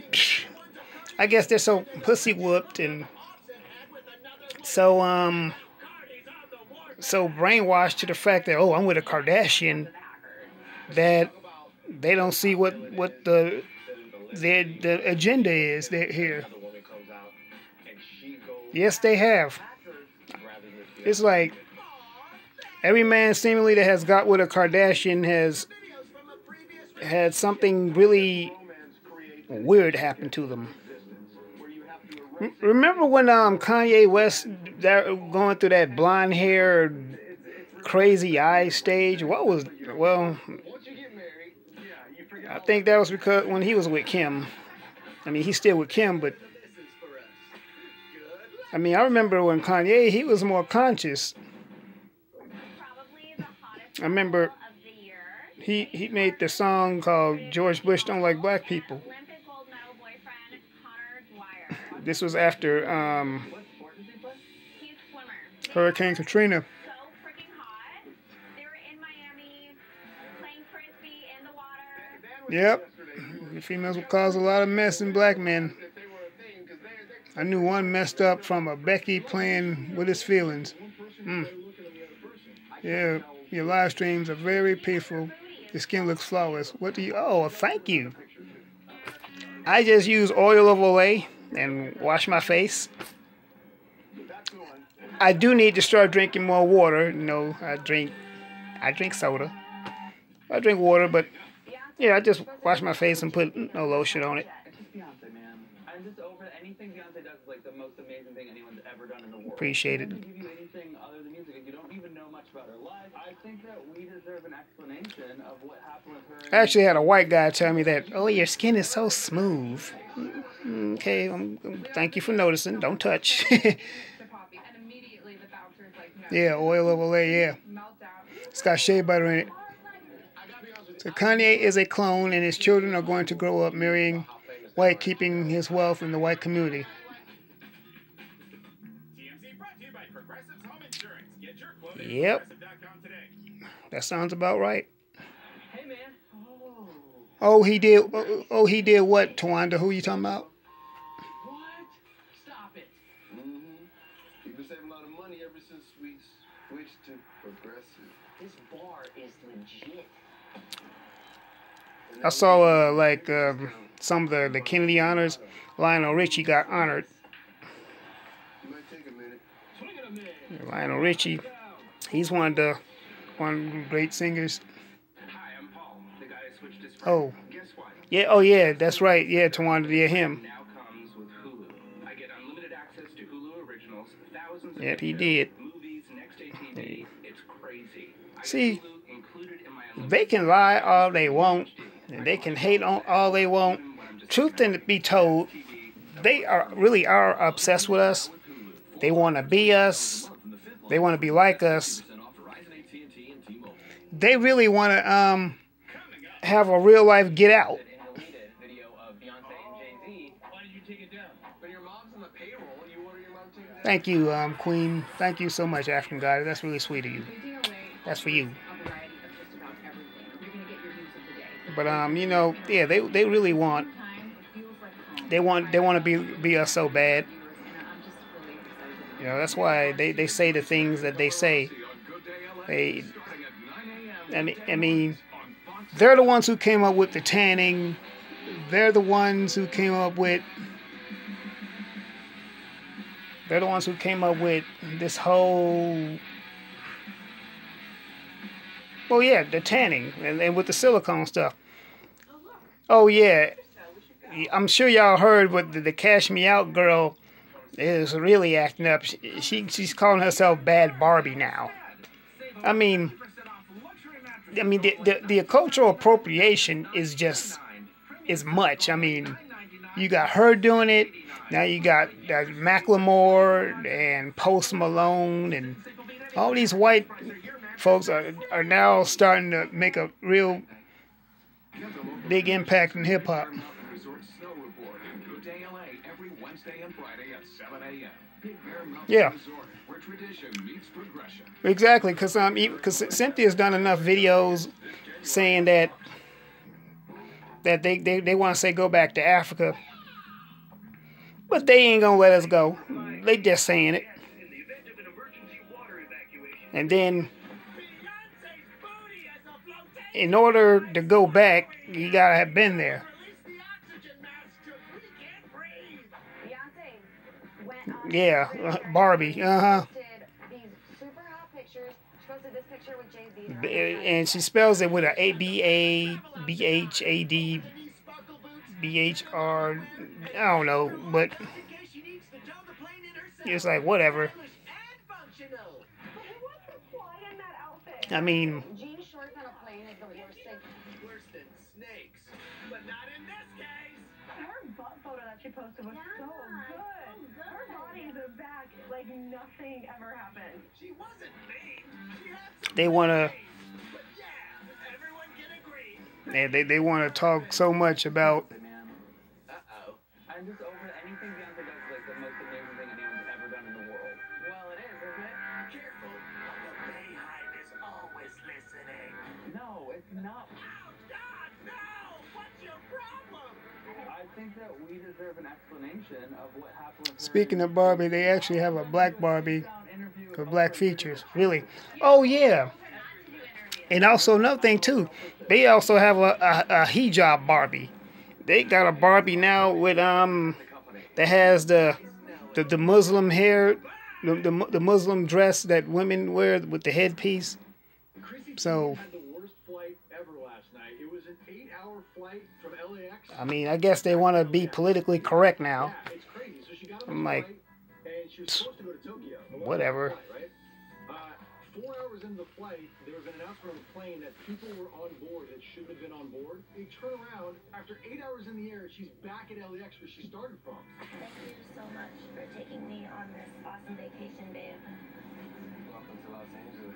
I guess they're so pussy whooped and so, so brainwashed to the fact that, oh, I'm with a Kardashian, that they don't see what the agenda is here. the woman comes out and she goes Yes, they have. rather than It's like every man seemingly that has got with a Kardashian has had something really weird happen to them. Remember when Kanye West going through that blonde hair, crazy eye stage? Well, once you get married, you forget I think that was because when he was with Kim. I mean, he's still with Kim, but I mean, I remember when Kanye, he was more conscious. Probably the hottest I remember of the year. he made the song called George Bush Don't Like Black People. Olympic gold medal boyfriend Connor Dwyer. This was after He's a swimmer. Hurricane Katrina. So freaking hot. They were in Miami playing frisbee in the water. Yep. The females would cause a lot of mess in black men. I knew one messed up from a Becky playing with his feelings. Yeah, your live streams are very peaceful. Your skin looks flawless. What do you... Oh, thank you. I just use oil of Olay and wash my face. I do need to start drinking more water. You know, I drink soda. I drink water, but yeah, I just wash my face and put no lotion on it. It's just Beyonce, man. I'm just over anything Beyonce does is like the most amazing thing anyone's ever done in the world. Appreciate it. She doesn't give you anything other than music, and you don't even know much about her life. I think that we deserve an explanation of what happened with her. I actually had a white guy tell me that, oh, your skin is so smooth. Okay, thank you for noticing. Don't touch. Yeah, oil of Olay, yeah. It's got shea butter in it. So Kanye is a clone, and his children are going to grow up marrying white, keeping his wealth in the white community. Yep. That sounds about right. Hey, man. Oh, he did. Oh, he did what, Tawanda? Who you talking about? What? Stop it. We've been saving a lot of money ever since we switched to progressive. This bar is legit. I saw like some of the Kennedy honors. Lionel Richie got honored. It might take a minute. Lionel Richie, he's one of the great singers. Hi, I'm Paul, the guy who switched his Oh, Guess what? yeah. Oh, yeah. That's right. Yeah, Tawanda, yeah, him. Now comes with Hulu. I get unlimited access to Hulu originals, thousands of Yep, he shows, did. movies, next day TV. It's crazy. I get See, Hulu included in my they can lie all they want, and they can hate on all they want. Truth to be told, they really are obsessed with us. They want to be us. They want to be like us. They really want to have a real life Get Out. Video of Beyonce and Jay-Z. Why did you take it down? When your mom's on the payroll, you order your mom to take it down. Thank you, Queen. Thank you so much, African God. That's really sweet of you. That's for you. But you know, yeah, they really want. They want to be us so bad. You know, that's why they say the things that they say. I mean, they're the ones who came up with the tanning. They're the ones who came up with. They're the ones who came up with this whole. Well, yeah, the tanning and with the silicone stuff. Oh yeah, I'm sure y'all heard what the Cash Me Out girl is really acting up. She's calling herself Bad Barbie now. I mean, the cultural appropriation is much. I mean, you got her doing it. Now you got Macklemore and Post Malone and all these white folks are now starting to make a real big impact in hip hop. Yeah. Exactly, because Cynthia's done enough videos saying that they want to say go back to Africa, but they ain't gonna let us go. They just saying it, and then in order to go back, you gotta have been there. Yeah, Barbie. And she spells it with a BABHAD BHR. I don't know, but it's like whatever. I mean, Worse than snakes, but not in this case. Her butt photo that she posted was so good. Her body is back like nothing ever happened. She wasn't mean. She had some they want to. but yeah, everyone can agree. They want to talk so much about. Uh-oh. I'm just over anything Beyonce does is like the most amazing thing anyone's ever done in the world. Well, it is, isn't it? Careful, the Bayhive is always listening. No, it's not. Oh, God, no! What's your problem? I think that we deserve an explanation of what happened with her. Speaking of Barbie, they actually have a black Barbie For black features, really. Oh yeah. And also another thing too, they also have a hijab Barbie. They got a Barbie now with that has the Muslim hair, the Muslim dress that women wear with the headpiece. So I mean, I guess they want to be politically correct now. I'm like, whatever. 4 hours into the flight, there was an announcement on the plane that people were on board that shouldn't have been on board. They turn around, after 8 hours in the air, she's back at LAX where she started from. Thank you so much for taking me on this awesome vacation, babe. Welcome to Los Angeles.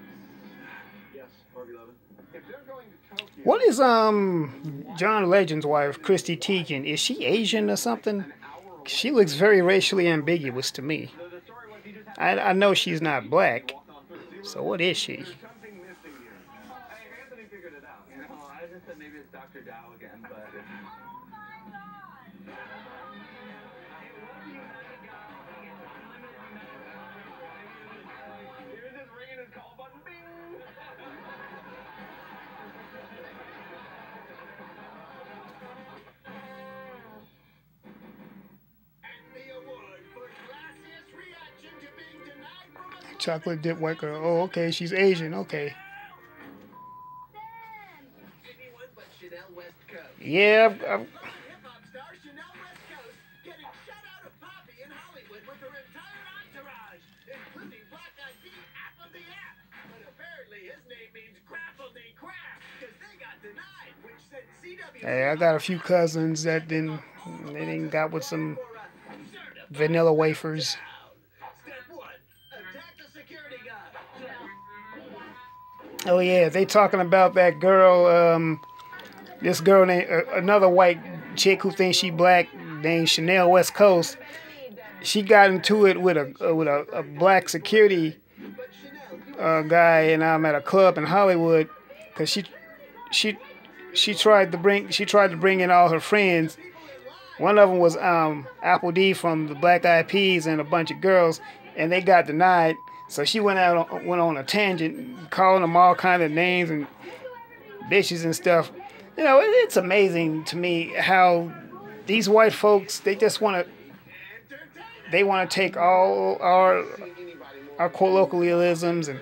Yes, Harvey Levin. If they're going to Tokyo... What is John Legend's wife, Chrissy Teigen? Is she Asian or something? She looks very racially ambiguous to me. I know she's not black. So what is she? There's something missing here. Hey, Anthony figured it out. You know, I just said maybe it's Dr. Dow again, but... He was just ringing his call button. Bing! Chocolate dip white girl. Oh, okay, she's Asian. Okay. Yeah, Hip-hop star Chanel West Coast getting shut out of Poppy in Hollywood with her entire entourage, including Black Eyed Peas App of the App. But apparently his name means Grapple the Crap, because they got denied, which sent CW... hey, I got a few cousins that didn't got with some vanilla wafers. Oh yeah, they talking about that girl, this girl named, another white chick who thinks she black named Chanel West Coast. She got into it with a black security guy, and I'm at a club in Hollywood, cause she tried to bring in all her friends. One of them was Apple D from the Black Eyed Peas and a bunch of girls, and they got denied. So she went on a tangent, calling them all kind of names and bitches and stuff. You know, it's amazing to me how these white folks, they just want to take all our colloquialisms and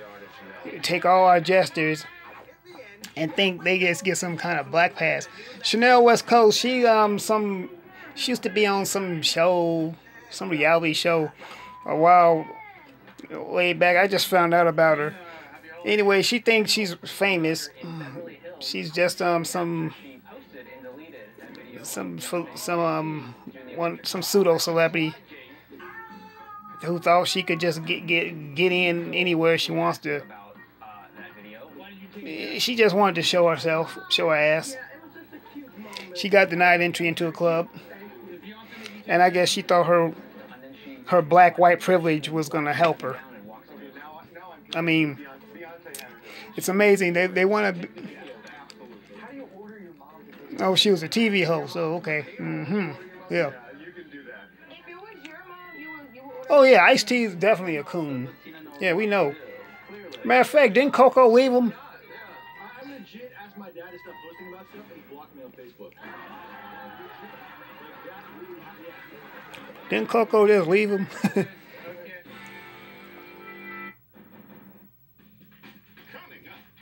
take all our gestures and think they just get some kind of black pass. Chanel West Coast, she used to be on some show, some reality show a while way back. I just found out about her. Anyway, she thinks she's famous. She's just some pseudo celebrity who thought she could just get in anywhere she wants to. She just wanted to show herself, show her ass. She got denied entry into a club, and I guess she thought her black-white privilege was going to help her. I mean, it's amazing. They want to... Oh, she was a TV host. Oh, okay. Yeah. Oh, yeah, Ice-T is definitely a coon. Yeah, we know. Matter of fact, didn't Coco leave him? I legit asked my dad to stop posting about stuff, and he blocked me on Facebook. Didn't Coco just leave him?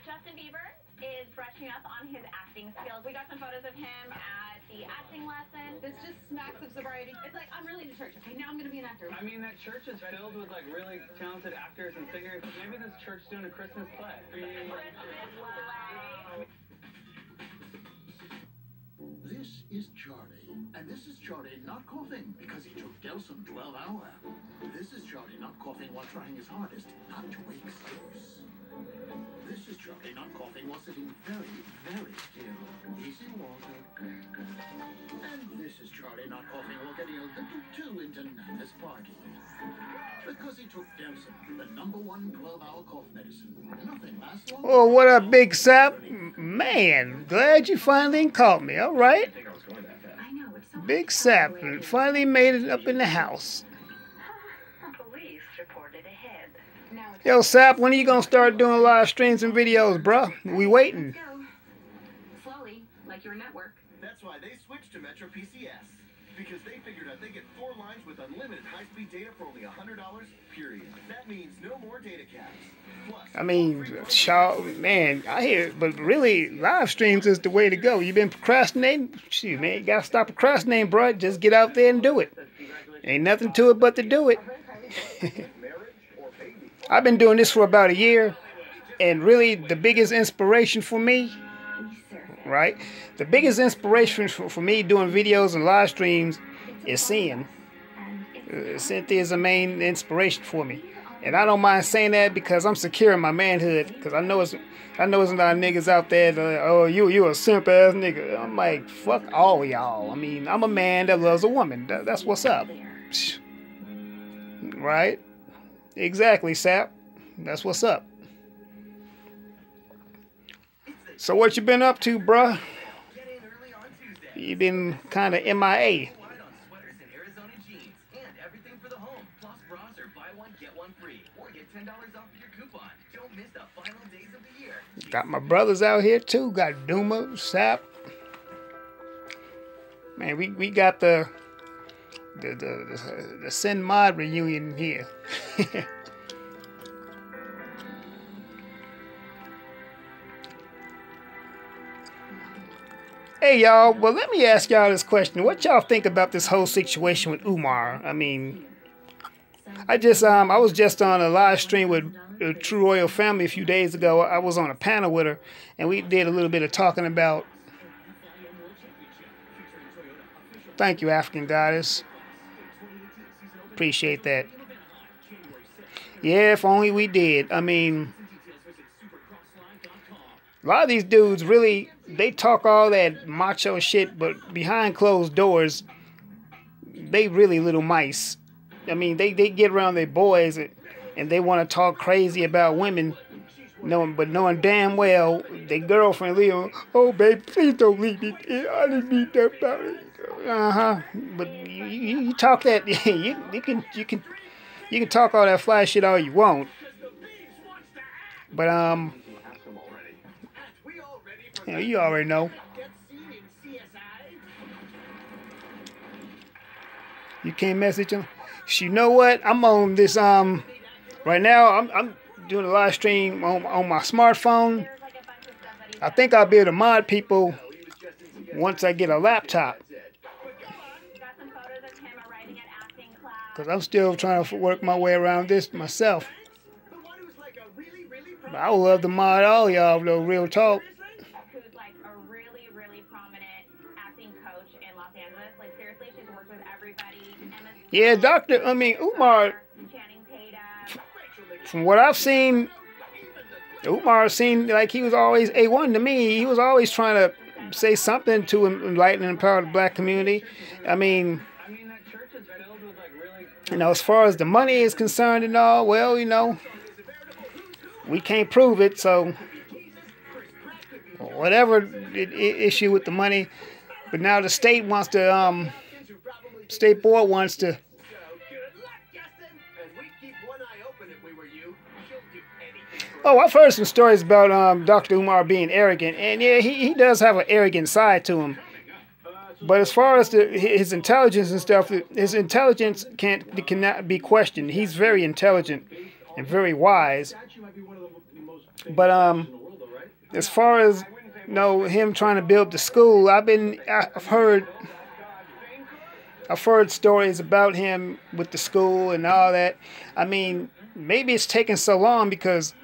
Justin Bieber is brushing up on his acting skills. We got some photos of him at the acting lesson. This just smacks of sobriety. It's like, I'm really into church. Okay, now I'm going to be an actor. I mean, that church is filled with, like, really talented actors and singers. Maybe this church is doing a Christmas play. This is Charlie, and this is Charlie not coughing because he took Delsum 12-hour. This is Charlie not coughing while trying his hardest not to wake Zeus. This is Charlie not coughing while sitting very, very still. Easy water. And this is Charlie not coughing while getting a little too into Nana's party. Because he took Delsum, the #1 12-hour cough medicine. Nothing lasts long. Oh, what up, Big Sap? Man, glad you finally caught me. All right. Big Sap finally made it up in the house. Police reported ahead. Yo, Sap, when are you gonna start doing live streams and videos, bruh? We waiting. Slowly, like your network. That's why they switched to Metro PCS. Because they figured out they get 4 lines with unlimited high-speed data for only $100, period. That means no more data caps. Plus, I mean, man, I hear, but really, live streams is the way to go. You been procrastinating? Shoot, man, you gotta stop procrastinating, bro. Just get out there and do it. Ain't nothing to it but to do it. I've been doing this for about a year, and really, the biggest inspiration for me, right? The biggest inspiration for me doing videos and live streams is seeing. Cynthia's the main inspiration for me. And I don't mind saying that because I'm secure in my manhood. Because I know it's a lot of niggas out there that are like, oh, you a simp ass nigga. I'm like, fuck all y'all. I mean, I'm a man that loves a woman. That's what's up. Right? Exactly, Sap. That's what's up. So what you been up to, bruh? You been kind of MIA. Got my brothers out here too. Got Duma, Sap. Man, we got the Sin Mod reunion here. Hey y'all, well let me ask y'all this question. What y'all think about this whole situation with Umar? I mean, I was just on a live stream with the True Royal Family a few days ago. I was on a panel with her, and we did a little bit of talking about. Thank you, African Goddess. Appreciate that. Yeah, if only we did. I mean, a lot of these dudes really, they talk all that macho shit, but behind closed doors, they really little mice. I mean, they get around their boys and they want to talk crazy about women, knowing damn well their girlfriend leave them. Oh, babe, please don't leave me. I didn't need that about it. But you talk that you can talk all that fly shit all you want. But you already know. You can't message them. You know what? I'm on this right now. I'm doing a live stream on my smartphone. I think I'll be able to mod people once I get a laptop. Cause I'm still trying to work my way around this myself. But I would love to mod all y'all though. Real talk. Yeah, Umar, from what I've seen, Umar seemed like he was always A1 to me. He was always trying to say something to enlighten and empower the black community. I mean, as far as the money is concerned and all, well, we can't prove it, so whatever issue with the money. But now the state wants to, state board wants to. Oh, I've heard some stories about Dr. Umar being arrogant, and yeah, he does have an arrogant side to him. But as far as his intelligence and stuff, his intelligence cannot be questioned. He's very intelligent and very wise. But as far as him trying to build the school, I've heard stories about him with the school and all that. I mean, maybe it's taking so long because,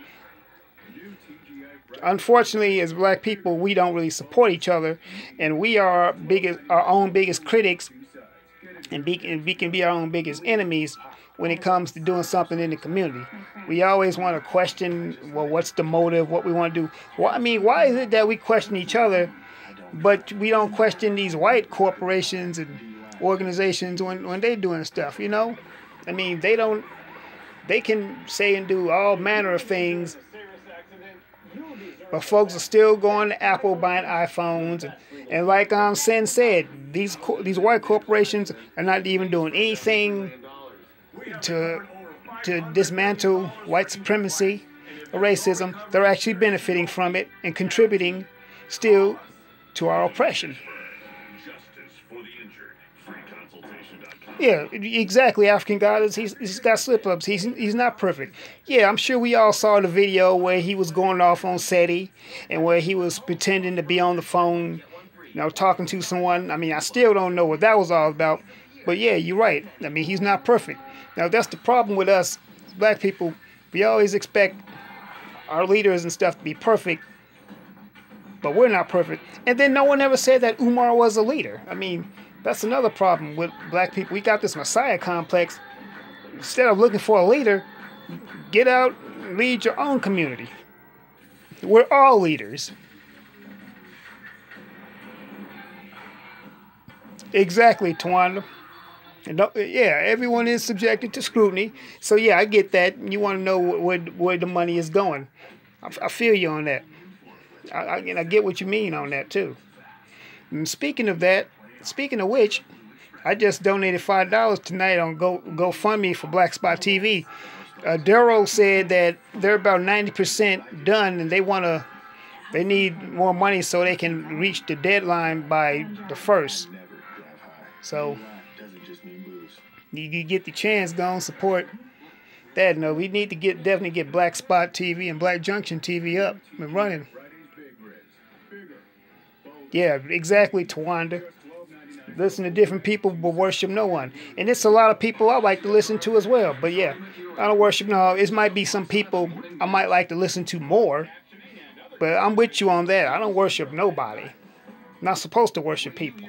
unfortunately, as black people, we don't really support each other, and we are our own biggest critics, and we can be our own biggest enemies when it comes to doing something in the community. We always want to question, well, what's the motive, what we want to do. Well, I mean, why is it that we question each other, but we don't question these white corporations and organizations when they're doing stuff, I mean, they can say and do all manner of things, but folks are still going to Apple buying iPhones, and like Sin said, these white corporations are not even doing anything to to dismantle white supremacy or racism, they're actually benefiting from it and contributing still to our oppression. Justice for the injured. Freeconsultation.com. Yeah, exactly. African God he's got slip-ups. He's not perfect. Yeah, I'm sure we all saw the video where he was going off on SETI and where he was pretending to be on the phone, talking to someone. I mean, I still don't know what that was all about. But yeah, you're right. I mean, he's not perfect. Now, that's the problem with us black people. We always expect our leaders and stuff to be perfect, but we're not perfect. And then no one ever said that Umar was a leader. I mean, that's another problem with black people. We got this Messiah complex. Instead of looking for a leader, get out and lead your own community. We're all leaders. Exactly, Tawanda. And yeah, everyone is subjected to scrutiny. So yeah, I get that. You want to know where the money is going. I feel you on that. I get what you mean on that too. And speaking of which, I just donated $5 tonight on GoFundMe for Black Spot TV. Daryl said that they're about 90% done, and they need more money so they can reach the deadline by the 1st. So you get the chance, go and support that. No, we need to definitely get Black Spot TV and Black Junction TV up and running. Yeah, exactly, Tawanda. Listen to different people, but worship no one. And it's a lot of people I like to listen to as well. But yeah, I don't worship no. It might be some people I might like to listen to more. But I'm with you on that. I don't worship nobody. I'm not supposed to worship people.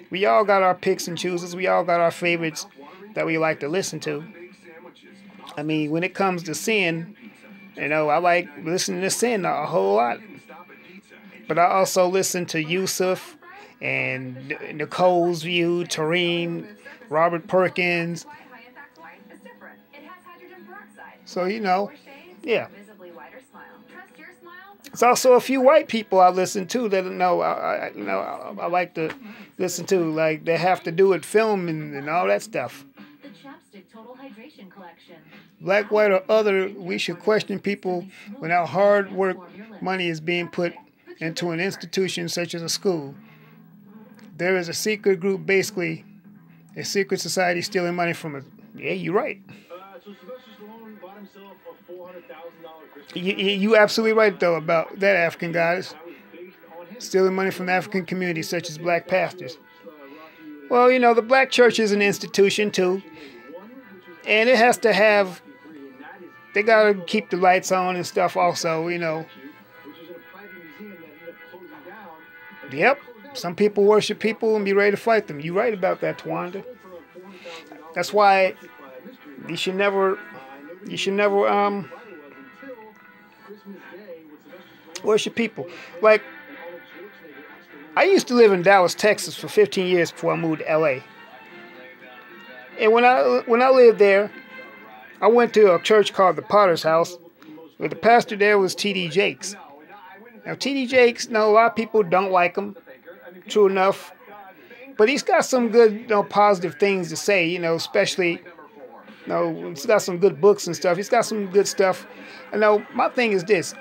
We all got our picks and chooses. We all got our favorites that we like to listen to. I mean, when it comes to sin, I like listening to sin a whole lot. But I also listen to Yusuf and Nicole's View, Tareen, Robert Perkins. So, yeah. It's also a few white people I listen to that I like to listen to, like they have to do with film and all that stuff. The Chapstick Total Hydration Collection. Black, white, or other, we should question people when our hard work money is being put into an institution such as a school. There is a secret group, basically a secret society stealing money from us. Yeah, you're right. So Sylvester Stallone bought himself a $400,000 Christmas. You absolutely right, though, about that, African guys. Stealing money from the African community, such as black pastors. Well, the black church is an institution, too. And it has to have... They got to keep the lights on and stuff also, Yep. Some people worship people and be ready to fight them. You're right about that, Tawanda. That's why you should never worship people. Like, I used to live in Dallas, Texas for 15 years before I moved to LA. And when I lived there, I went to a church called the Potter's House, where the pastor there was T.D. Jakes. Now, T.D. Jakes, a lot of people don't like him, true enough. But he's got some good, positive things to say, especially, he's got some good books and stuff. He's got some good stuff. My thing is this.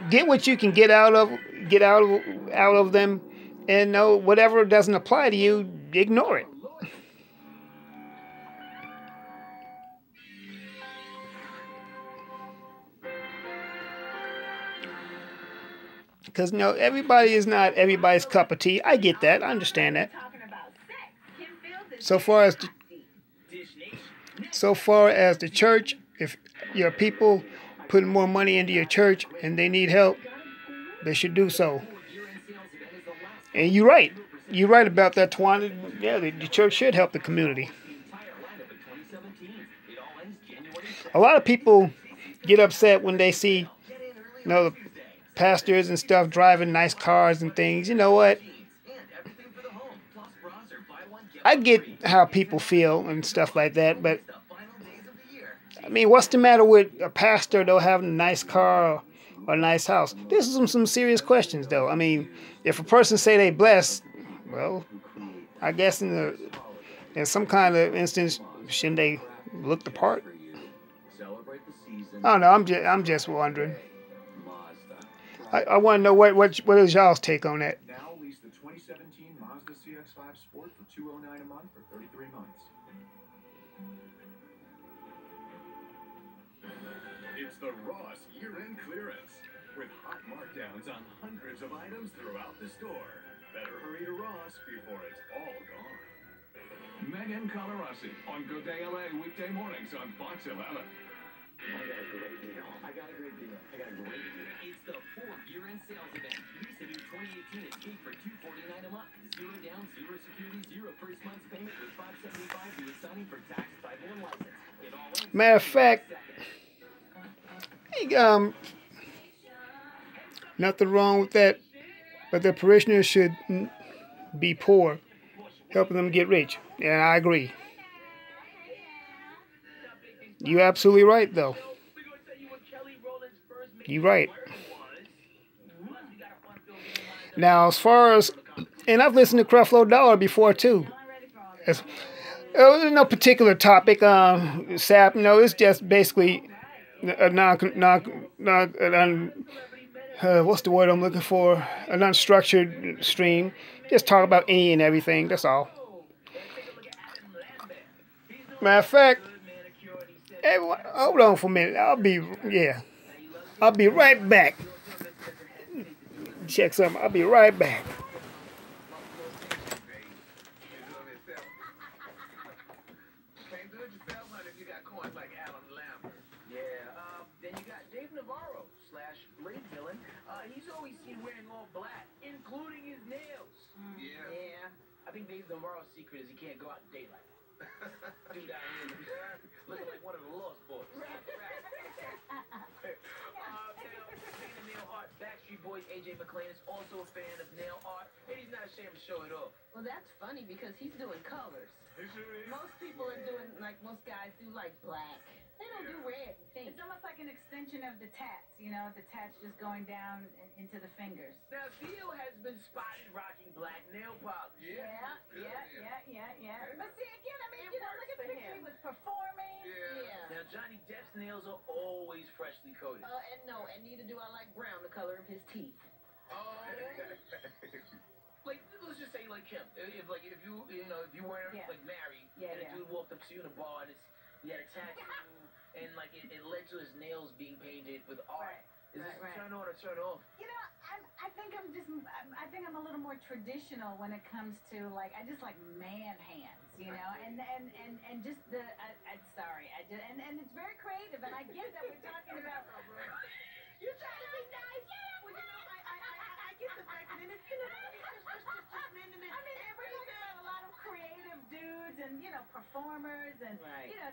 Get what you can get out of them, and whatever doesn't apply to you, ignore it. Because, everybody is not everybody's cup of tea. I get that. I understand that. So far as the church, if your people putting more money into your church and they need help, they should do so. And you're right. You're right about that, Tawanda. Yeah, the church should help the community. A lot of people get upset when they see, the pastors and stuff driving nice cars and things. You know what? I get how people feel and stuff like that, but I mean, what's the matter with a pastor though having a nice car or a nice house? This is some serious questions though. I mean, if a person say they blessed, well, I guess in some kind of instance, shouldn't they look the part. For you. Celebrate the season. I don't know. I'm just wondering. Mazda. I want to know what is y'all's take on that. Now lease the 2017 Mazda CX-5 Sport for $209 a month for 33 months. It's the Ross year-end clearance with hot markdowns on hundreds of items throughout the store. Better hurry to Ross before it's all gone. Megan Colarossi on Good Day LA weekday mornings on Fox 11. I got a great deal. It's the 4th year-end sales event. Lease a new 2018 Escape for $249 a month. 0 down, 0 security, 0 first month's payment with $575 due signing for tax, title, and license. It all ends Matter of fact, nothing wrong with that, but the parishioners should be poor, helping them get rich. And I agree. You're absolutely right, though. You're right. Now, as far as, and I've listened to Creflo Dollar before too. There's no particular topic. Sap, it's just basically a what's the word I'm looking for? An unstructured stream. Just talk about any and everything. That's all. Matter of fact, everyone, hold on for a minute. I'll be right back. Check something. I'll be right back. Then you got Dave Navarro / Blade Villain. He's always seen wearing all black, including his nails. Yeah. I think Dave Navarro's secret is he can't go out in daylight. Dude out here looking like one of the Lost Boys. Nail art. Backstreet Boys AJ McClain is also a fan of nail art, and he's not ashamed to show it off. Well, that's funny because he's doing colors. Most people are doing, like most guys do, like black. They don't do red and pink. It's almost like an extension of the tats, the tats just going down into the fingers. Now, Theo has been spotted rocking black nail polish. Yeah. But see, again, I mean, look at the picture. He was performing. Yeah. Now, Johnny Depp's nails are always freshly coated. And neither do I like brown, the color of his teeth. Oh. Like, let's just say, like him. If you weren't like married, and a dude walked up to you in a bar and he had a tattoo, and like it led to his nails being painted with art. Is this a turn on or turn off? I think I'm a little more traditional when it comes to I just like man hands, and just and it's very creative, and I get that we're talking about. You're trying to be nice. Well, I get the fact that it's just men and we're talking about a lot of creative dudes and performers and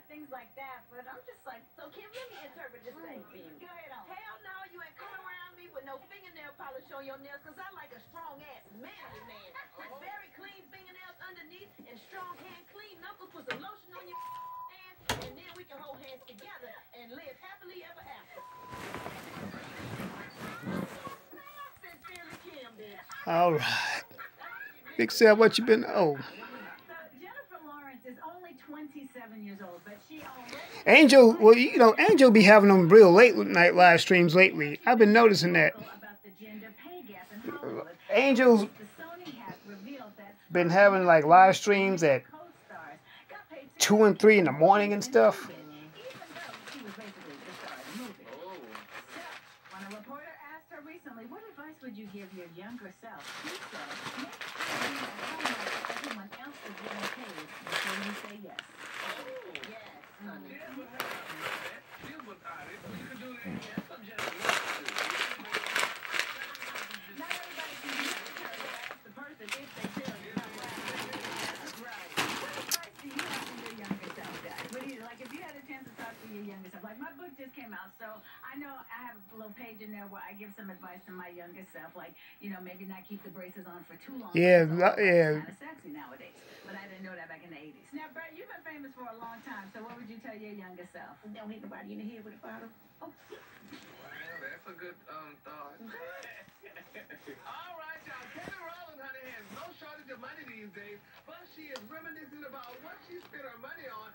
things like that. But I'm just like, So, Kim, let me interpret this thing for you. Go ahead on. Hell no, you ain't coming around me with no fingernail polish on your nails, because I like a strong-ass manly man. With very clean fingernails underneath and strong hand, clean knuckles, put some lotion on your hands, and then we can hold hands together and live happily ever after. Sincerely, Kim, bitch. All right. Big Sal, what you been? Oh. Jennifer Lawrence is only 27 years old, but she already... Angel, well, Angel be having them real late night live streams lately. I've been noticing that. Angel's been having live streams at 2 and 3 in the morning and stuff. When a reporter asked her recently, what advice would you give your younger self? She said, make sure you know how much everyone else is getting paid before you say yes. Yes, honey. Not everybody can be ask the person if they feel it's not right. What advice do you have for your younger self, guys? What do you, if you had a chance to talk to your younger self, my book just came out, so I know I have a little page in there where I give some advice to my younger self, maybe not keep the braces on for too long. Yeah. Kind of sexy nowadays, but I didn't know that back in the 80s. Now, Brett, you've been famous for a long time, so what would you tell your younger self? Don't hit nobody in the head with a bottle. Well, that's a good thought. All right, y'all. Kelly Rowland, honey, has no shortage of money these days, but she is reminiscing about what she spent her money on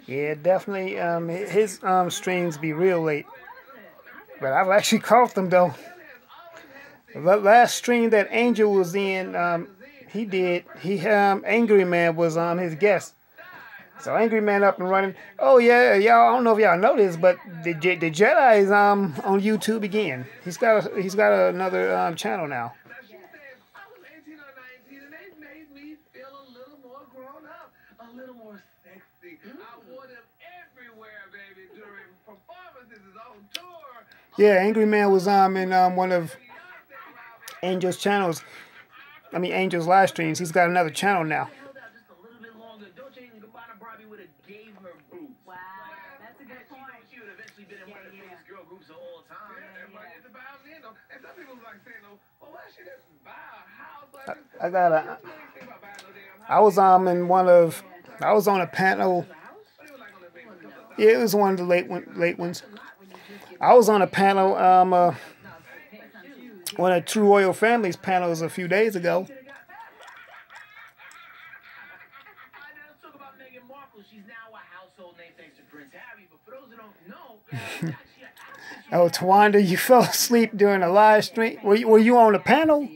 Yeah, definitely. His streams be real late, but I've actually caught them though. The last stream that Angel was in, Angry Man was his guest. So Angry Man up and running. Oh yeah, y'all. I don't know if y'all know this, but the Jedi is on YouTube again. He's got another channel now. Yeah, Angry Man was in one of Angel's channels. I mean Angel's live streams. He's got another channel now. I was on a panel. Yeah, it was one of the late ones. I was on a panel, one of True Royal Families panels a few days ago. Oh, Tawanda, you fell asleep during a live stream? Were you on a panel? Love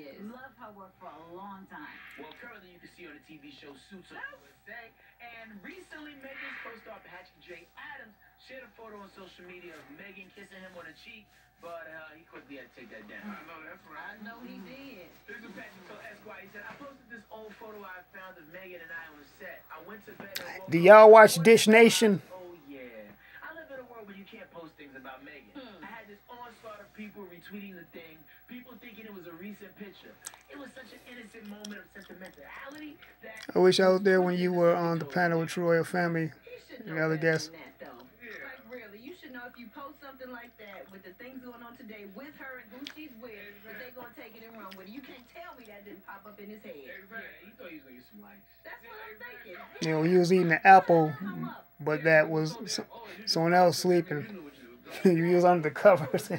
her work for a long time. Well, currently you can see her on the TV show Suits of USA, and recently Megan's co-star Patrick J. Adams shared a photo on social media of Megan kissing him on the cheek, but he quickly had to take that down. I know that's right. I know he did. This is Patrick told Esquire. He said, I posted this old photo I found of Megan and I on the set. I went to bed and woke Do y'all watch Dish Nation? Oh, yeah. I live in a world where you can't post things about Megan. I had this onslaught of people retweeting the thing, people thinking it was a recent picture. It was such an innocent moment of sentimentality that... I wish I was there when you were on the panel with True Royal Family. The other guests. Like, really, you should know if you post something like that with the things going on today with her and who she's with, that they're going to take it and run with it. You can't tell me that didn't pop up in his head. Yeah, he thought he was going to get some likes. That's what I'm thinking. You know, he was eating an apple, but that was someone else sleeping. He was under the covers.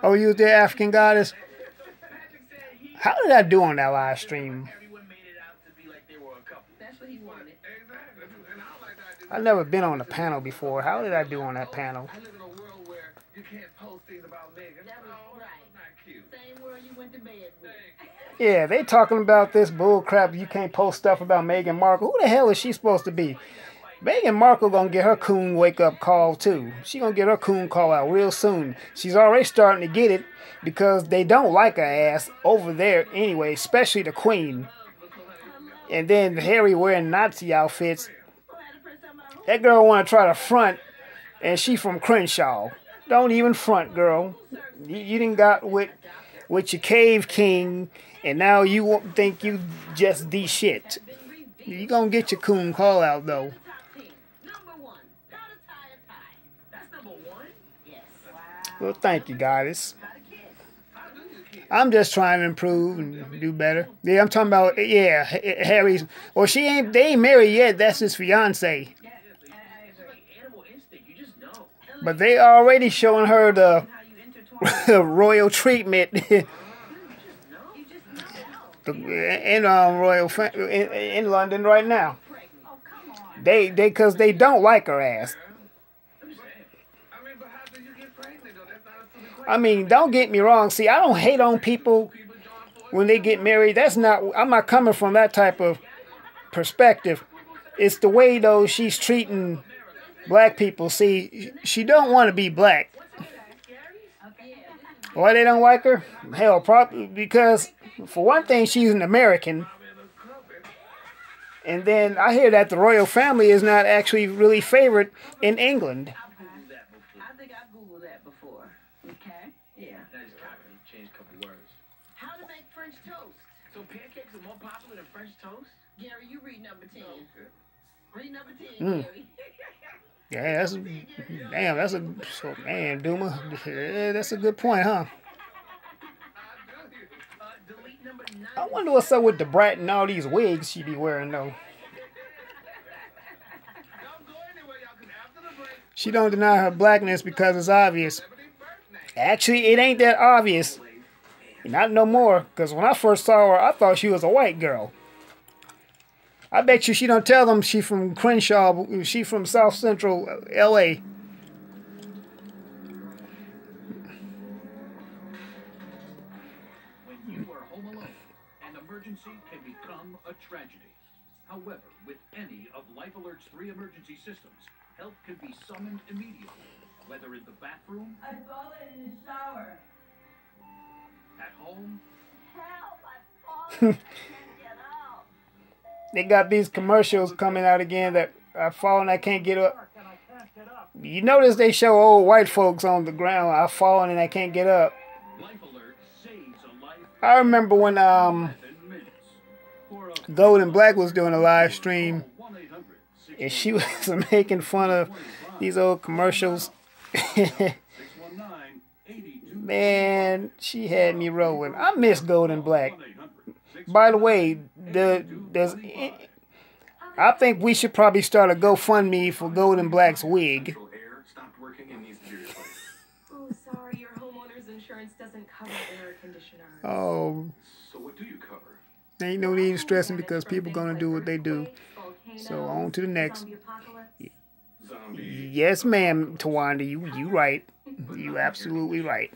Oh, you was there, African Goddess? How did I do on that live stream? That's what he wanted. I've never been on a panel before. How did I do on that panel? I live in a world where you can't post things about Megan. That was right. Not cute. Same world you went to bed with. Yeah, they talking about this bull crap. You can't post stuff about Meghan Markle. Who the hell is she supposed to be? Meghan Markle gonna get her coon wake up call too. She gonna get her coon call out real soon. She's already starting to get it because they don't like her ass over there anyway, especially the Queen. And then Harry wearing Nazi outfits. That girl wanna try to front, and she from Crenshaw. Don't even front, girl. You done got with your cave king, and now you won't think you just the shit. You gonna get your coon call out though. Well, thank you, Goddess. I'm just trying to improve and do better. Yeah, I'm talking about, yeah, Harry's. Well, they ain't married yet. That's his fiance. But they already showing her the royal treatment in London right now. Because they don't like her ass. I mean, don't get me wrong. See, I don't hate on people when they get married. I'm not coming from that type of perspective. It's the way, though, she's treating black people. See, she don't want to be black. Why they don't like her? Hell, probably because, for one thing, she's an American. And then I hear that the royal family is not actually really favored in England. I think I've Googled that before. Okay? Yeah. That is copy. Change a couple words. How to make French toast. So pancakes are more popular than French toast? Gary, you read number 10. Read number 10, Gary. Yeah, man, Duma. Yeah, that's a good point, huh? I wonder what's up with the brat and all these wigs she be wearing, though. She don't deny her blackness because it's obvious. Actually, it ain't that obvious. Not no more, because when I first saw her, I thought she was a white girl. I bet you she don't tell them she from Crenshaw. She from South Central L.A. When you are home alone, an emergency can become a tragedy. However, with any of Life Alert's 3 emergency systems, help can be summoned immediately, whether in the bathroom, I've fallen in the shower. at home, Help! I've fallen. I can't get up. They got these commercials coming out again that I fall and I can't get up. You notice they show old white folks on the ground. I've fallen and I can't get up. Life Alert saves a life I remember when in minutes. For a Golden Black was doing a live stream and she was making fun of these old commercials. 619-82. Man, she had me rolling. I miss Golden Black. By the way, I think we should probably start a GoFundMe for Golden Black's wig. Central Air stopped working and needs to be replaced. Oh, sorry, your homeowner's insurance doesn't cover air conditioners. Oh, So what do you cover? ain't no need of stressing because people gonna do what they do. So on to the next. Zombie. Yes, ma'am, Tawanda, you right. You absolutely right.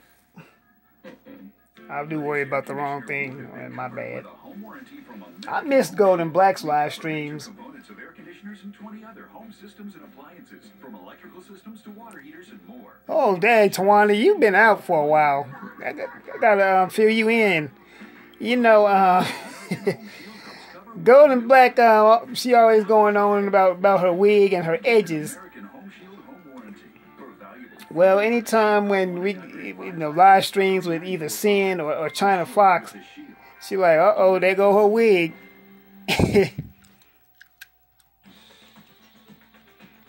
I do worry about the wrong thing. My bad. With a home warranty from I missed Golden Black's live streams. components of air conditioners and 20 other home systems and appliances, from electrical systems to water heaters and more. Oh, dang, Tawanda, you've been out for a while. I gotta fill you in. You know, Golden Black, she always going on about her wig and her edges. American Home Shield home warranty for valuable. Well, anytime when we, live streams with either Sin or China Fox, This shield. she like, uh-oh, there go her wig.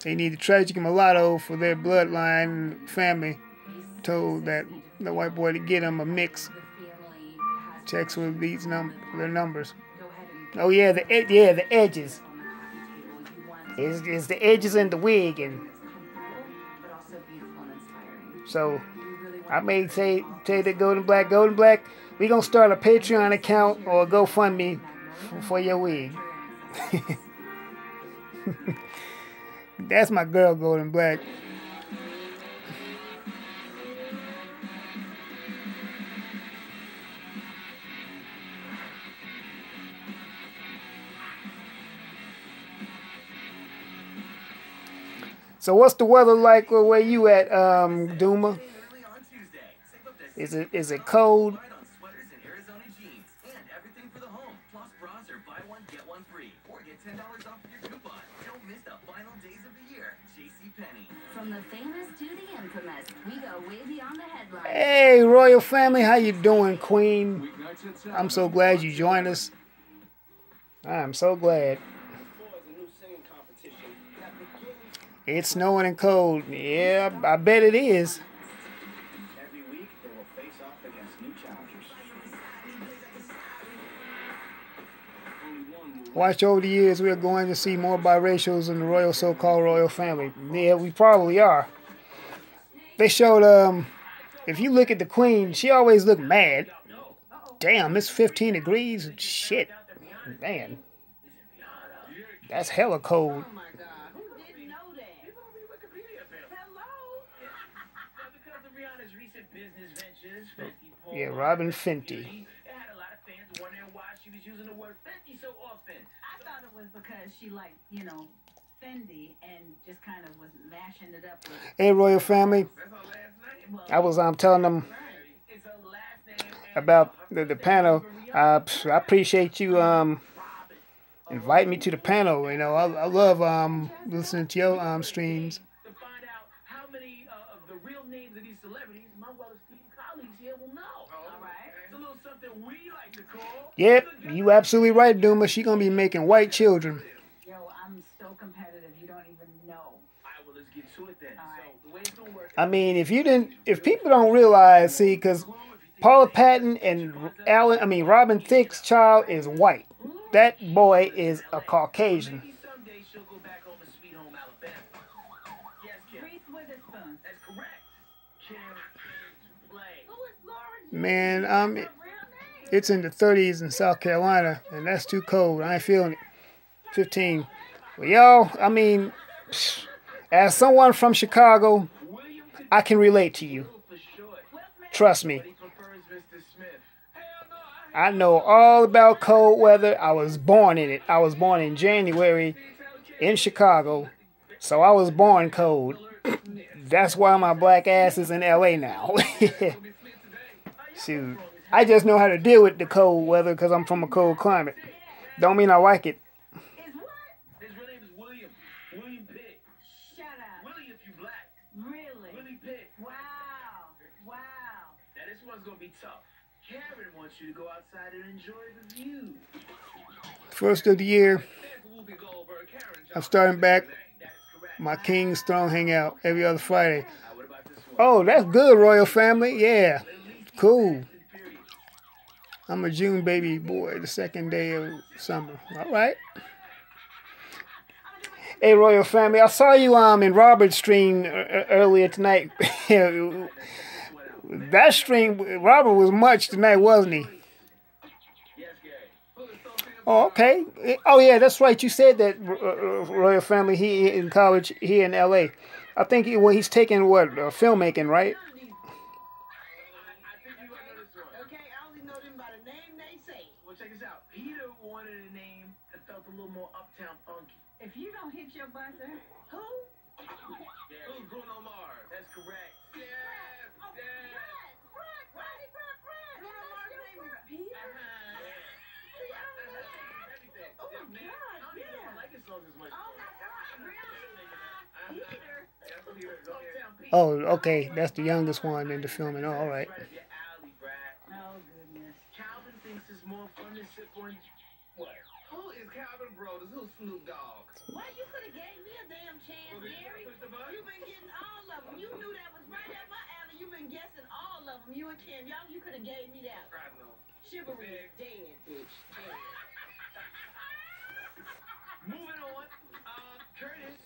They need the tragic mulatto for their bloodline family. Told that the white boy to get him a mix. Checks with these their numbers. Oh yeah, the edges. It's the edges in the wig, and so I may say that Golden Black, we gonna start a Patreon account or a GoFundMe for your wig. That's my girl, Golden Black. So what's the weather like where you at, Duma? Is it cold? Right on sweaters and Arizona jeans. And everything for the home. Plus bras are buy one, get one free. Or get $10 off of your coupon. Don't miss the final days of the year. JCPenney. From the famous to the infamous, we go way beyond the headlines. Hey, Royal Family, how you doing, Queen? I'm so glad you joined us. I'm so glad. It's snowing and cold. Yeah, I bet it is. Every week, they will face off against new challengers. Watch over the years, we're going to see more biracials in the royal, so-called royal family. Yeah, we probably are. They showed, if you look at the Queen, she always looked mad. Damn, it's 15 degrees. Shit. Man. That's hella cold. Yeah, Robin Fenty. I thought it was because she liked, Fendi and just kind of was mashing it up with. Hey, Royal Family. I was telling them about the panel. I appreciate you inviting me to the panel. I love listening to your streams. To find out how many of the real names of these celebrities my well-esteemed colleagues here will know. All right. It's a little something we like to call. Yep, you absolutely right, Duma. She gonna be making white children. Yo, I'm so competitive, you don't even know. All right, well, let's get to it then. So the way it's gonna work. I mean, if people don't realize, see, because Paula Patton and Robin Thicke's child is white. That boy is a Caucasian. Maybe someday she'll go back home to sweet home Alabama. Yes, Kim. Reese Witherspoon. That's correct. Kim, play. Who is Lauren? Man, it's in the 30s in South Carolina, and that's too cold. I ain't feeling it. 15. Well, y'all, I mean, as someone from Chicago, I can relate to you. Trust me. I know all about cold weather. I was born in it. I was born in January in Chicago, so I was born cold. That's why my black ass is in LA now. Shoot. I just know how to deal with the cold weather because I'm from a cold climate. Don't mean I like it. His real name is William. William Pitt. Shut up. Willie, if you black. Really? Willie Pitt. Wow. Wow. Now this one's gonna be tough. Karen wants you to go outside and enjoy the view. First of the year, I'm starting back my King's Throne hangout every other Friday. Oh, that's good, Royal Family. Yeah, cool. I'm a June baby boy, the second day of summer. All right. Hey, Royal Family, I saw you in Robert's stream earlier tonight. That stream, Robert was much tonight, wasn't he? Oh, okay. Oh, yeah, that's right. You said that, Royal Family, he in college here in L.A. I think he's taking, filmmaking, right? Okay, I only know them by the name they say. Well, check this out. Peter wanted a name that felt a little more uptown funky. If you don't hit your buzzer, who? Who's Bruno Mars? That's correct. Yes, yes. Bruno Mars' name is Peter? Oh, my God, yeah. I like his songs as much. Oh, my God, really? Peter? Oh, okay. That's the youngest one in the filming. Oh, all right. Oh, goodness. Calvin thinks it's more fun to sip on... What? Who is Calvin Brothers? Who's Snoop Dogg? Well, you could have gave me a damn chance, Gary. You've been getting all of them. You knew that was right up my alley. You've been guessing all of them. You and Kim, y'all, you could have gave me that. I know. Chivalry is dead, bitch. Dead. Moving on. Curtis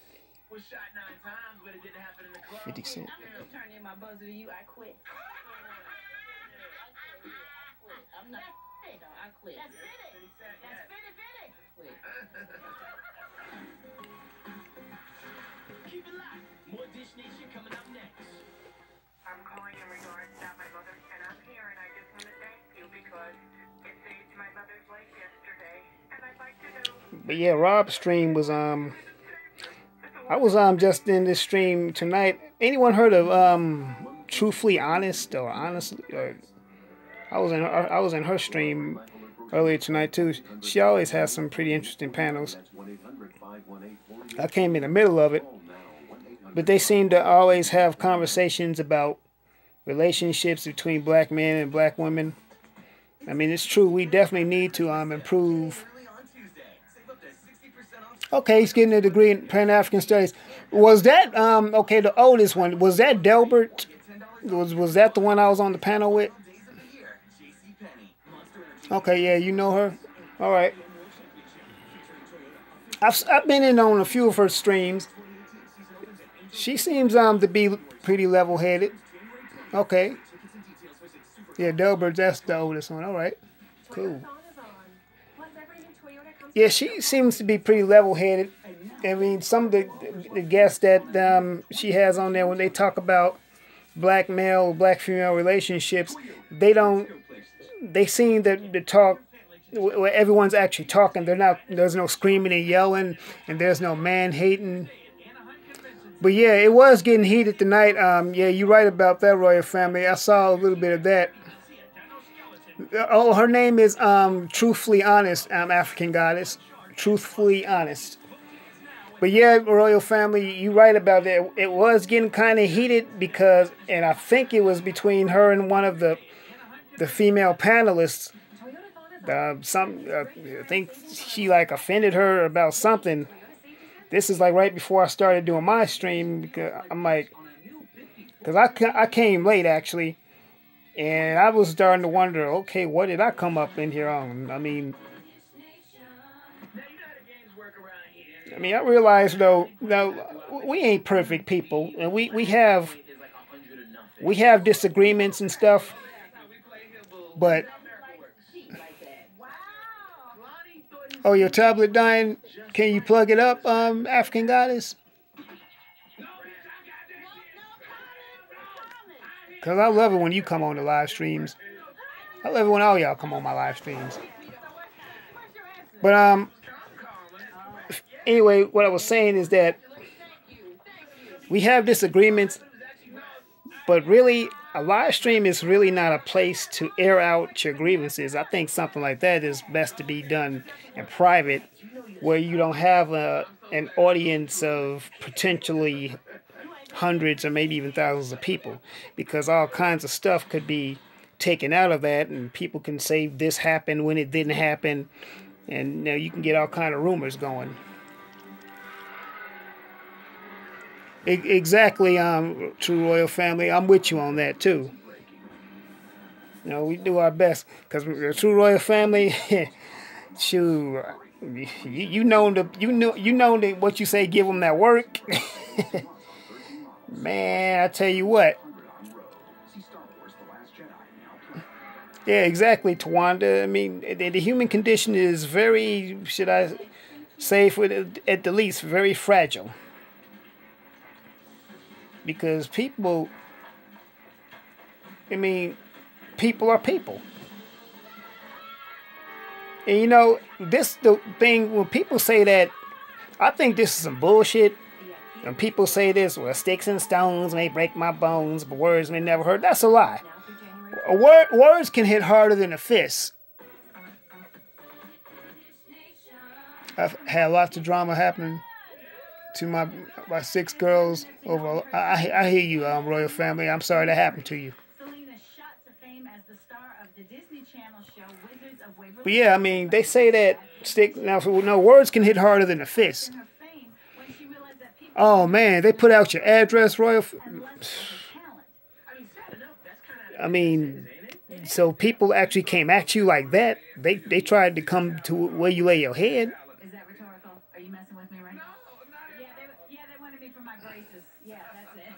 was shot 9 times, but it didn't happen in the club. 50 Cent. I'm gonna just turn in my buzzer to you. I quit. I'm not. I quit. That's fitting. That's fitting. Quit. Keep it locked. More Dish Nation coming up next. I'm calling in regards to my mother, and I'm here, and I just want to thank you because it saved my mother's life yesterday, and I'd like to know. But yeah, Rob's stream was I was just in this stream tonight. Anyone heard of Truthfully Honest or Honestly? I was in her stream earlier tonight too. She always has some pretty interesting panels. I came in the middle of it, but they seem to always have conversations about relationships between black men and black women. I mean, it's true. We definitely need to improve. Okay, he's getting a degree in Pan-African Studies. Was that okay? The oldest one, was that Delbert? Was that the one I was on the panel with? Okay, yeah, you know her. All right. I've been in on a few of her streams. She seems to be pretty level-headed. Okay. Yeah, Delbert, that's the oldest one. All right. Cool. Yeah, she seems to be pretty level-headed. I mean, some of the guests that she has on there, when they talk about black male, black female relationships, they seem to talk where everyone's actually talking. There's no screaming and yelling, and there's no man hating. But yeah, it was getting heated tonight. Yeah, you're right about that, Royal Family. I saw a little bit of that. Oh, her name is Truthfully Honest, African Goddess. Truthfully Honest. But yeah, Royal Family, you're right about that. It was getting kind of heated because, and I think it was between her and one of the female panelists. I think she like offended her about something. This is like right before I started doing my stream, because I'm like, because I came late actually. And I was starting to wonder, okay, what did I come up in here on? I mean, I realized though, we ain't perfect people, and we have disagreements and stuff, Oh, your tablet dying? Can you plug it up, African Goddess? Because I love it when you come on the live streams. I love it when all y'all come on my live streams. But, anyway, what I was saying is that we have disagreements, but really, a live stream is really not a place to air out your grievances. I think something like that is best to be done in private, where you don't have an audience of potentially hundreds or maybe even thousands of people, because all kinds of stuff could be taken out of that, and people can say this happened when it didn't happen, and you know, you can get all kind of rumors going. Exactly, True Royal Family. I'm with you on that too. You know, we do our best, because the True Royal Family, shoot, you know what you say. Give them that work. Man, I tell you what. Yeah, exactly, Tawanda. I mean, the human condition is very, should I say, at the least, very fragile. Because people, I mean, people are people. And you know, this the thing, when people say that, I think this is some bullshit. When people say this, well, sticks and stones may break my bones, but words may never hurt. That's a lie. Words can hit harder than a fist. I've had lots of drama happening to my 6 girls over. I hear you, Royal Family. I'm sorry that happened to you. But yeah, I mean, they say that words can hit harder than a fist. Oh man, they put out your address, Royal. I mean, so people actually came at you like that. They tried to come to where you lay your head. Is that rhetorical? Are you messing with me right now? Yeah, they wanted me for my braces. Yeah, that's it.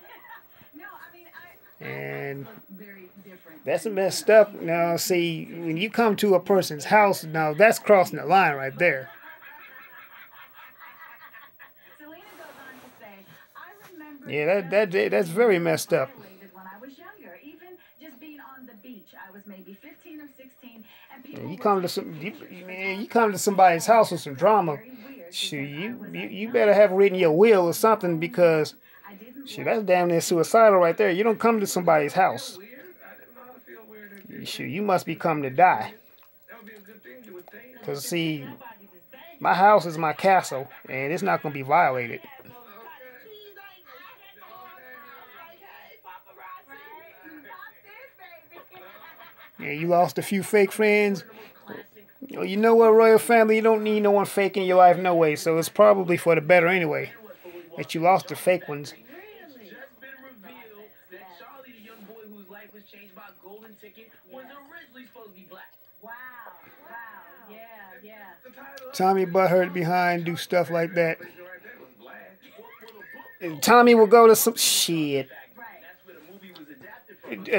No, I mean, and look very different. That's messed up. Now, see, when you come to a person's house, now that's crossing the line right there. Yeah, that's very messed up. When I was younger, even just being on the beach, I was maybe 15 or 16, and people. Yeah, you come to somebody's house with some drama. Shoot, you better have written your will or something, because shoot, that's damn near suicidal right there. You don't come to somebody's house. Shoot, you must be coming to die. Because see, my house is my castle, and it's not gonna be violated. Yeah, you lost a few fake friends. You know what, Royal Family? You don't need no one fake in your life no way, so it's probably for the better anyway that you lost the fake ones. Tommy Butthurt behind do stuff like that. And Tommy will go to some shit.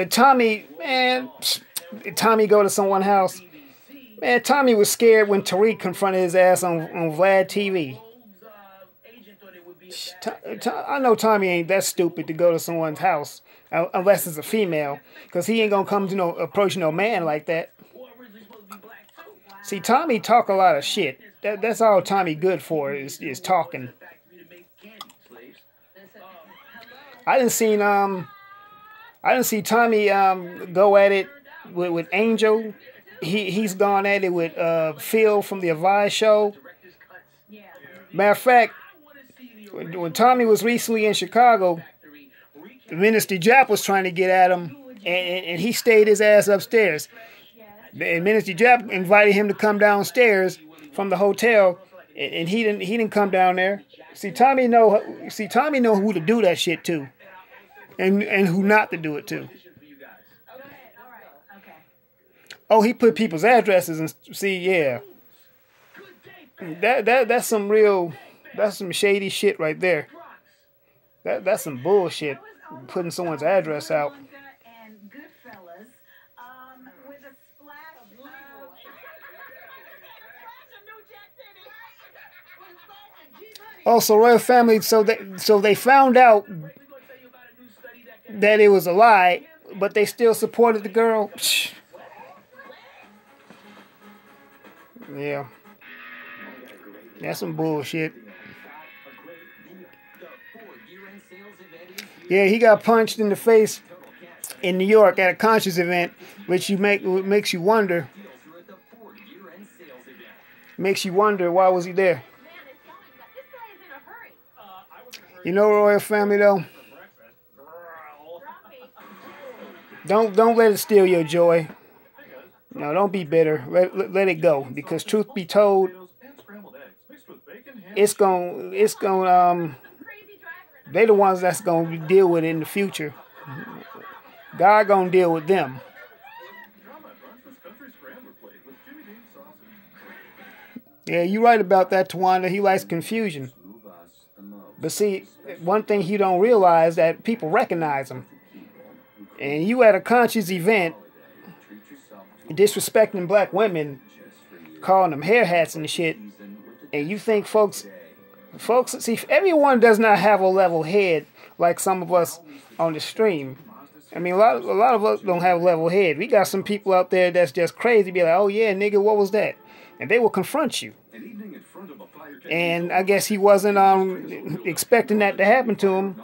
Tommy, man, Tommy go to someone's house. Man, Tommy was scared when Tariq confronted his ass on Vlad TV. I know Tommy ain't that stupid to go to someone's house unless it's a female, because he ain't gonna come to approach no man like that. See, Tommy talk a lot of shit. That's all Tommy good for is talking. I didn't see Tommy go at it with Angel. He's gone at it with Phil from the Advice Show. Matter of fact, when Tommy was recently in Chicago, Minister Jap was trying to get at him, and he stayed his ass upstairs. And Minister Jap invited him to come downstairs from the hotel, and he didn't come down there. See, Tommy know who to do that shit to, and who not to do it to. Oh, he put people's addresses and see, yeah. That's some shady shit right there. That's some bullshit. Putting someone's address out. Also, royal family. So they found out that it was a lie, but they still supported the girl. Yeah, that's some bullshit. Yeah, he got punched in the face in New York at a conscious event, which makes you wonder. Makes you wonder, why was he there? You know, royal family though, don't let it steal your joy. No, don't be bitter. Let it go, because truth be told, it's going they're the ones that's gonna deal with it in the future. God gonna deal with them. Yeah, you're right about that, Tawanda. He likes confusion. But see, one thing he don't realize, that people recognize him. And you at a conscious event, disrespecting black women, calling them hair hats and shit, and you think folks, see, everyone does not have a level head like some of us on the stream. I mean, a lot of us don't have a level head. We got some people out there that's just crazy, be like, oh yeah, nigga, what was that? And they will confront you. And I guess he wasn't expecting that to happen to him,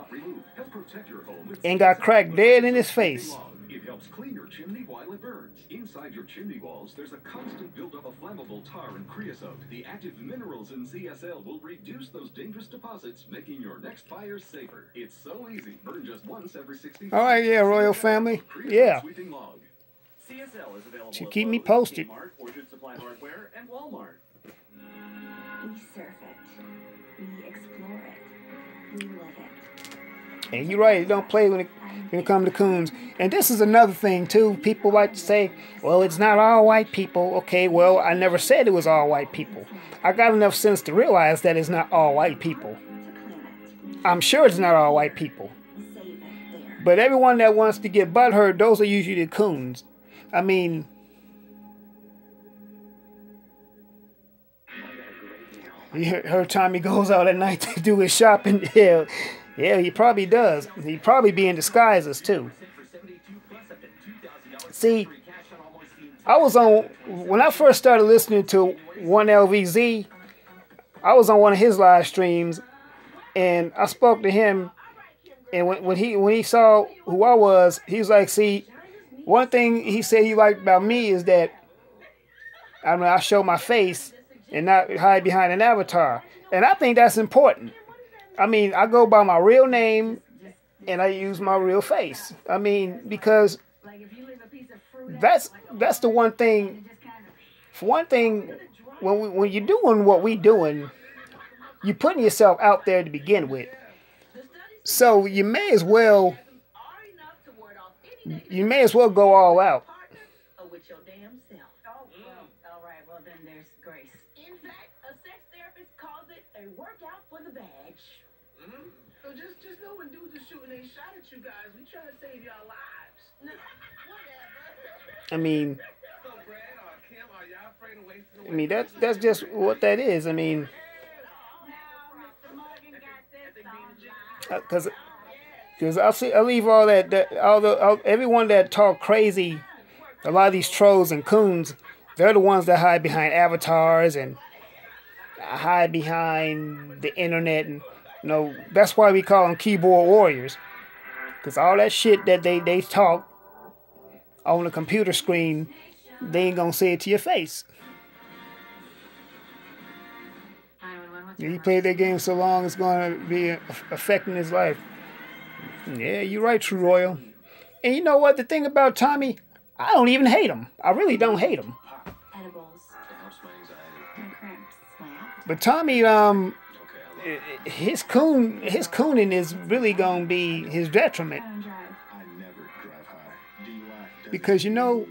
and got cracked dead in his face. It helps clean your chimney while it burns. Inside your chimney walls, there's a constant buildup of flammable tar and creosote. The active minerals in CSL will reduce those dangerous deposits, making your next fire safer. It's so easy. Burn just once every 60 days. All right, yeah, royal family. Yeah. CSL is available to keep me posted. Orchard Supply Hardware, and Walmart. We surf it. We explore it. We live it. And you're right, it don't play when it comes to coons. And this is another thing too. People like to say, well, it's not all white people. Okay, well, I never said it was all white people. I got enough sense to realize that it's not all white people. I'm sure it's not all white people. But everyone that wants to get butthurt, those are usually the coons. I mean, you heard Tommy goes out at night to do his shopping. Yeah, he probably does. He probably be in disguises too. See, when I first started listening to 1LVZ, I was on one of his live streams, and I spoke to him, and when he saw who I was, he was like, see, one thing he said he liked about me is that I show my face and not hide behind an avatar. And I think that's important. I mean, I go by my real name and I use my real face. I mean, because that's the one thing. For one thing, when you're doing what we doing, you're putting yourself out there to begin with. So you may as well go all out. With your damn self. Oh, well, all right. Well, then there's grace. In fact, a sex therapist calls it a workout for the badge. So just know when dudes are shooting a shot at you guys, we try to save y'all lives. I mean, that's just what that is. I mean, because I leave all that everyone that talk crazy, a lot of these trolls and coons, they're the ones that hide behind avatars and hide behind the internet, and that's why we call them keyboard warriors, because all that shit that they talk on the computer screen, they ain't gonna say it to your face. He played that game so long, it's gonna be affecting his life. Yeah, you're right, True Royal. And you know what? The thing about Tommy, I don't even hate him. I really don't hate him. Edibles. No cramps. But Tommy, his cooning is really gonna be his detriment. Because you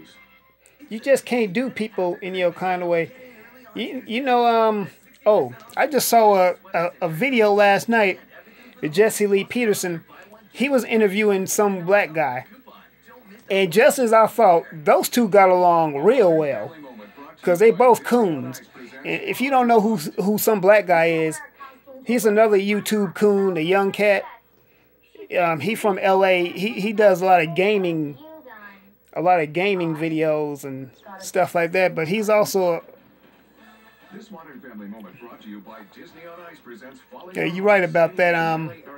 just can't do people in your kind of way. I just saw a video last night with Jesse Lee Peterson. He was interviewing some black guy. And just as I thought, those two got along real well. Because they both coons. And if you don't know who some black guy is, He's another YouTube coon, a young cat. He from LA. He does a lot of gaming videos and stuff like that. But he's also This Modern Family Moment brought to you by Disney on Ice presents Falling yeah, you're right about that,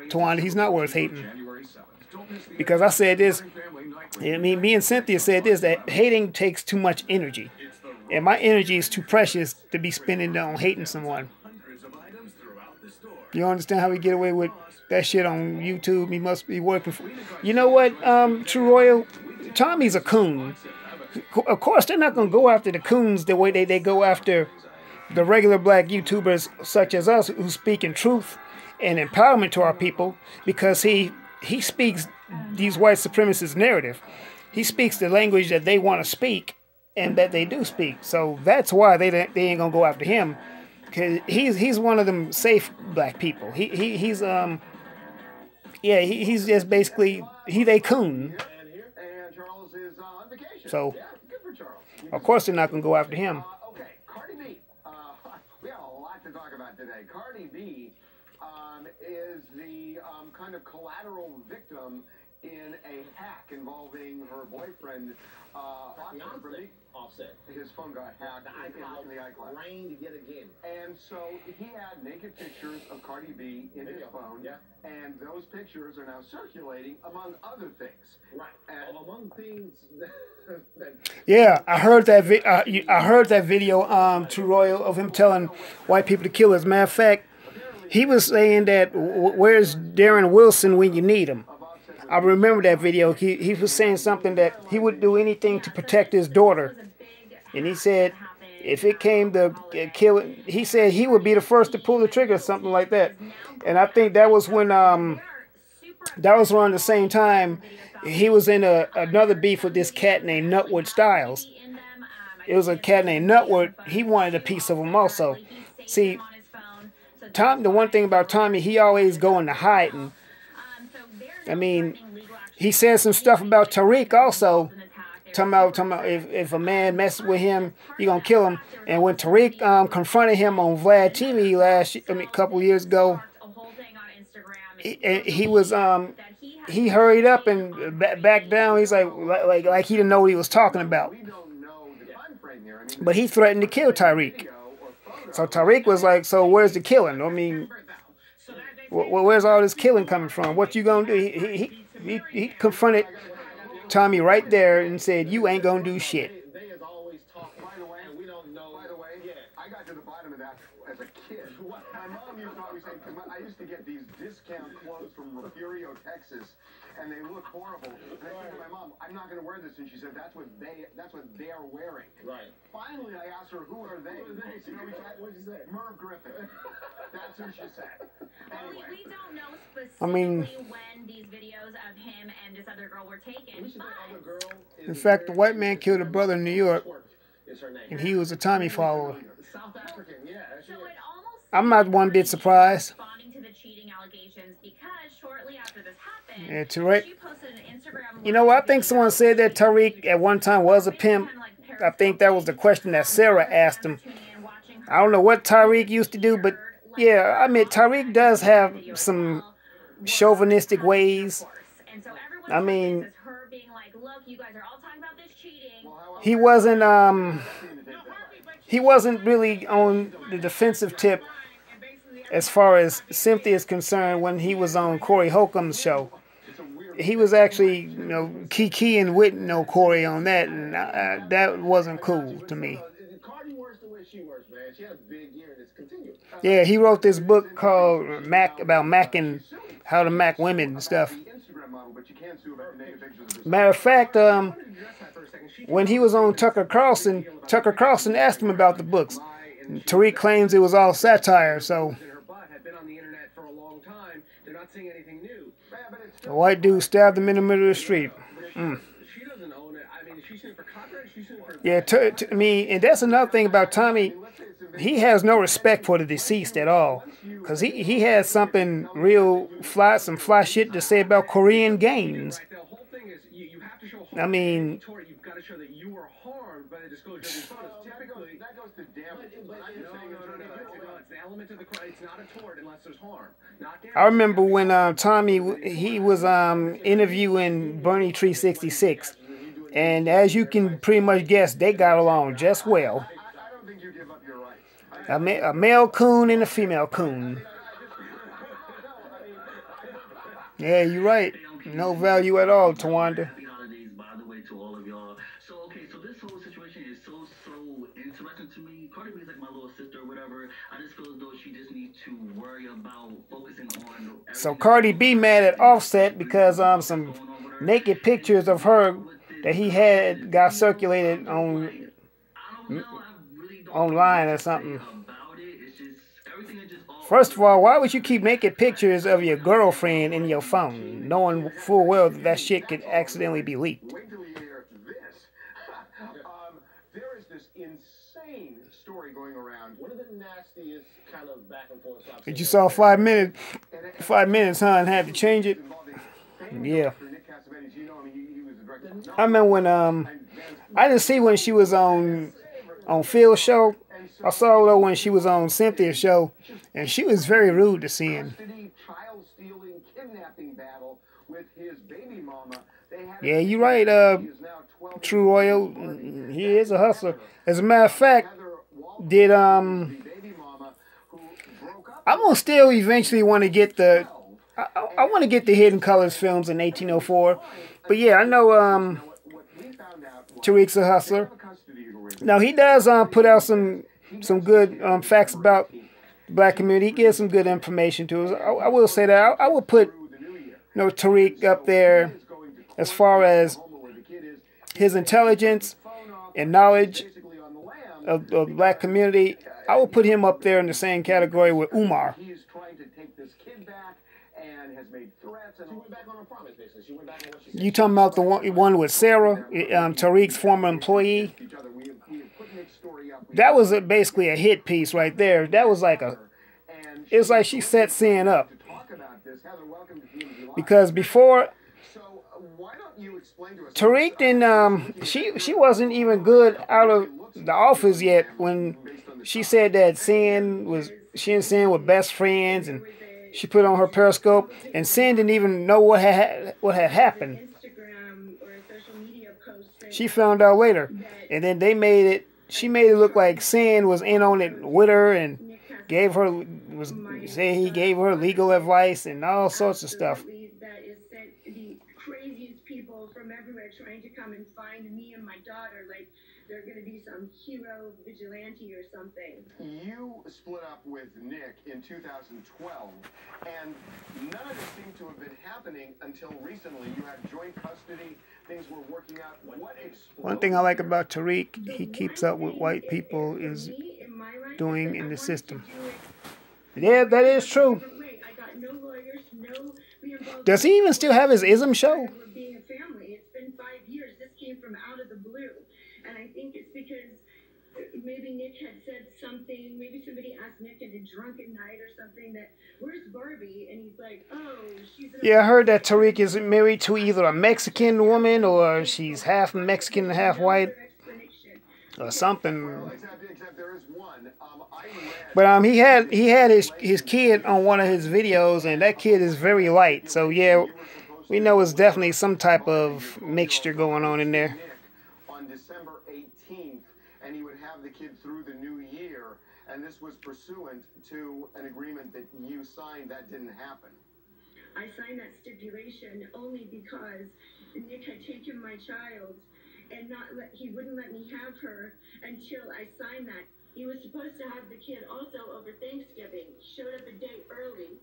Tawana. He's not worth hating. January 7th. Don't miss the Because I said this, Modern Family Night I mean, me and Cynthia said this, that hating takes too much energy. And my energy is too precious to be spending on hating someone. hundreds of items throughout the store. You understand how we get away with that shit on YouTube? He must be working for... You know what, True Royal? Tommy's a coon. Of course, they're not going to go after the coons the way they go after the regular black YouTubers such as us who speak in truth and empowerment to our people, because he speaks these white supremacist narrative. He speaks the language that they want to speak and that they do speak. So that's why they ain't gonna go after him, because he's one of them safe black people. He's just basically they coon. And Charles is on vacation. So Yeah, good for Charles. of course they're not gonna go after him. Okay, Cardi B. We have a lot to talk about today. Cardi B is the kind of collateral victim in a hack involving her boyfriend, Offset. His phone got hacked in the iCloud. Rained yet again. And so he had naked pictures of Cardi B in his phone. Yeah. And those pictures are now circulating, among other things. Right. And among things that Yeah, I heard that. I heard that video, True Royal, of him telling white people to kill. As a matter of fact, he was saying that where's Darren Wilson when you need him. I remember that video. He was saying something that he would do anything to protect his daughter, and he said if it came to kill it, he said he would be the first to pull the trigger, something like that. And I think that was when that was around the same time he was in another beef with this cat named Nutwood Styles. It was a cat named Nutwood. He wanted a piece of him also. See, the one thing about Tommy, he always go into hiding. I mean, he said some stuff about Tariq also. Talking about if a man messes with him, he gonna kill him. And when Tariq confronted him on Vlad TV a couple years ago, he hurried up and backed down. He's like he didn't know what he was talking about. But he threatened to kill Tariq. So Tariq was like, so where's the killing? I mean, where's all this killing coming from? What you gonna do? He confronted Tommy right there and said, you ain't gonna do shit. They has always talked, by the way, and we don't know. By the way, I got to the bottom of that as a kid. My mom used to always say, I used to get these discount clothes from Refugio, Texas, and they look horrible. And I said to my mom, I'm not gonna wear this, and she said, that's what they're wearing. Right. Finally, I asked her, who are they? Who are they? You know What'd you say? Merv Griffin. That's who she said. Anyway. We don't know specifically when these videos of him and this other girl were taken, In fact, the white man killed a brother in New York, and he was a Tommy follower. South African, yeah. I'm not one bit surprised. to the cheating allegations because shortly after this happened, Yeah, Tariq. she posted an Instagram. You know what? I think someone said that Tariq at one time was a pimp. I think that was the question that Sarah asked him. I don't know what Tariq used to do, but yeah, I mean, Tariq does have some chauvinistic ways. I mean, he wasn't really on the defensive tip as far as Cynthia is concerned when he was on Corey Holcomb's show. He was actually, Kiki and Whit Corey on that, and that wasn't cool to me. Cardi works the way she works, man. She has a big ear and it's continuous. Yeah, he wrote this book called Mac, about macking, how to mac women and stuff. Matter of fact, when he was on Tucker Carlson asked him about the books. Tariq claims it was all satire, so the white dude stabbed him in the middle of the street. She doesn't own it. I mean, she's suing for copyright. She's suing for. Yeah, I mean, and that's another thing about Tommy. He has no respect for the deceased at all, cause he has something real some fly shit to say about Korean games. I mean, to show that you were harmed by the disclosure of these photos. Typically, that goes to damage. no, it's an element of the crime. It's not a tort unless there's harm. Not damage. I remember when Tommy, he was interviewing Bernie Tree 66. And as you can pretty much guess, they got along just well. I don't think you give up your rights. A male coon and a female coon. Yeah, you're right. No value at all, Tawanda. Happy holidays, by the way, to all of y'all. So, okay, so this whole situation is so interesting to me. Cardi B is like my little sister or whatever. I just feel as though she just needs to worry about focusing on... So Cardi B mad at Offset because some naked pictures of her that he had got circulated on online or something. First of all, why would you keep naked pictures of your girlfriend in your phone, knowing full well that shit could accidentally be leaked? Wait till you hear this. There is this insane story going around. One of the nastiest kind of back and forth. Did you saw 5 minutes? 5 minutes, huh? And had to change it. Yeah. I remember when I didn't see when she was on Phil's show. I saw her when she was on Cynthia's show, and she was very rude to Sin. Child stealing, kidnapping battle with his baby mama. Yeah, you're right, True Royal. He is a hustler. As a matter of fact, did I'm gonna still eventually want to get the I want to get the Hidden Colors films in 1804. But yeah, I know Tariq's a hustler. Now he does put out some good facts about the black community. He gives some good information to us. I will say that I will put Tariq up there as far as his intelligence and knowledge of the black community. I will put him up there in the same category with Umar. He's trying to take this kid back and has made threats. And she went back on her promise, basically. She went back on what she said. You talking about the one with Sarah, Tariq's former employee? That was basically a hit piece right there. That was like it's like she set Sin up. Because before, Tariq didn't, she wasn't even good out of the office yet when she said that she and Sin were best friends, and she put on her Periscope, and Sin didn't even know what had happened. She found out later, and then she made it look like Sin was in on it with her and saying he gave her legal advice and all sorts of stuff. That is sent the craziest people from everywhere trying to come and find me and my daughter, like they're going to be some hero vigilante or something. You split up with Nick in 2012, and none of this seemed to have been happening until recently. You had joint custody, things were working out. One thing I like about Tariq, he keeps up with white people is doing in the system. Yeah, that is true. Does he even still have his ISM show? Being a family, it's been 5 years. This came from out of the blue. And I think it's because maybe Nick had said something, maybe somebody asked Nick at a drunken night or something that, where's Barbie? And he's like, oh, she's... Yeah, I heard that Tariq is married to either a Mexican woman or she's half Mexican and half white or something. But he had his kid on one of his videos, and that kid is very light. So yeah, we know it's definitely some type of mixture going on in there. On December 18th, and he would have the kid through the new year, and this was pursuant to an agreement that you signed. That didn't happen. I signed that stipulation only because Nick had taken my child and he wouldn't let me have her until I signed that. He was supposed to have the kid also over Thanksgiving. Showed up a day early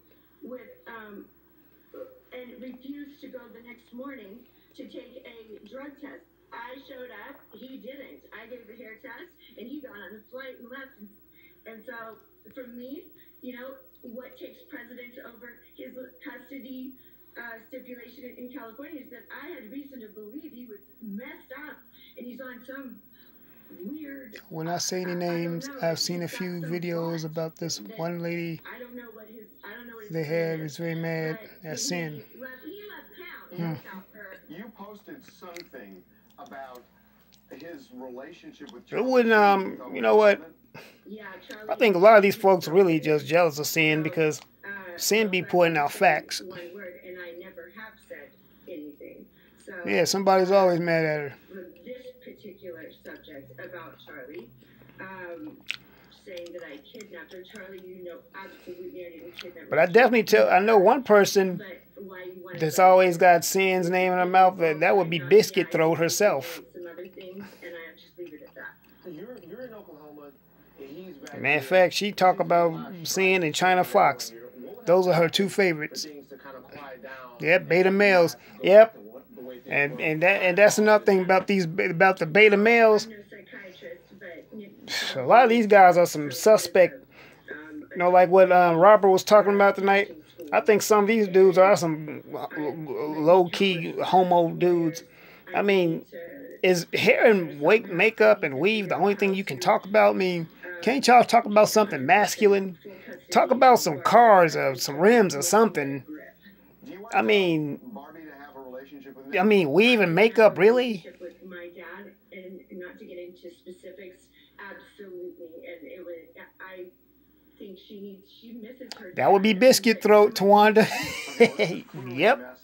and refused to go the next morning to take a drug test. I showed up, he didn't. I gave a hair test, and he got on a flight and left. And so, for me, what takes precedence over his custody stipulation in California is that I had reason to believe he was messed up, and he's on some weird... When I say any names, I've seen a few videos about this one lady they had is very mad at Sin. You posted something about his relationship with It wouldn't, you know what? I think a lot of these folks are really just jealous of Sin because Sin be pointing out facts. One word, and I never have said anything. So, Yeah, somebody's always mad at her. This particular subject about Charlie, saying that I kidnapped her. Charlie, you know absolutely I didn't kidnap her. But I definitely I know one person that's always got Sin's name in her mouth. That would be Biscuit Throat herself. Some other things, and I just leave it at that. You're in Oklahoma. He's back. Matter of fact, she talk about Sin and China Fox. Those are her two favorites. Yep, beta males. Yep. And that's another thing about the beta males. A lot of these guys are some suspect. You know, like what Robert was talking about tonight. I think some of these dudes are some low-key homo dudes. I mean, is hair and makeup and weave the only thing you can talk about? I mean, can't y'all talk about something masculine? Talk about some cars or some rims or something. I mean, weave and makeup, really? With my dad, and not to get into specifics, absolutely. And it was, I think she misses her. That would be Biscuit Throat, Tawanda. Yep.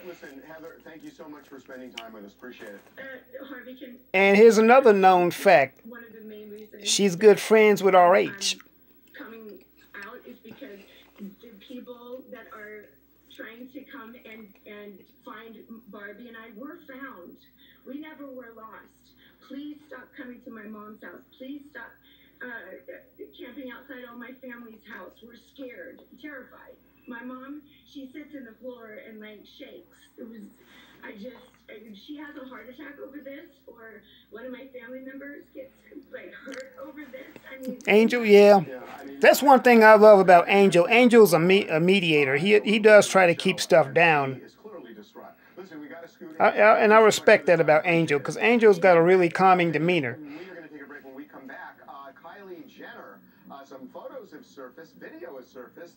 Listen, Heather, thank you so much for spending time with us. Appreciate it. Harvey, And here's another known fact. one of the main reasons She's good friends with RH. coming out is because the people that are trying to come and find Barbie and I were found. We never were lost. Please stop coming to my mom's house. Please stop camping outside all my family's house. We're scared, terrified. My mom, she sits in the floor and like shakes. She has a heart attack over this, or one of my family members gets like hurt over this. I mean, Angel, yeah. That's one thing I love about Angel. Angel's a mediator. He does try to keep stuff down. And I respect that about Angel, because Angel's got a really calming demeanor. We are going to take a break. When we come back, Kylie Jenner, some photos have surfaced, video has surfaced,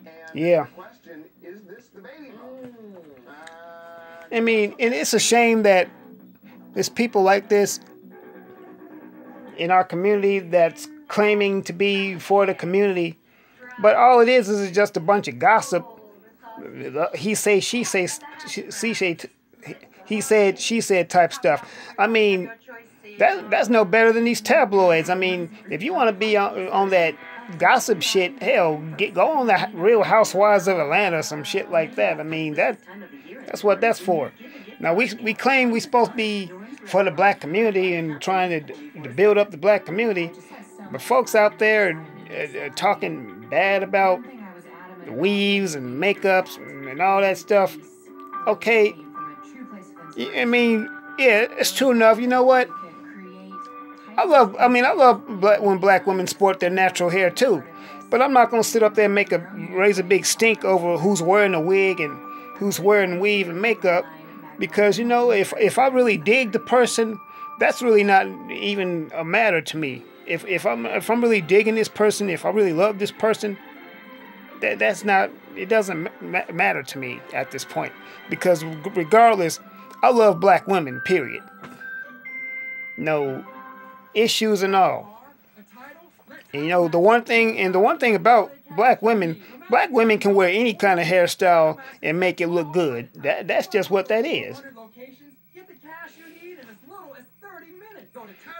and Yeah. the question, is this the baby bump? I mean, and it's a shame that there's people like this in our community that's claiming to be for the community, but all it is just a bunch of gossip. He say, she say, he said, she said type stuff. I mean, that's no better than these tabloids. I mean, if you want to be on that gossip shit, hell, go on the Real Housewives of Atlanta or some shit like that. I mean, that's what that's for. Now, we claim we're supposed to be for the black community and trying to build up the black community, but folks out there are talking bad about the weaves and makeups and all that stuff. Okay, I mean, yeah, it's true enough. You know what? I love when black women sport their natural hair too, but I'm not gonna sit up there and raise a big stink over who's wearing a wig and who's wearing weave and makeup, because, you know, if I really dig the person, that's really not even a matter to me. If I'm really digging this person, if I really love this person, that's not, it doesn't matter to me at this point, because regardless, I love black women, period. No issues and all. And, you know, the one thing about black women can wear any kind of hairstyle and make it look good. That's just what that is.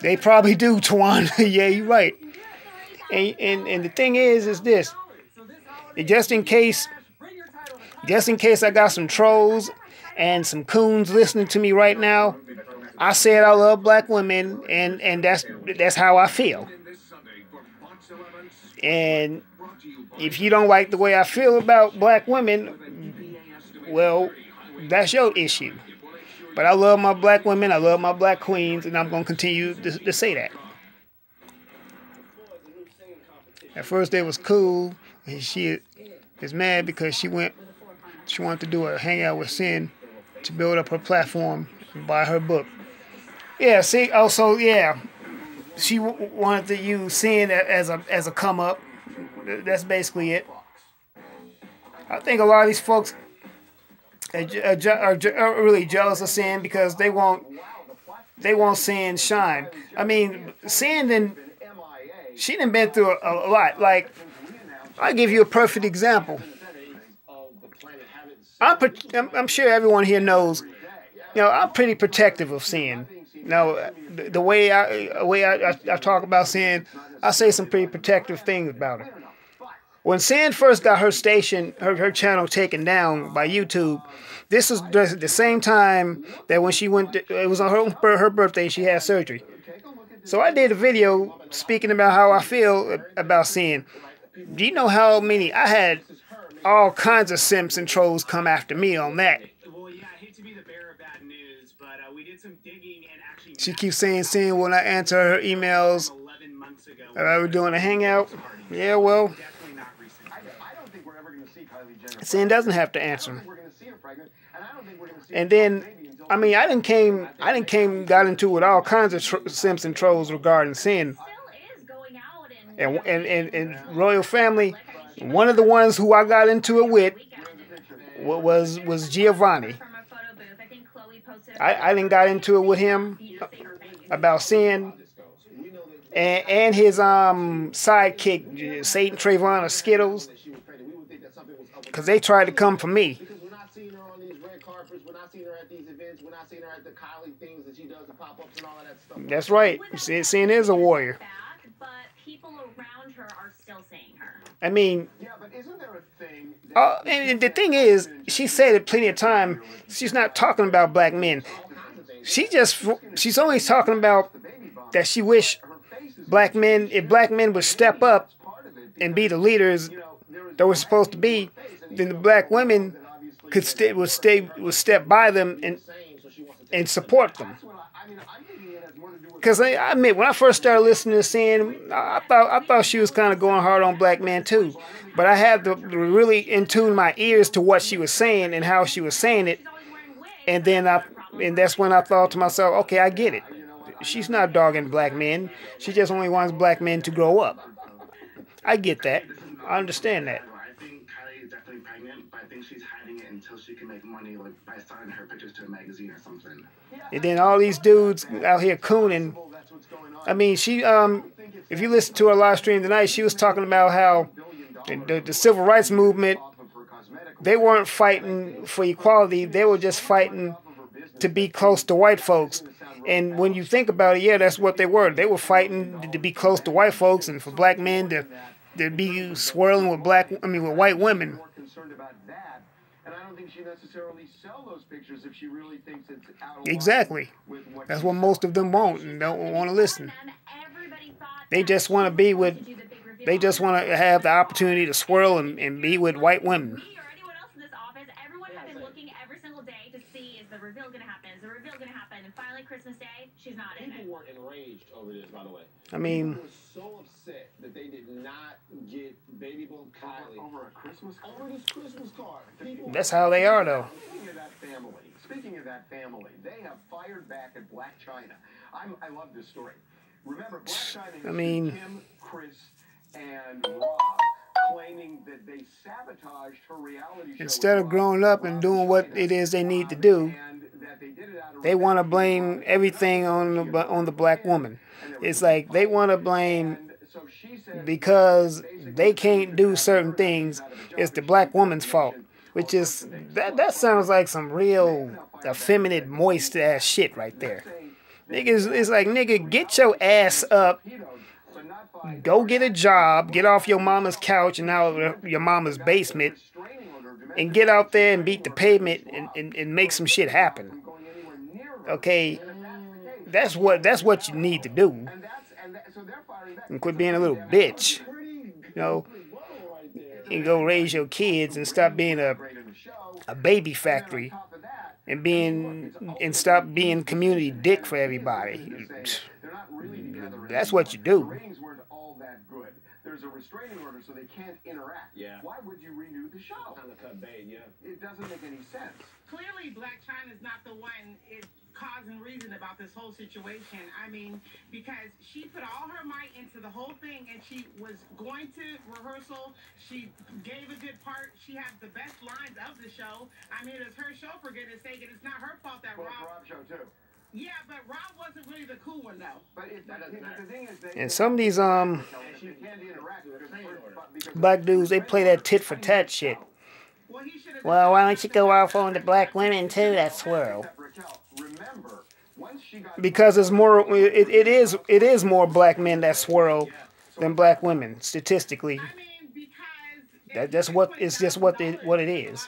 They probably do, Twan. Yeah, you're right. And the thing is this. Just in case I got some trolls and some coons listening to me right now, I said I love black women, and that's how I feel. And if you don't like the way I feel about black women, well, that's your issue. But I love my black women, I love my black queens, and I'm going to continue to say that. At first it was cool, and she is mad because she wanted to do a hangout with Sin to build up her platform and buy her book. Yeah, see, also, yeah, she wanted to use Sin as a come up. That's basically it. I think a lot of these folks are really jealous of Sin because they want they want Sin shine. I mean, Sin she done been through a lot. Like, I'll give you a perfect example. I'm sure everyone here knows, you know, I'm pretty protective of Sin. You know, the way I talk about Sin, I say some pretty protective things about her. When Sin first got her station, her channel taken down by YouTube, this was the same time that when she went, it was on her birthday, she had surgery. So I did a video speaking about how I feel about Sin. Do you know how many? I had all kinds of simps and trolls come after me on that. Well, yeah, I hate to be the bearer of bad news, but we did some digging and actually... She keeps saying Sin will not answer her emails. We're doing a hangout. Yeah, well, Sin doesn't have to answer them. And then, I mean, I didn't got into it with all kinds of simps and trolls regarding Sin. And Royal Family, one of the ones who I got into it with was Giovanni. I didn't got into it with him about Sin and his sidekick Satan Trayvon or Skittles, because they tried to come for me. We're not seeing her on these red carpets. We're not seeing her at these events. We're not seeing her at the Kylie things that she does, the pop-ups and all of that stuff. That's right. Sin is a warrior. But people around her are still seeing her. I mean, yeah, but isn't there a thing? And the thing is, she said it plenty of time. She's not talking about black men. She's only talking about that she wish black men, if black men would step up and be the leaders that were supposed to be, then the black women would step by them and support them. Because I admit, when I first started listening to Sin, I thought she was kind of going hard on black men too. But I had to really in tune my ears to what she was saying and how she was saying it, and that's when I thought to myself, okay, I get it. She's not dogging black men. She just only wants black men to grow up. I get that. I understand that. I think Kylie is definitely pregnant, but I think she's hiding it until she can make money, like by selling her pictures to a magazine or something. And then all these dudes out here cooning. I mean, she if you listen to her live stream tonight, she was talking about how the civil rights movement, they weren't fighting for equality. They were just fighting to be close to white folks. And when you think about it, yeah, that's what they were. They were fighting to be close to white folks and for black men to be swirling with with white women. And I don't think she necessarily sell those pictures if she really thinks it's out of Exactly. That's what most of them want and don't want to listen. They just want to be with, they just want to have the opportunity to swirl and be with white women. The reveal gonna happen? Is the reveal gonna happen? And finally, Christmas Day, she's not in it. People were enraged over this, by the way. I mean, People were so upset that they did not get Baby Boom Kylie over a Christmas card. Over this Christmas card. That's how they are, though. Speaking of that family, they have fired back at Blac Chyna. I love this story. Remember, Blac Chyna, Kim, Chris, and Rob claiming that they sabotaged her reality show. Instead of growing up and doing what it is they need to do, they want to blame everything on the black woman. It's like they want to blame because they can't do certain things. It's the black woman's fault, which is that sounds like some real effeminate, moist ass shit right there. Niggas, it's like, nigga, get your ass up. Go get a job, get off your mama's couch and out your mama's basement, and get out there and beat the pavement and make some shit happen. Okay, that's what you need to do. And quit being a little bitch, you know, and go raise your kids and stop being a baby factory and stop being community dick for everybody. That's what you do. There's a restraining order, so they can't interact. Yeah. Why would you renew the show? Kind of cut bait, yeah. It doesn't make any sense. Clearly, Blac Chyna's not the one causing reason about this whole situation. I mean, because she put all her might into the whole thing, and she was going to rehearsal. She gave a good part. She had the best lines of the show. I mean, it's her show, for goodness sake, and it's not her fault that Rob show, too. Yeah, but Rob wasn't really the cool one, though. But the thing is, And some of these she can't interact because black dudes, they play that tit for tat shit. Well, why don't you go off on the black women too? That swirl. Because it's more, it is more black men that swirl than black women statistically. That's what it's just what it is.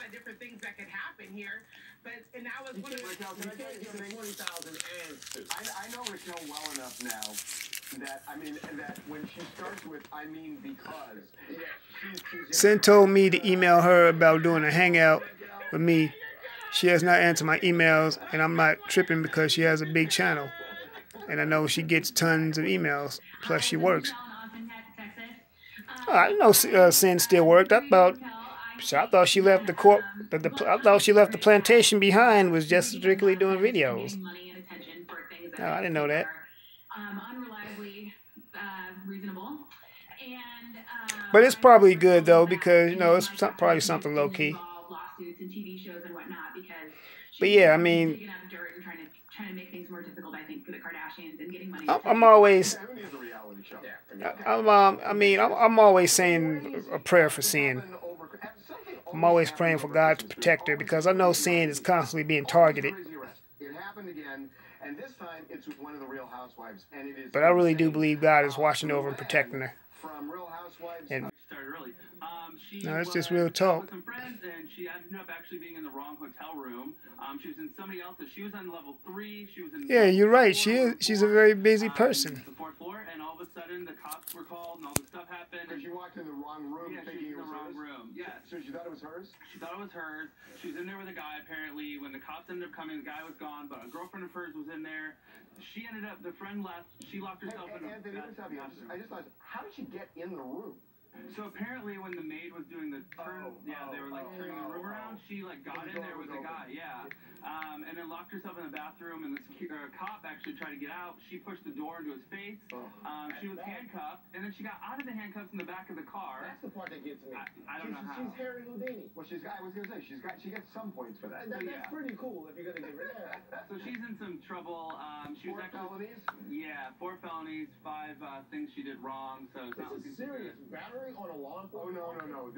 I know Raquel well enough now that that when she starts with I mean because Sin told me to email her about doing a hangout with me. She has not answered my emails, and I'm not tripping because she has a big channel, and I know she gets tons of emails. Plus, she works. I know Sin still worked. I thought she left the court. I thought she left the plantation behind. Was just strictly doing videos. No, I didn't know that. But it's probably good though because it's probably something low key. But yeah, I mean, I'm always saying a prayer for Sin. I'm always praying for God to protect her because I know Sin is constantly being targeted. It happened again, and this time it's with one of the Real Housewives, and it is. But I really do believe God is watching over and protecting her. From Real Housewives. And started early. no, it's just real talk. With some friends, and she ended up actually being in the wrong hotel room. She was in somebody else's. She was on level 3. She was in. Yeah, you're right. She's a very busy person. The 4th floor, and all of a sudden the cops were called, and all this stuff happened. Because you walked in the wrong room. Yeah, she was in the wrong room. Yeah. So she thought it was hers. She thought it was hers. She was in there with a guy apparently. When the cops ended up coming, the guy was gone, but a girlfriend of hers was in there. She ended up. The friend left. She locked herself in. Anthony, I just thought, how did she get in the room? So apparently when the maid was doing the turn, they were like turning the room around, she like got in there with the guy, and then locked herself in the bathroom, and the cop actually tried to get out. She pushed the door into his face. She was handcuffed, and then she got out of the handcuffs in the back of the car. That's the part that gets me. I don't know how. She's Harry Houdini. Well, I was gonna say she gets some points for that. That's pretty cool if you're gonna get rid of that. So she's in some trouble. She was 4 felonies. Yeah, 4 felonies, 5 things she did wrong. So it's not looking serious. Battery on a law enforcement. Oh no.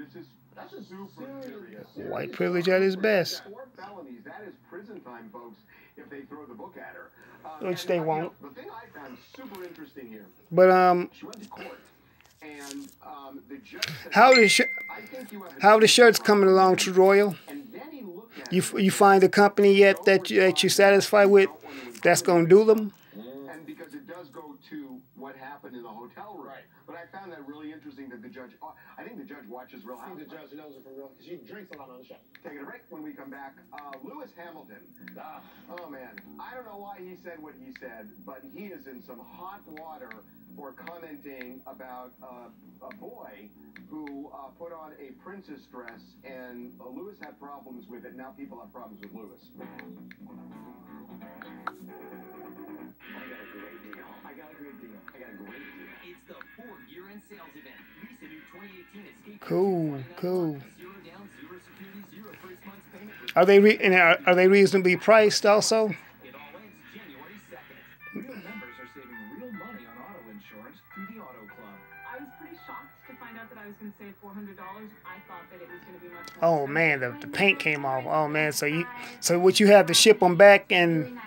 That's a super serious. White privilege at its best. 4 felonies. That is prison time, folks. If they throw the book at her. Which they won't. The thing I found super interesting here. But she went to court, and the judge said, how the shirts coming along, True Royal? You find a company yet that you're satisfied with? That's gonna do them. And because it does go to what happened in the hotel room. Right. But I found that really interesting that the judge. I think the judge watches Real Housewives. The judge knows it from Real because she drinks a lot on the show. Taking a break. When we come back, Lewis Hamilton. Oh man, I don't know why he said what he said, but he is in some hot water for commenting about a boy who put on a princess dress, and Lewis had problems with it. Now people have problems with Lewis. I got a great deal. It's the Ford year-end sales event. Lease a new 2018 Escape. Cool. Zero down, zero security, zero first month's payment. Are they reasonably priced also? It all ends January 2nd. Real members are saving real money on auto insurance through the Auto Club. I was pretty shocked to find out that I was going to save $400. I thought that it was going to be much more. Oh man, the paint came off. Oh man, so what you have to ship them back and.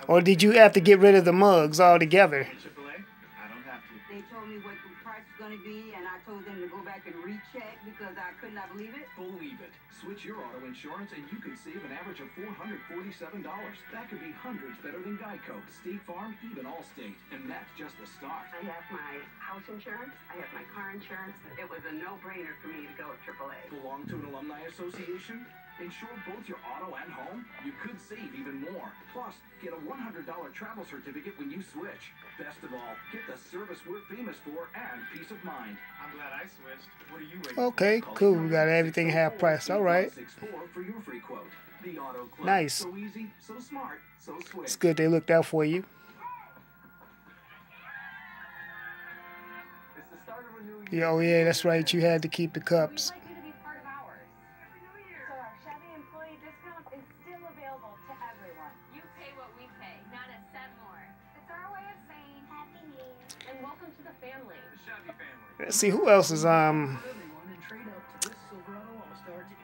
Or did you have to get rid of the mugs altogether? They told me what the price was going to be, and I told them to go back and recheck because I could not believe it. Believe it. Switch your auto insurance and you could save an average of $447. That could be hundreds better than Geico, State Farm, even Allstate. And that's just the start. I have my house insurance. I have my car insurance. It was a no-brainer for me to go with AAA. Belong to an alumni association? Insure both your auto and home? You could save even more. Plus, get a $100 travel certificate when you switch. Best of all, get the service we're famous for and peace of mind. I'm glad I switched. What are you waiting Okay, cool. We got everything half price. All right. For your free quote. The Auto Club. Nice. So easy, so smart, so switch. It's good they looked out for you. It's the start of a new year. Yeah, oh yeah, that's right. You had to keep the cups. We'd like you to be part of ours. So our Chevy employee Day discount is still available to everyone. You pay what we pay, not a cent more. It's our way of saying Happy New Year. And welcome to the family. The Shabby family. Let's see who else is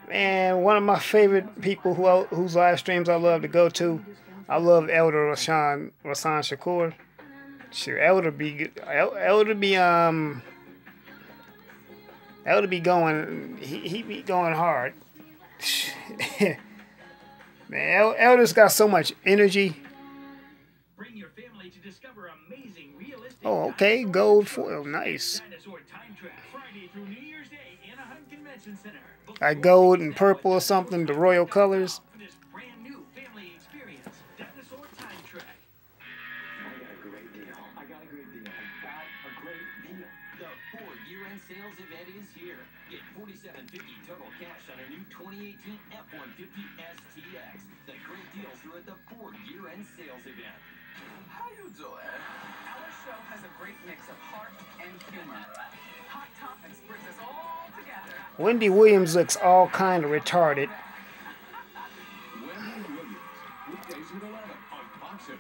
man, one of my favorite people whose live streams I love to go to. I love Elder Rasan Shakur. Sure, Elder be going. He be going hard. Man, Elder's got so much energy. Bring your family to discover amazing realistic. Oh, okay, gold foil, nice. Dinosaur Time Trap, Friday through New Year's Day, Anaheim Convention Center. Like gold and purple or something, the royal colors. This brand new family experience, Dinosaur Time Trek. I got a great deal. The Ford year-end sales event is here. Get $47.50 total cash on a new 2018 F-150 STX. The great deals are at the Ford year-end sales event. How you doing? Our show has a great mix of heart and humor. Hot Topics brings us all together. Wendy Williams looks all kind of retarded. Wendy Williams, weekdays at 11 on Fox at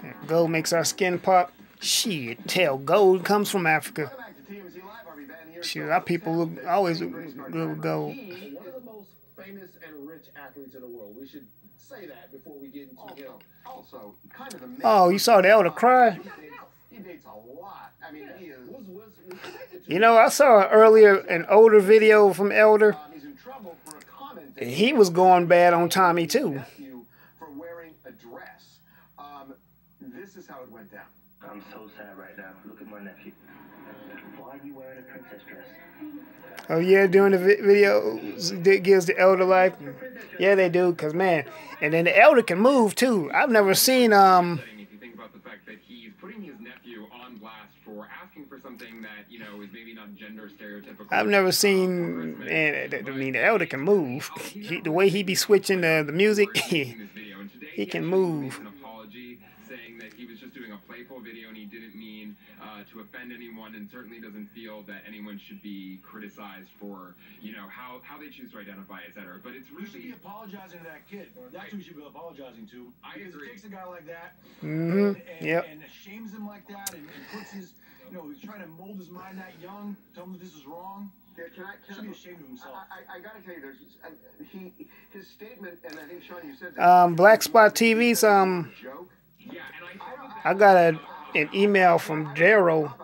11. Gold makes our skin pop. Shit, tell gold comes from Africa. Shit, our people always look good with gold. One of the most famous and rich athletes in the world. We should say that before we get into him. Also, kind of amazing. Oh, you saw the Elder cry? He dates a lot. I mean, he is. You know, I saw earlier an older video from Elder. He's in trouble for a comment. And he was going bad on Tommy too. For wearing a dress. This is how it went down. I'm so sad right now. Look at my nephew. Why are you wearing a princess dress? Oh yeah, doing the video that gives the Elder life. Yeah, they do, cause man, and then the Elder can move too. I've never seen If you think about the fact that he's putting his nephew on blast for asking for something that is maybe not gender stereotypical. I've never seen, man. I mean, the Elder can move. The way he be switching the music, he can move. An apology saying that he was just doing a playful video and he didn't mean to offend anyone, and certainly doesn't feel that anyone should be criticized for how they choose to identify, etc. But it's really, you should be apologizing to that kid. That's who you should be apologizing to. I agree. It takes a guy like that Mm-hmm. and shames him like that and puts his, he's trying to mold his mind that young, tell him that this is wrong. Yeah, He should be ashamed of himself. I gotta tell you, his statement, and I think Sean, you said that. Black Spot TV's I got an email from Daryl.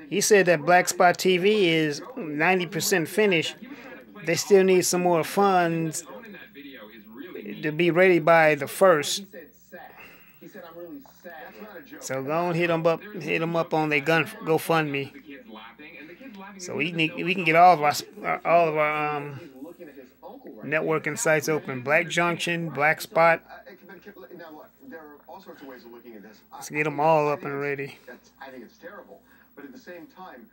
He said that Black Spot TV is 90% finished. They still need some more funds to be ready by the 1st. So go and hit them up on their GoFundMe. So we can get all of our networking sites open. Black Junction, Black Spot. Now look, there are all sorts of ways of looking at this. Let's get them all up and ready. I think it's terrible, but at the same time,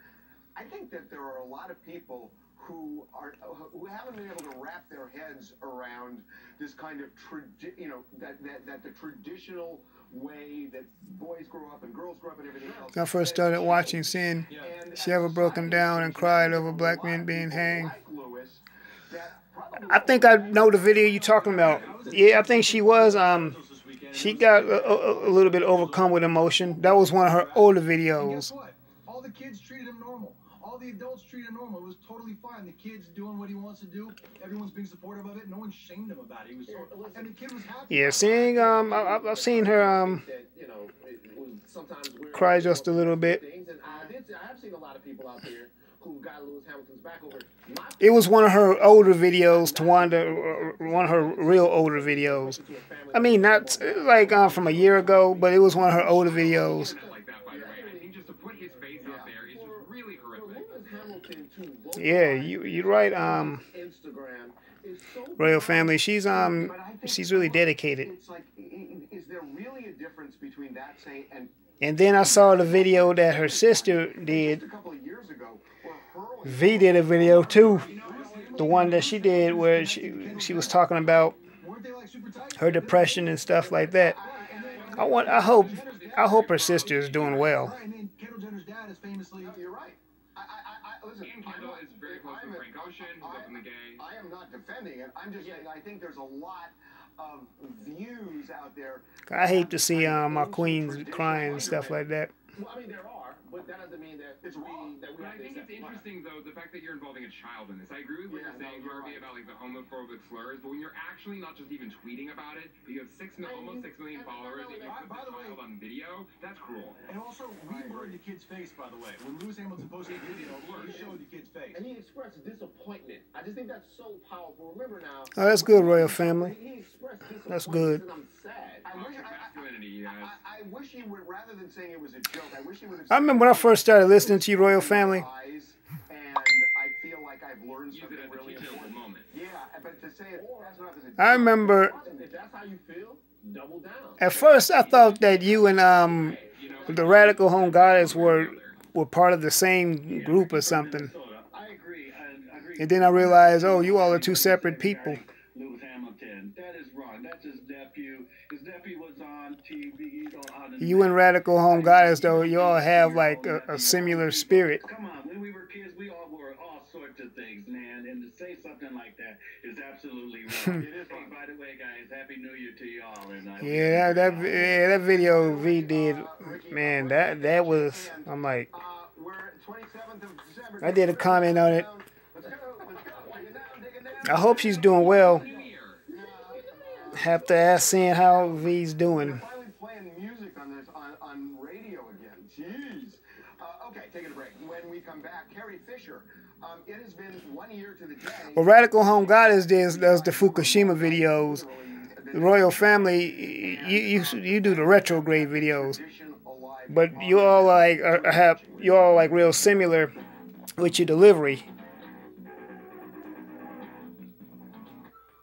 I think that there are a lot of people who haven't been able to wrap their heads around this kind of that the traditional way that boys grow up and girls grow up and everything else. When I first started watching Sin, she ever broken down and cried over black men being hanged. I think I know the video you're talking about. Yeah, I think she was. She got a little bit overcome with emotion. That was one of her older videos. Guess what? All the kids treated him normal. All the adults treated him normal. It was totally fine. The kid's doing what he wants to do. Everyone's being supportive of it. No one shamed him about it. He was and the kid was happy. Yeah, seeing I've seen her cry just a little bit. I have seen a lot of people out there who got Lewis Hamilton's back over. It was one of her older videos to one of her real older videos. I mean, not like from a year ago, but it was one of her older videos. Yeah, you're right. Royal Family. She's really dedicated. It's like, is there really a difference between that saying and? And then I saw the video that her sister did. A couple of years ago, V did a video too. The one that she did where she was talking about her depression and stuff like that. I hope her sister is doing well. Kendall Jenner's dad is famously. You're right. Listen, Kendall is very close to Frank Ocean. abortion, who's up in the gay. I am not defending it. I'm just saying I think there's a lot of views out there. I hate to see my queens crying and stuff like that. Well, I mean, there are, but that doesn't mean that it's wrong. That we But I think it's interesting, though, the fact that you're involving a child in this. I agree with what you're saying, Harvey, about like the homophobic slurs, but when you're actually not just even tweeting about it, but you have almost 6 million followers, and you put the child on video, that's cruel. And also, we blurred the kid's face, by the way. When Lewis Hamilton posted the video, he showed the kid's face. And he expressed disappointment. I just think that's so powerful. Remember now. Oh, that's good, Royal Family. He expressed disappointment. That's good. And I'm sad. I wish he would, rather than saying it was a joke, I wish he would have. I remember when I first started listening to you, Royal Family. And I feel like I've learned something really important. Yeah, but to say it, that's not as a joke. I remember. If that's how you feel, double down. At first, I thought that you and the Radical Home Goddess were part of the same group or something. I agree. And then I realized, oh, you all are two separate people. Lewis Hamilton. That is wrong. That's his nephew. His nephew was on TV. You and Radical Home Goddess, though, you all have like a similar spirit. Come on, when we were kids, we all were all sorts of things, man. And to say something like that is absolutely wrong. Hey, by the way, guys, Happy New Year to y'all. And Yeah, that video V did, man, that was, I'm like, I did a comment on it. I hope she's doing well. Have to ask seeing how V's doing. Finally playing music on radio again. Jeez. Okay, taking a break. When we come back, Carrie Fisher. It has been 1 year to the day. Well, Radical Home Goddess does the Fukushima videos. The Royal Family, you do the retrograde videos. But you all like real similar with your delivery.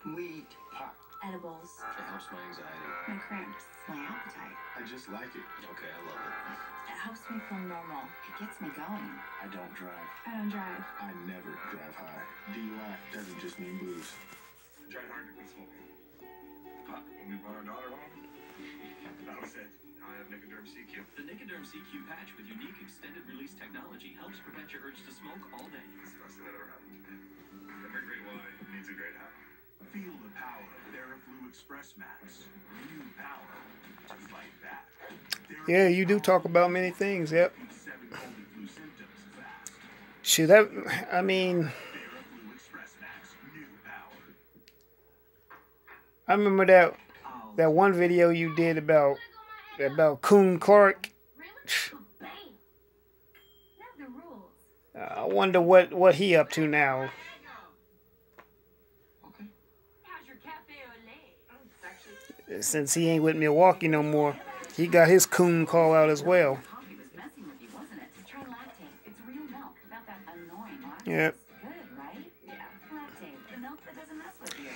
Weed, pot, Edibles. it helps my anxiety. My cramps. My appetite. I just like it. Okay, I love it. It helps me feel normal. It gets me going. I don't drive. I don't drive. I never drive high. DUI doesn't just mean booze. I tried hard to quit smoking. But when we brought our daughter home, that was it. I have Nicoderm CQ. The Nicoderm CQ patch with unique extended release technology helps prevent your urge to smoke all day. It's the best thing that ever happened to me. Every great wine needs a great hat. Feel the power of TheraFlu Express Max. New power to fight back. Yeah, you do talk about many things, yep. Shoot, that, I mean, I remember that one video you did about Coon Clark. I wonder what he up to now. Since he ain't with Milwaukee no more, he got his coon call out as well. Yep. Good, right? Yeah. Lactate, the milk that doesn't mess with you.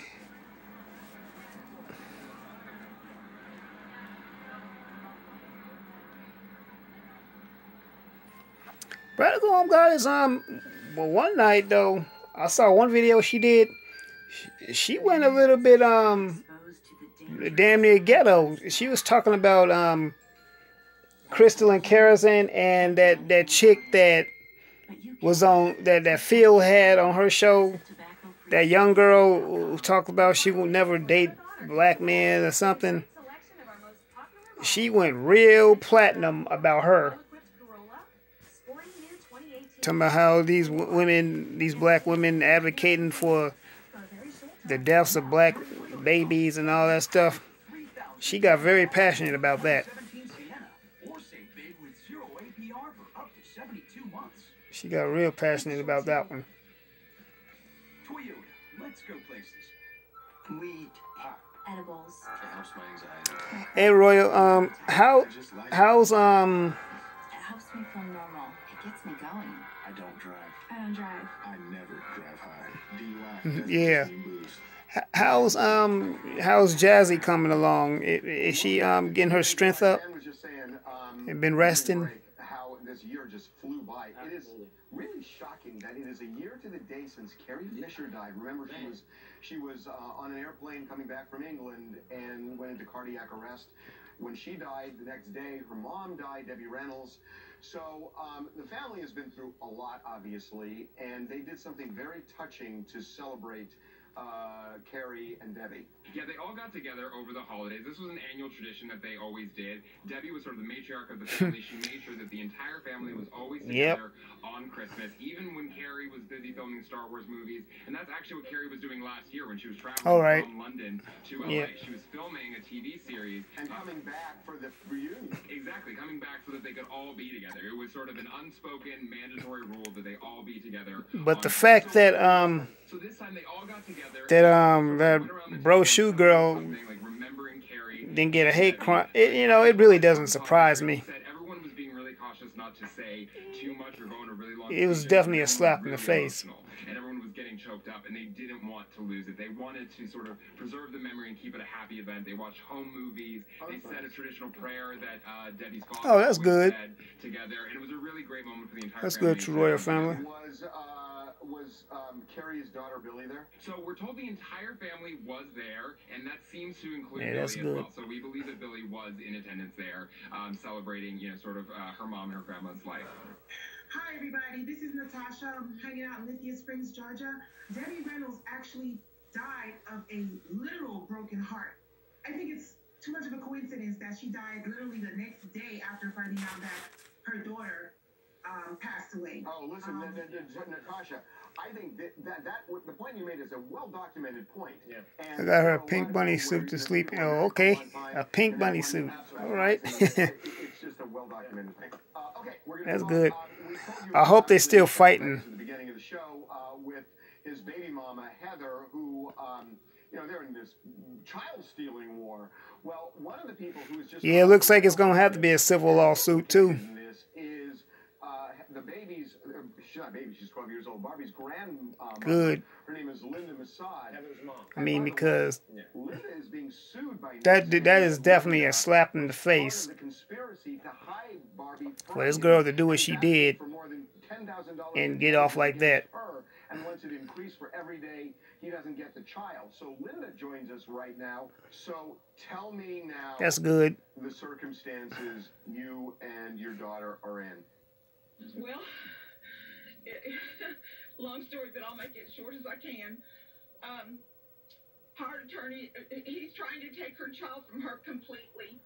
Radical Home Goddess, well, one night though, I saw one video she did. She went a little bit damn near ghetto. She was talking about Crystal and Kerosene and that chick that was on that Phil had on her show. That young girl who talked about she would never date black men or something. She went real platinum about her. Talking about how these women, these black women advocating for the deaths of black babies and all that stuff. She got very passionate about that. She got real passionate about that one. Toyota, let's go places. Weed, pot, Edibles. it helps my anxiety. Hey Royal, how's It helps me feel normal. It gets me going. I don't drive. I don't drive. I never drive high. DUI doesn't yeah. just mean booze. How's Jazzy coming along? Is she getting her strength up? And been resting? How this year just flew by. It is really shocking that it is a year to the day since Carrie Fisher died. Remember, she was on an airplane coming back from England and went into cardiac arrest. When she died the next day, her mom died, Debbie Reynolds. So the family has been through a lot, obviously, and they did something very touching to celebrate Carrie and Debbie. Yeah, they all got together over the holidays. This was an annual tradition that they always did. Debbie was sort of the matriarch of the family. She made sure that the entire family was always together on Christmas, even when Carrie was busy filming Star Wars movies. And that's actually what Carrie was doing last year when she was traveling from London to LA. She was filming a TV series. And coming back for the reunion. Exactly, coming back so that they could all be together. It was sort of an unspoken, mandatory rule that they all be together. But the fact that so this time they all got together. That bro shoe girl didn't get a hate crime. You know, it really doesn't surprise me. Everyone was being really cautious not to say too much or go in a really long. It was definitely a slap in the face. And everyone was getting choked up, and they didn't want to lose it. They wanted to sort of preserve the memory and keep it a happy event. They watched home movies. They said a traditional prayer that Debbie's father that's good. said together, and it was a really great moment for the entire That's family. good, royal family. Was Carrie's daughter Billy there? So we're told the entire family was there, and that seems to include Yeah, Billy that's as good. well. So we believe that Billy was in attendance there, celebrating, you know, sort of her mom and her grandma's life. Hi, everybody. This is Natasha. I'm hanging out in Lithia Springs, Georgia. Debbie Reynolds actually died of a literal broken heart. I think it's too much of a coincidence that she died literally the next day after finding out that her daughter passed away. Oh, listen, Natasha, I think that the point you made is a well-documented point. Yeah. I got her a pink bunny suit to sleep in. Oh, okay. A pink bunny suit. All right. It's just a well-documented thing. Okay, we're gonna That's good. I hope they're still fighting. At the beginning of the show, with his baby mama, Heather, who, you know, they're in this child-stealing war. Well, one of the people who is just... Yeah, it looks like it's going to have to be a civil lawsuit, too. Is the baby's, she's not a baby, she's 12 years old, Barbie's grandmother. Good. Her name is Linda Masad. Heather's mom. I mean, because Linda is being sued by that is definitely a slap in the face for this girl to do what she did and get off like that. And wants it increased for every day he doesn't get the child. So Linda joins us right now. So tell me now. That's good. The circumstances you and your daughter are in. Well, long story, but I'll make it as short as I can. Hired attorney, he's trying to take her child from her completely.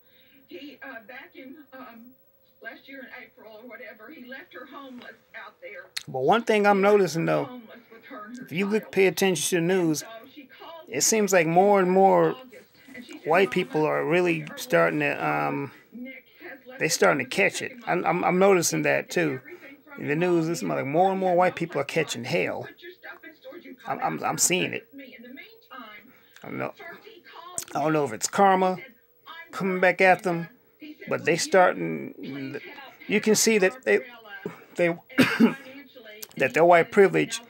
He, back in last year in April or whatever, he left her homeless out there. But one thing I'm noticing, though, if you pay attention to the news, it seems like more and more white people are really starting to, they're starting to catch it. I'm noticing that, too. In the news, it's like more and more white people are catching hell. I'm seeing it. I don't know if it's karma coming back at them, but they starting. You can see that they that their white privilege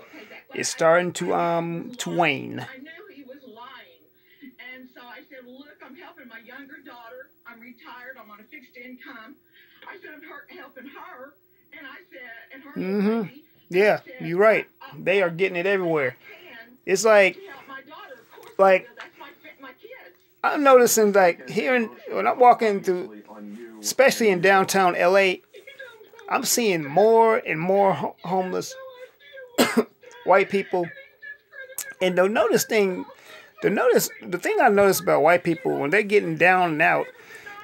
is starting to wane. I knew he was lying, and so I said, "Look, I'm helping my younger daughter. I'm retired. I'm on a fixed income." I said, "I'm helping her," and I said, "And her." Mm-hmm. Yeah, you're right. They are getting it everywhere. It's like I'm noticing, like, when I'm walking through, especially in downtown LA, I'm seeing more and more homeless white people. And the thing I noticed about white people, when they're getting down and out,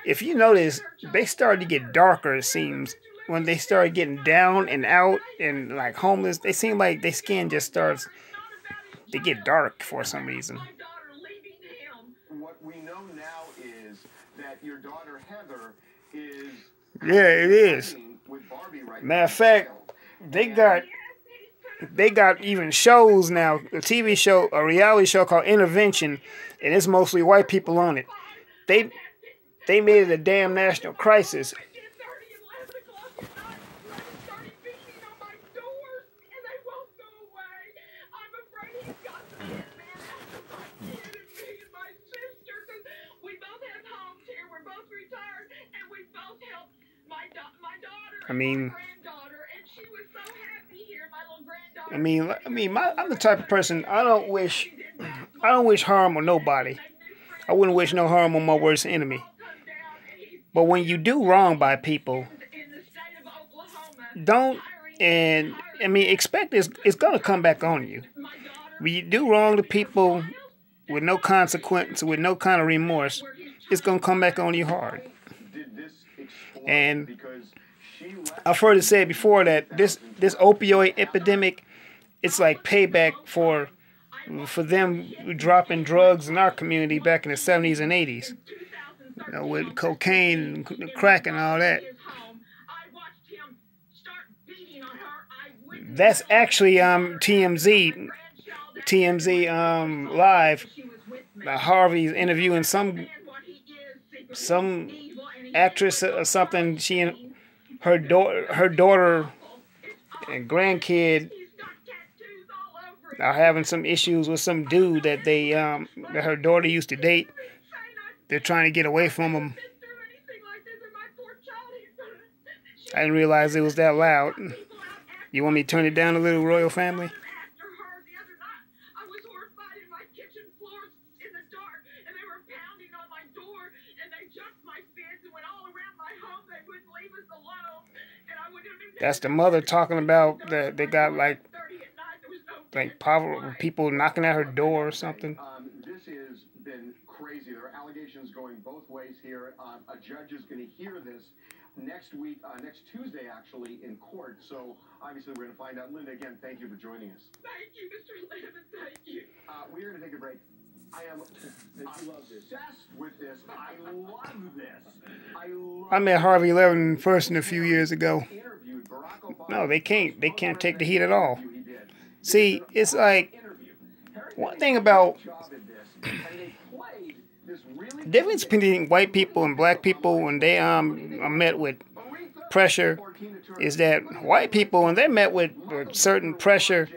if you notice, they start to get darker, it seems. When they start getting down and out and like homeless, they seem like their skin just starts to get dark for some reason. What we know now is that your daughter Heather is it is. Matter of fact, they got even shows now, a TV show, a reality show called Intervention, and it's mostly white people on it. They made it a damn national crisis. I mean, I'm the type of person, I don't wish harm on nobody. I wouldn't wish no harm on my worst enemy. But when you do wrong by people, don't, and I mean, expect it's gonna come back on you. When you do wrong to people with no consequence, with no kind of remorse, it's gonna come back on you hard. And I've heard it said before that this opioid epidemic, it's like payback for them dropping drugs in our community back in the 70s and 80s. You know, with cocaine and crack and all that. That's actually TMZ live. Harvey's interviewing some actress or something. She and her daughter and grandkid are having some issues with some dude that that her daughter used to date. They're trying to get away from him. I didn't realize it was that loud. You want me to turn it down a little, Royal Family? That's the mother talking about that they got like poverty people knocking at her door or something. This has been crazy. There are allegations going both ways here. A judge is going to hear this next week, next Tuesday actually, in court. So obviously we're going to find out. Linda, again, thank you for joining us. Thank you, Mr. Levin. Thank you. We're going to take a break. I am obsessed with this. I love this. I met Harvey Levin in person a few years ago. No, they can't. They can't take the heat at all. See, it's like one thing about the difference between white people and black people when they are met with pressure is that white people, when they're met with certain pressure,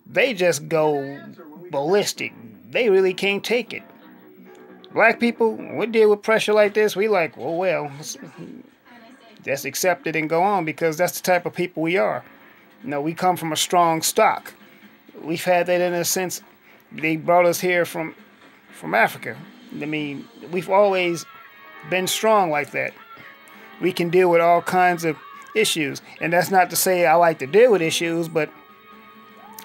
they just go ballistic. They really can't take it. Black people, when we deal with pressure like this, we like, well, just accept it and go on, because that's the type of people we are. You know, we come from a strong stock. We've had that in a sense. They brought us here from Africa. I mean, we've always been strong like that. We can deal with all kinds of issues. And that's not to say I like to deal with issues, but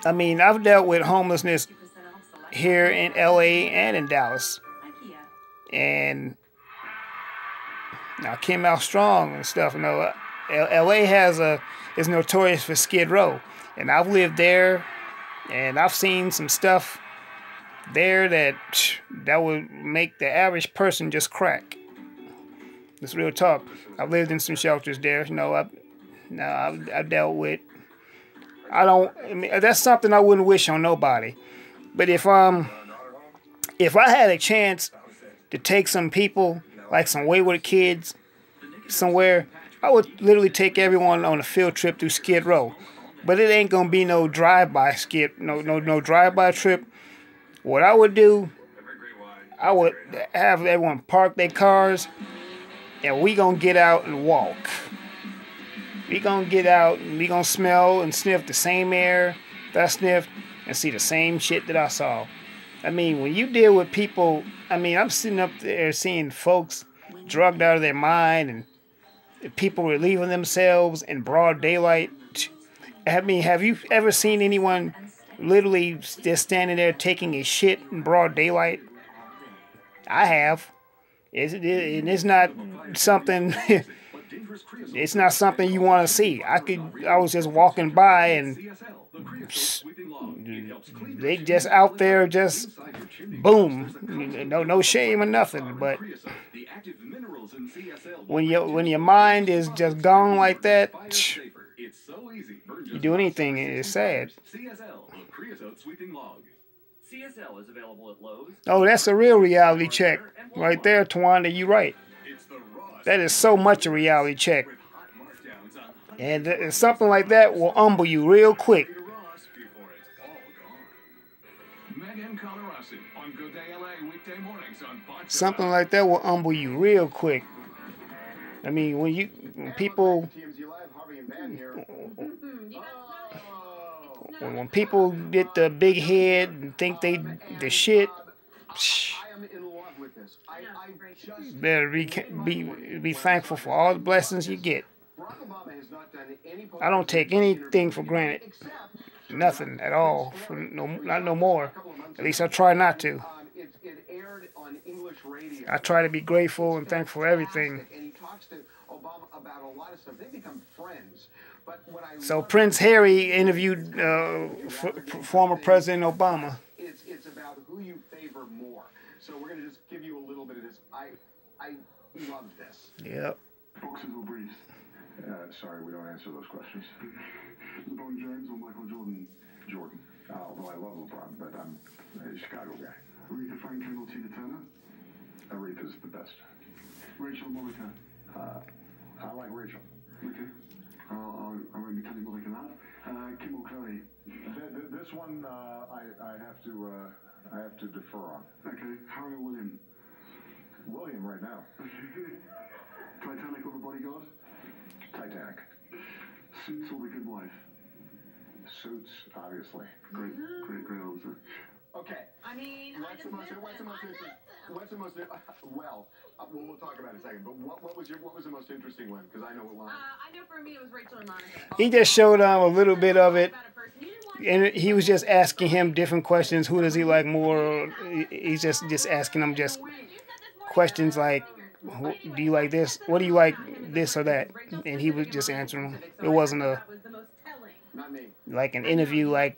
I mean, I've dealt with homelessness here in LA and in Dallas. And I came out strong and stuff. You know, LA is notorious for Skid Row. And I've lived there, and I've seen some stuff there that would make the average person just crack. It's real talk. I've lived in some shelters there. You know, I've dealt with. I mean, that's something I wouldn't wish on nobody. But if I had a chance to take some people, like some wayward kids, somewhere, I would literally take everyone on a field trip through Skid Row. But it ain't gonna be no drive-by no drive-by trip. What I would do, I would have everyone park their cars, and we gonna get out and walk. We gonna get out and we gonna smell and sniff the same air that I sniffed and see the same shit that I saw. I mean, when you deal with people, I mean, I'm sitting up there seeing folks drugged out of their mind and people relieving themselves in broad daylight. I mean, have you ever seen anyone literally just standing there taking a shit in broad daylight? I have. It's not something. It's not something you want to see. I was just walking by and they just out there, just boom, no shame or nothing. But when your mind is just gone like that, you do anything, it's sad. CSL is available at Lowe's. Oh, that's a real reality check right there, Tawanda. You right. That is so much a reality check. And something like that will humble you real quick. Something like that will humble you real quick. I mean, when people get the big head and think they the shit, better be thankful for all the blessings you get. Barack Obama has not done I don't take anything for granted. Nothing at all. Not no more. At least I try not to. It aired on English radio. I try to be grateful and thankful for everything. And he talks to Obama about a lot of stuff. They become friends. But what I So Prince Harry interviewed former President Obama. It's about who you favor more. So we're going to just give you a little bit of this. I love this. Yep. Boxers or briefs? Sorry, we don't answer those questions. LeBron James or Michael Jordan? Jordan. Although I love LeBron, but I'm a Chicago guy. Aretha Franklin or Tina Turner? Aretha's the best. Rachel Mollica? I like Rachel. Okay. I won't be cutting Mollica out. Kim or Chloe? This one I have to defer on. Okay. Harry or William? William right now. Okay. Titanic or The Bodyguard? Titanic. Suits or The Good Wife? Suits, obviously. Great answer. Okay. I mean, What's the most interesting? Well, we'll talk about it in a second. But what was the most interesting one? Because I know what one. I know for me it was Rachel and Monica. He just showed a little bit of it, and he was just asking him different questions. Who does he like more? He's just asking him just questions like, do you like this? What do you like, this or that? And he was just answering them. It wasn't like an interview, like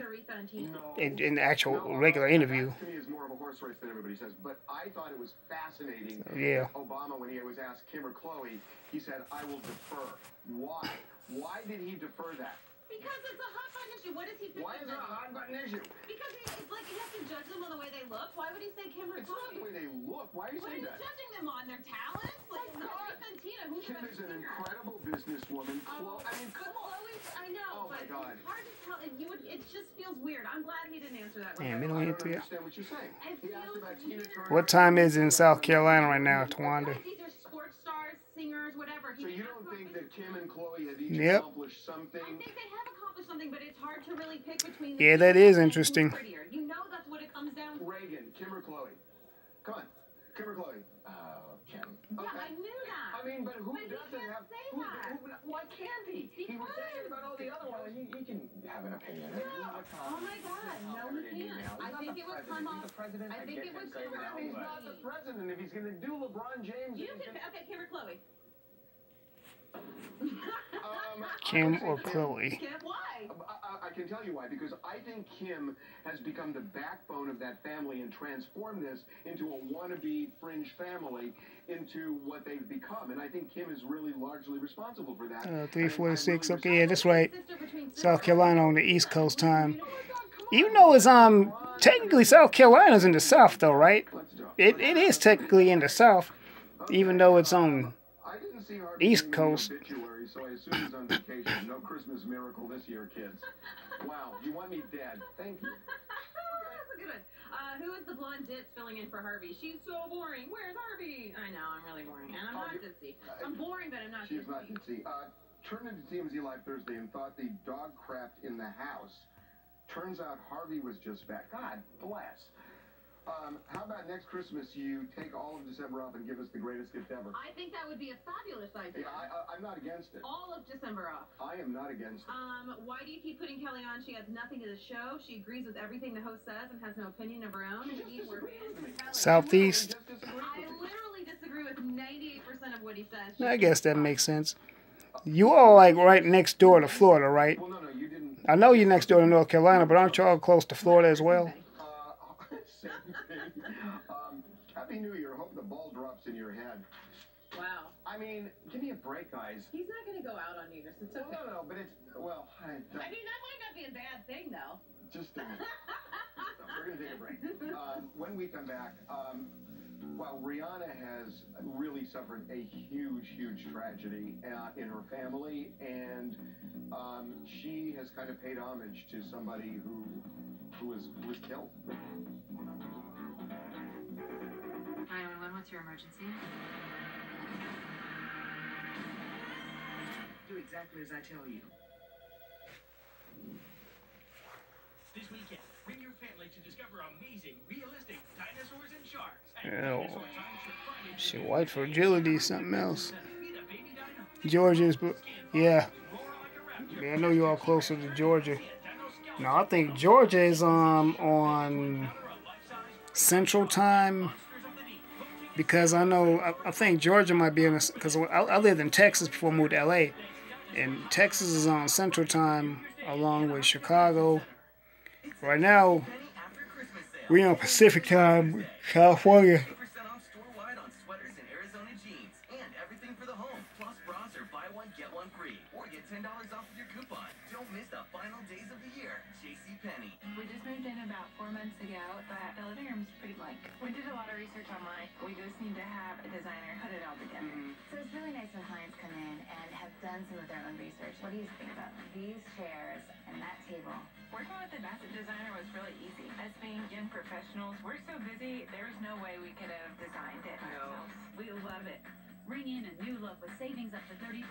an actual regular interview. To me, is more of a horse race than everybody says. But I thought it was fascinating. Yeah. Obama, when he was asked Kim or Chloe, he said, "I will defer." Why? Why did he defer that? Because it's a hot button issue. What does he think? Why is it a hot button issue? Because it's like he has to judge them on the way they look. Why would he say Kim or Chloe? It's not the way they look. Why are you saying that? He's judging them on their talents. Like, and Tina, who's Kim is an incredible businesswoman. I know, but it's hard to tell. It just feels weird. I'm glad he didn't answer that. Damn, I don't understand what you're saying. He asked about Tina Turner. What time is it in South Carolina right now, Tawanda? These are sports stars, singers, whatever. So you don't think that Kim and Chloe have each Yep. accomplished something? I think they have accomplished something, but it's hard to really pick between. Yeah, that is interesting. You know that's what it comes down to. Reagan, Kim or Chloe? Come on, Kim or Chloe? Kim. Yeah, I knew that. I mean, but who doesn't have? Why can't he? He was saying about all the other ones. He can have an opinion. Oh my God, no, he can't. I think it would come off. I think it would come off. He's not the president. If he's going to do LeBron James, You can. Okay, Kim or Chloe? Kim or Chloe? Why? I can tell you why. Because I think Kim has become the backbone of that family and transformed this into a wannabe fringe family into what they've become. And I think Kim is really largely responsible for that. 3:46. Okay, yeah, that's right. South Carolina on the East Coast time. Even though it's technically South Carolina's in the South though, right? It is technically in the South, even though it's on East Coast. So I assume he's on vacation. No Christmas miracle this year, kids. Wow, you want me dead. Thank you. That's a good one. Who is the blonde ditz filling in for Harvey? She's so boring. Where's Harvey? I know, I'm really boring. And I'm not ditzy. I'm boring, but I'm not ditzy. She's not ditzy. Turned into TMZ Live Thursday and thought the dog crapped in the house. Turns out Harvey was just back. God bless. How about next Christmas you take all of December off and give us the greatest gift ever? I think that would be a fabulous idea. Yeah, I'm not against it. All of December off. I am not against it. Why do you keep putting Kelly on? She adds nothing to the show. She agrees with everything the host says and has no opinion of her own. Southeast. I literally disagree with 98% of what he says. I guess that makes sense. You all like right next door to Florida, right? Well, no, you didn't. I know you're next door to North Carolina, but aren't you all close to Florida as well? Happy New Year. Hope the ball drops in your head. Wow. I mean, give me a break, guys. He's not going to go out on New Year's. It's okay. No, but it's, well, I mean, that might not be a bad thing, though. Just don't. We're going to take a break. When we come back, well, Rihanna has really suffered a huge, huge tragedy in her family, and she has kind of paid homage to somebody who was killed. 911, what's your emergency? Do exactly as I tell you. This weekend, bring your family to discover amazing, realistic dinosaurs and sharks. Ew. Shit, white fragility, something else. George's, but yeah. Yeah, I know you all closer to Georgia. No, I think Georgia is on Central Time, because I know I think Georgia might be in because I lived in Texas before I moved to LA, and Texas is on Central Time along with Chicago. Right now, we're on Pacific Time, California. We just moved in about 4 months ago, but the living room's pretty blank. We did a lot of research online. We just need to have a designer put it all together. So it's really nice when clients come in and have done some of their own research. What do you think about these chairs and that table? Working with a Bassett designer was really easy. As being young professionals, we're so busy, there's no way we could have designed it ourselves. We love it. Bring in a new look with savings up to 30%,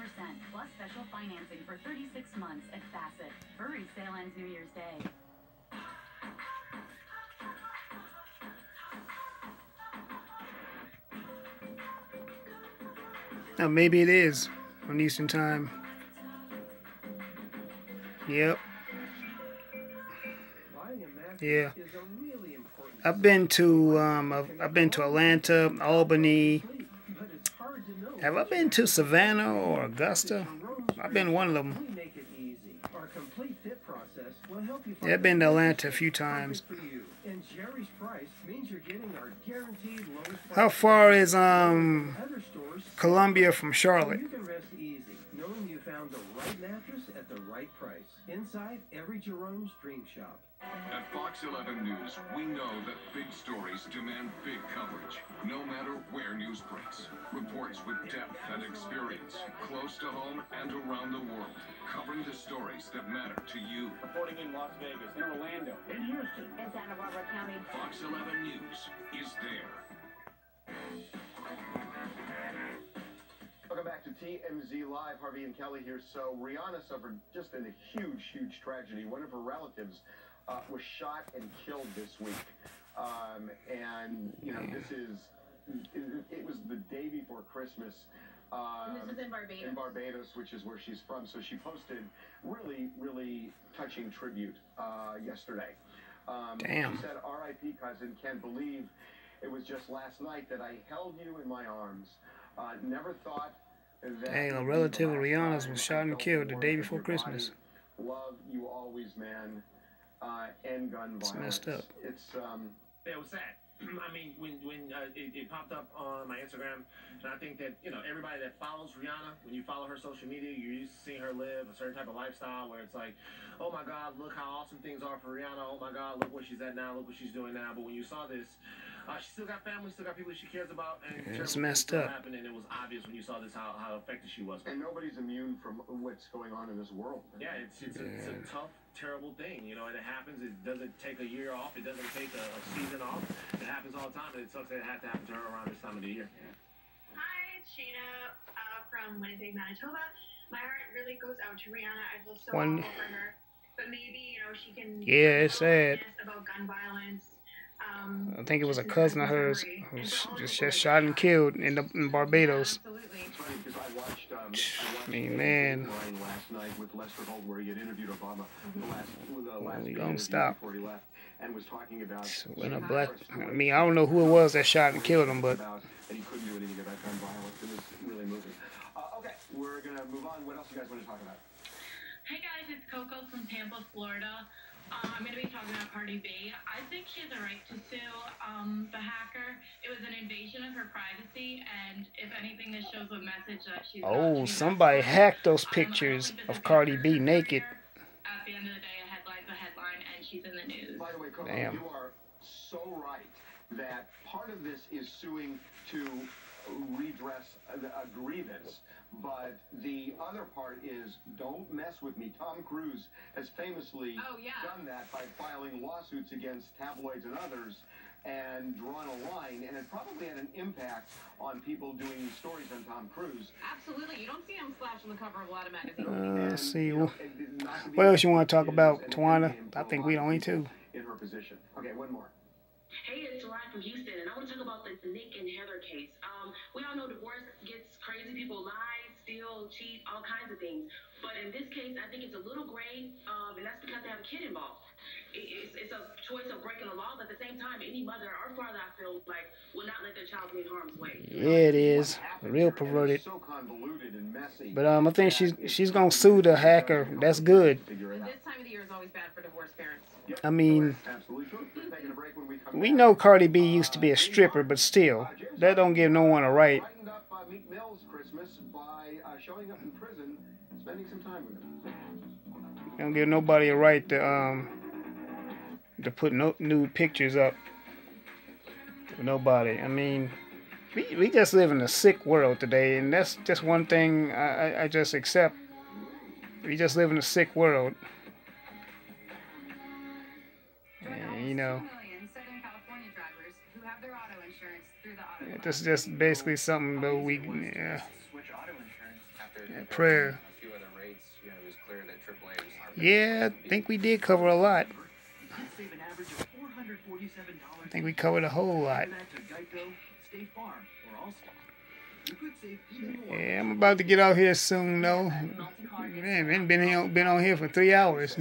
plus special financing for 36 months at Bassett. Hurry, sale ends New Year's Day. Now maybe it is on Eastern Time. Yep. Yeah. I've been to Atlanta, Albany. Have I been to Savannah or Augusta? I've been to one of them. Yeah, I've been to Atlanta a few times. How far is Columbia from Charlotte? You can rest easy, knowing you found the right mattress at the right price. Inside every Jerome's Dream Shop. At Fox 11 News, we know that big stories demand big coverage, no matter where news breaks. Reports with depth and experience, close to home and around the world, covering the stories that matter to you. Reporting in Las Vegas, in Orlando, in Houston, in Santa Barbara County. Fox 11 News is there. Welcome back to TMZ Live. Harvey and Kelly here. So Rihanna suffered just a huge, huge tragedy. One of her relatives was shot and killed this week. And, you know, it was the day before Christmas. And this is in Barbados. In Barbados, which is where she's from. So she posted really, really touching tribute yesterday. Damn. She said, R.I.P. cousin, can't believe it was just last night that I held you in my arms. Never thought that... Dang, a relative of Rihanna's was shot and killed the day before Christmas. Love you always, man. End gun violence. It's messed up. It's Yeah, it was sad. I mean, when it popped up on my Instagram, and I think that, you know, everybody that follows Rihanna, when you follow her social media, you're used to seeing her live a certain type of lifestyle where it's like, oh my God, look how awesome things are for Rihanna. Oh my God, look where she's at now. Look what she's doing now. But when you saw this, she still got family, still got people she cares about, and it's messed up. Happened, and it was obvious when you saw this how affected she was. And nobody's immune from what's going on in this world. Yeah, it's a tough, terrible thing, you know, and it happens. It doesn't take a year off. It doesn't take a season off. It happens all the time, and it sucks that it had to happen to her around this time of the year. Hi, it's Sheena from Winnipeg, Manitoba. My heart really goes out to Rihanna. I feel so awful for her, but maybe, you know, she can. Yeah, it's sad. About gun violence. I think it was a cousin of hers who was just shot and killed in Barbados. I mean, man. Last night with Lester Holt, where he had interviewed Obama We don't stop. Before he left, and was talking about when a black. I mean, I don't know who it was that shot and killed him, but. And he couldn't do anything about gun violence. It was really moving. Okay, we're gonna move on. What else you guys want to talk about? Hey guys, it's Coco from Tampa, Florida. I'm going to be talking about Cardi B. I think she has a right to sue the hacker. It was an invasion of her privacy, and if anything, this shows a message that she's Oh, somebody hacked those pictures of Cardi B naked. At the end of the day, a headline's a headline, and she's in the news. By the way, Coco, Damn. You are so right that part of this is suing to redress a grievance, but the other part is don't mess with me. Tom Cruise has famously done that by filing lawsuits against tabloids and others and drawn a line, and it probably had an impact on people doing stories on Tom Cruise. Absolutely. You don't see him splash on the cover of a lot of magazines. Let's see. What else you want to talk about, Tawana? I think we don't need to. In her position. Okay, one more. Hey, it's July from Houston, and I want to talk about the Nick and Heather case. We all know divorce gets crazy. People lie, steal, cheat, all kinds of things. But in this case, I think it's a little gray, and that's because they have a kid involved. It's a choice of breaking the law, but at the same time, any mother or father, I feel like, will not let their child be in harm's way. Yeah, it is. Real perverted. But I think she's gonna sue the hacker. That's good. And this time of the year is always bad for divorced parents. I mean, we know Cardi B used to be a stripper, but still, that don't give no one a right. Meek Mill's Christmas by showing up in prison, spending some time with him. Don't give nobody a right to put no nude pictures up. Nobody. I mean, we just live in a sick world today, and that's just one thing I just accept. We just live in a sick world. And, you know, this is just basically something that we, prayer. Yeah, I think we did cover a lot. I think we covered a whole lot. Yeah, I'm about to get out here soon, though. Man, been on here for 3 hours.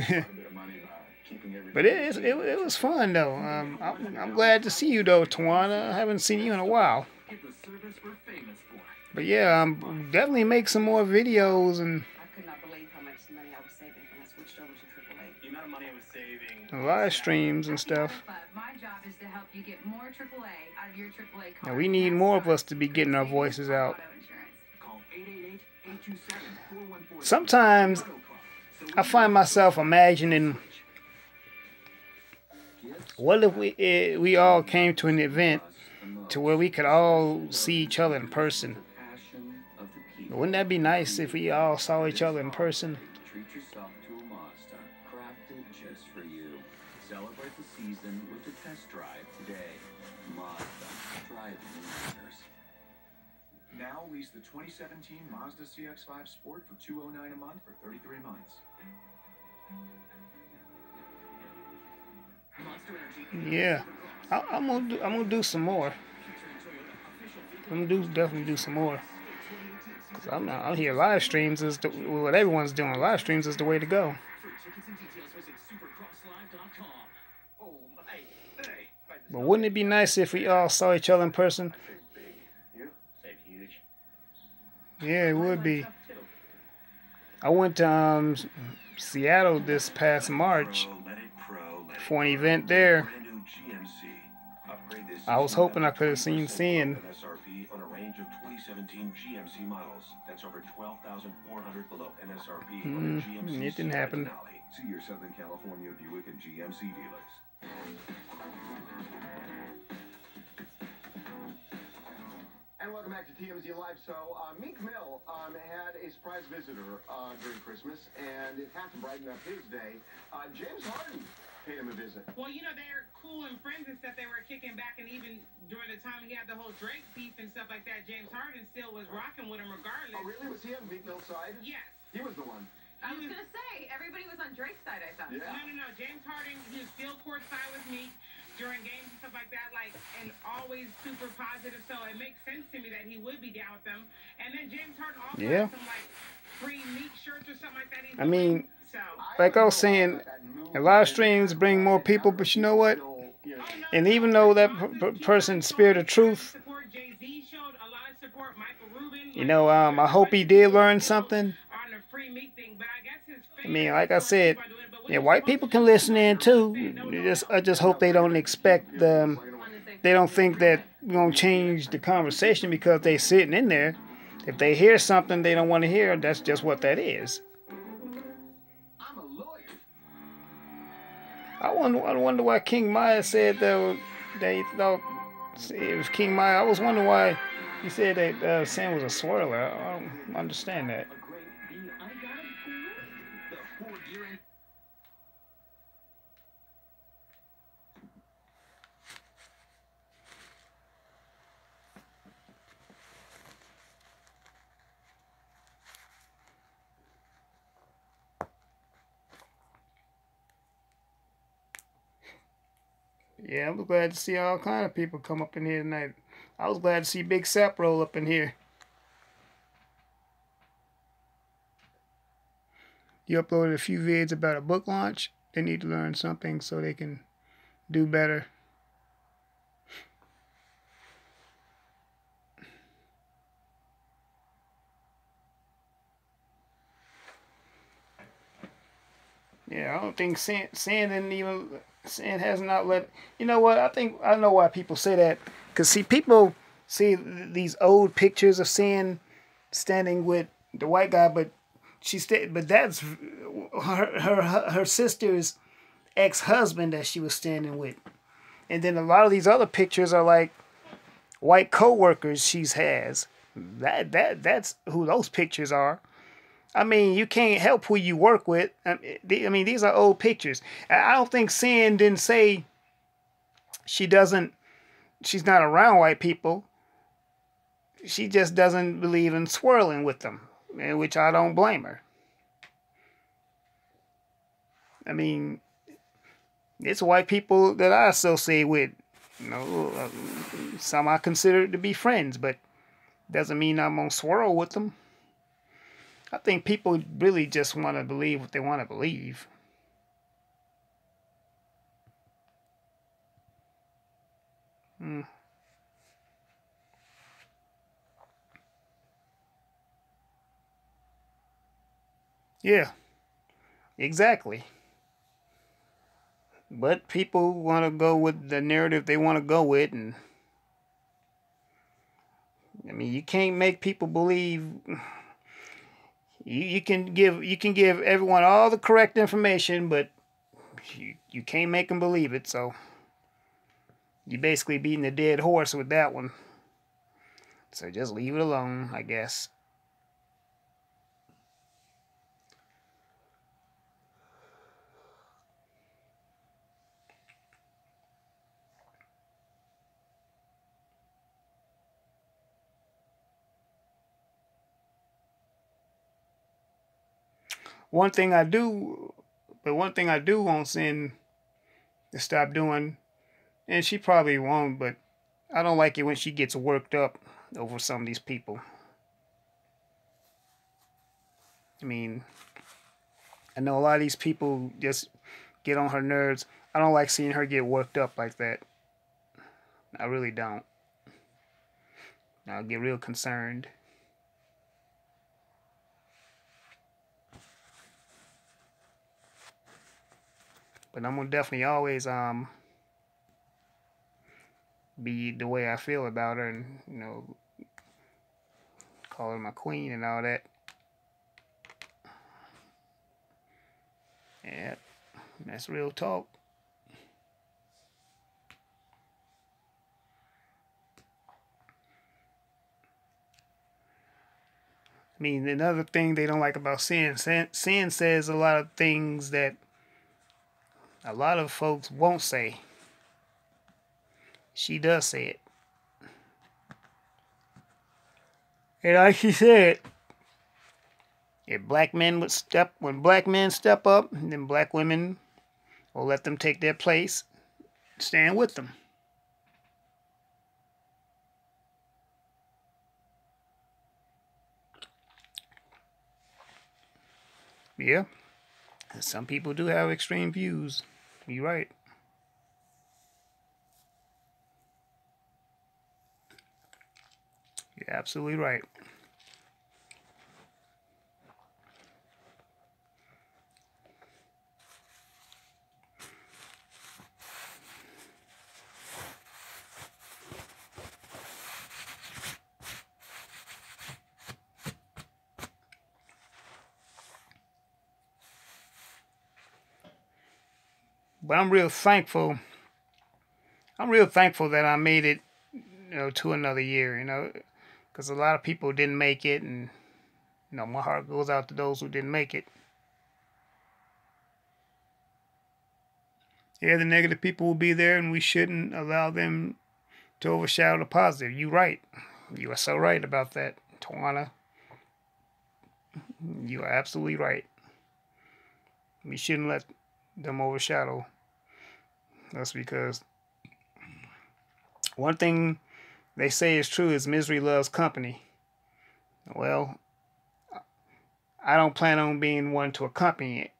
But it was fun, though. I'm glad to see you, though, Tawana. I haven't seen you in a while. But yeah, definitely make some more videos and. I could not believe how much money I was saving when I switched over to AAA. The amount of money I was saving. Live streams and stuff. My job is to help you get more AAA out of your AAA card. Now, we need more of us to be getting our voices out. Sometimes I find myself imagining, what if we all came to an event to where we could all see each other in person? Wouldn't that be nice if we all saw each other in person? Treat yourself to a Mazda, crafted just for you. Celebrate the season with a test drive today. Mazda, drive winners. Now lease the 2017 Mazda CX-5 Sport for $209 a month for 33 months. Yeah, I'm gonna do some more. I'm gonna definitely do some more. Cause I'm out here. Live streams is what everyone's doing. Live streams is the way to go. But wouldn't it be nice if we all saw each other in person? Yeah, it would be. I went to Seattle this past March for an event there. I was hoping I could have seen Sin. On a range of 2017 GMC models. That's over 12,400 below MSRP on the GMC. It didn't happen. See your Southern California Buick and GMC dealers. And welcome back to TMZ Live. So, Meek Mill had a surprise visitor during Christmas, and it had to brighten up his day. James Harden paid him a visit. Well, you know, they're cool and friends and stuff. They were kicking back, and even during the time he had the whole Drake beef and stuff like that, James Harden still was rocking with him regardless. Oh, really? Was he on Meek Mill's side? Yes. He was the one. I was going to say, everybody was on Drake's side, I thought. Yeah. No. James Harden, he was still courtside with Meek during games and stuff like that, and always super positive. So it makes sense to me that he would be down with them. And then James Harden also had some, free Meek shirts or something like that. I mean, like I was saying, live streams bring more people, but you know what? And even though that person spirit of truth, you know, I hope he did learn something. I mean, like I said, yeah, white people can listen in too. I just hope they don't expect they don't think that we're gonna change the conversation because they sitting in there. If they hear something they don't want to hear, that's just what that is. I wonder why King Maya said that he thought it was King Maya. I was wondering why he said that Sam was a swirler. I don't understand that. Yeah, I'm glad to see all kind of people come up in here tonight. I was glad to see Big Sap roll up in here. You uploaded a few vids about a book launch. They need to learn something so they can do better. Yeah, I don't think Sin didn't even... Sin has not let... You know what? I know why people say that. Because, see, people see these old pictures of Sin standing with the white guy, but but that's her sister's ex-husband that she was standing with. And then a lot of these other pictures are like white co-workers she has. That's who those pictures are. I mean, you can't help who you work with. I mean, these are old pictures. I don't think Sin didn't say she's not around white people. She just doesn't believe in swirling with them, which I don't blame her. I mean, it's white people that I associate with. You know, some I consider to be friends, but doesn't mean I'm gonna swirl with them. I think people really just want to believe what they want to believe. Yeah, exactly. But people want to go with the narrative they want to go with, and I mean, you can't make people believe. You can give everyone all the correct information, but you can't make them believe it. So you're basically beating a dead horse with that one. So just leave it alone, I guess. One thing I do want Sin to stop doing, and she probably won't, but I don't like it when she gets worked up over some of these people. I mean, I know a lot of these people just get on her nerves. I don't like seeing her get worked up like that. I really don't. I'll get real concerned. But I'm gonna definitely always be the way I feel about her, and you know, call her my queen and all that. Yeah, that's real talk. I mean, another thing they don't like about Sin says a lot of things that a lot of folks won't say. She does say it. And like she said, when black men step up, then black women will let them take their place, stand with them. Yeah. Some people do have extreme views. You're right. You're absolutely right. But I'm real thankful. I'm real thankful that I made it, you know, to another year, you know, because a lot of people didn't make it, and you know, my heart goes out to those who didn't make it. Yeah, the negative people will be there, and we shouldn't allow them to overshadow the positive. You're right. You are so right about that, Tawana. You are absolutely right. We shouldn't let them overshadow us, because one thing they say is true is misery loves company. Well, I don't plan on being one to accompany it.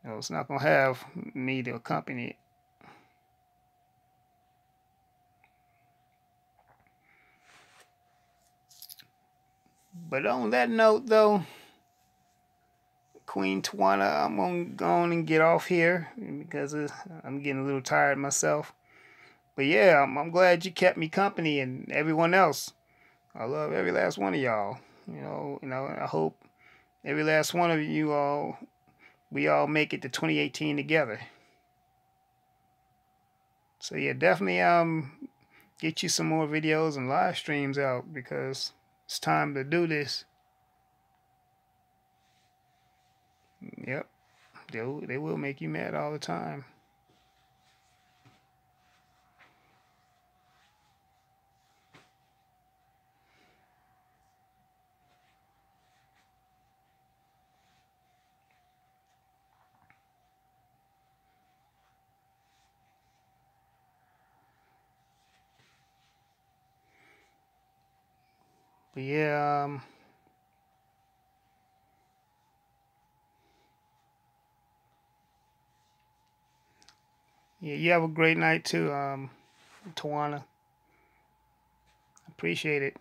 No, it's not going to have me to accompany it. But on that note, though, Queen Tawana, I'm going to go on and get off here because I'm getting a little tired myself. But yeah, I'm glad you kept me company and everyone else. I love every last one of y'all. You know, I hope every last one of you all, we all make it to 2018 together. So yeah, definitely get you some more videos and live streams out because it's time to do this. Yep, they will make you mad all the time. But yeah, yeah, you have a great night too, Tawana. Appreciate it.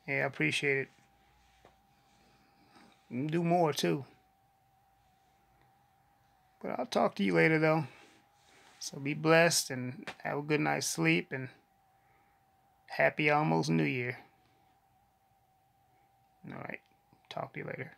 Yeah, I appreciate it. You can do more too. But I'll talk to you later though. So be blessed and have a good night's sleep and happy almost New Year. All right. Talk to you later.